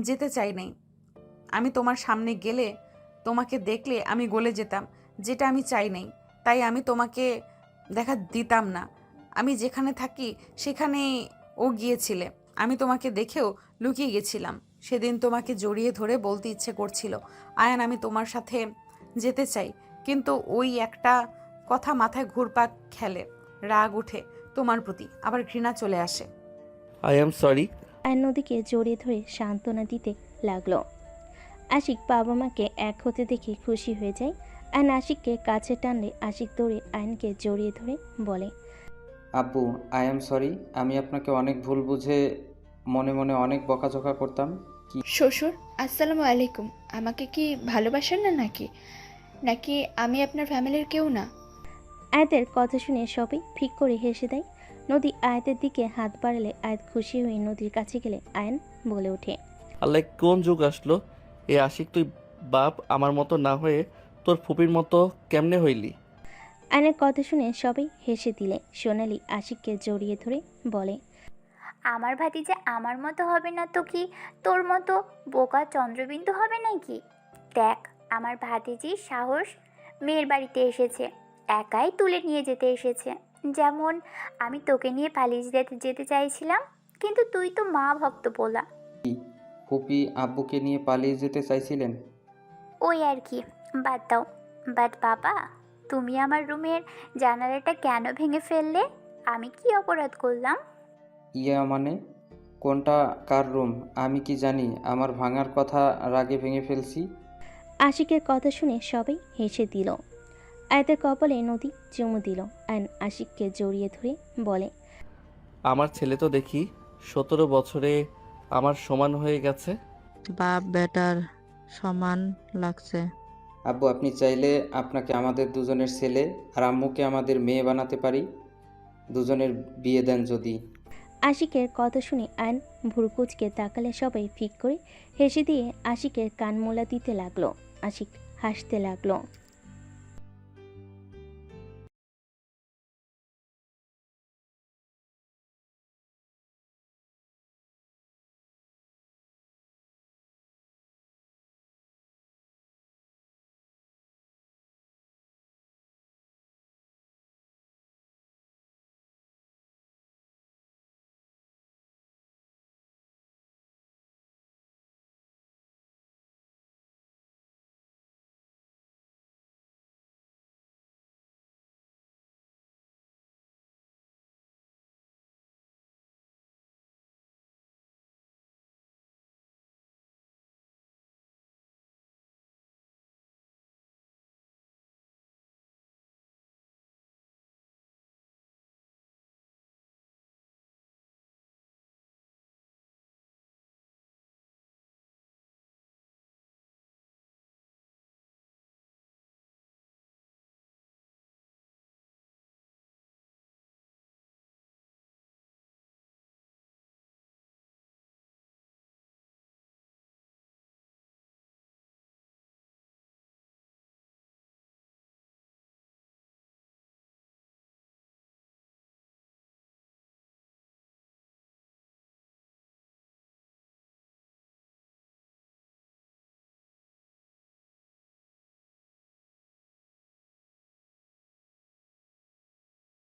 যেতে চাই নাই। আমি তোমার সামনে গেলে, তোমাকে দেখলে আমি গলে যেতাম, যেটা আমি চাই নাই। তাই আমি তোমাকে দেখা দিতাম না। আমি যেখানে থাকি সেখানে ও গিয়েছিলে। আমি তোমাকে দেখেও লুকিয়ে গেছিলাম। সেদিন তোমাকে জড়িয়ে ধরে বলতে ইচ্ছে করছিল, আয়ান আমি তোমার সাথে যেতে চাই, কিন্তু ওই একটা কথা মাথায় ঘুরপাক খেলে, রাগ উঠে তোমার প্রতি, আবার ঘৃণা চলে আসে। I am sorry. আয়ন নদীকে জড়িয়ে ধরে সান্ত্বনা দিতে লাগলো। আশিক বাবা মাকে এক হতে দেখে খুশি হয়ে যায়। আয়ন আশিককে কাছে টানলে আশিক দৌড়ে আয়নকে জড়িয়ে ধরে বলে, আব্বু, আই এম সরি। আমি আপনাকে অনেক ভুল বুঝে মনে মনে অনেক বকাঝকা করতাম। শ্বশুর, আসসালামু আলাইকুম। আমাকে কি ভালোবাসেন না নাকি নাকি আমি আপনার ফ্যামিলির কেউ না? আয়াতের কথা শুনে সবাই ফিক করে হেসে দেয়। নদী আয়াতের দিকে হাত বাড়ালে আয়াত খুশি হয়ে নদীর কাছে গেলে আয়ান বলে ওঠে, আল্লাহ কোন যুগ আসলো? এ আশিক তুই বাপ আমার মতো না হয়ে তোর ফুপির মতো কেমনে হইলি? আয়নের কথা শুনে সবাই হেসে দিলে সোনালি আশিককে জড়িয়ে ধরে বলে, আমার ভাতিজা আমার মতো হবে না তো কি তোর মতো বোকা চন্দ্রবিন্দু হবে নাকি? দেখ আমার ভাতিজির সাহস, মেয়ের বাড়িতে এসেছে, একাই তুলে নিয়ে যেতে এসেছে। যেমন আমি তোকে নিয়ে পালিয়ে যেতে চাইছিলাম, কিন্তু তুই তো মা ভক্ত বলা। ফুপি আব্বুকে নিয়ে পালিয়ে যেতে চাইছিলেন? ওই আর কি, বাদ দাও। বাট বাবা, তুমি আমার রুমের জানালাটা কেন ভেঙে ফেললে? আমি কি অপরাধ করলাম? ইয়া মানে কোনটা কার রুম আমি কি জানি? আমার ভাঙার কথা রাগে ভেঙে ফেলছি। আশিকের কথা শুনে সবাই হেসে দিল। আয়াতের কপালে নদী চুমু দিল। আয়ন আশিককে জড়িয়ে ধরে বলে, আমার ছেলে তো দেখি 17 বছরে আমার সমান হয়ে গেছে। বাপ বেটার সমান লাগছে। আব্বু আপনি চাইলে আপনাকে আমাদের দুজনের ছেলে আর আম্মুকে আমাদের মেয়ে বানাতে পারি। দুজনের বিয়ে দেন যদি। আশিকের কথা শুনে আয়ন ভুরকুচকে তাকালে সবাই ফিক করে হেসে দিয়ে আশিকের কান মোলা দিতে লাগলো। আশিক হাসতে লাগলো।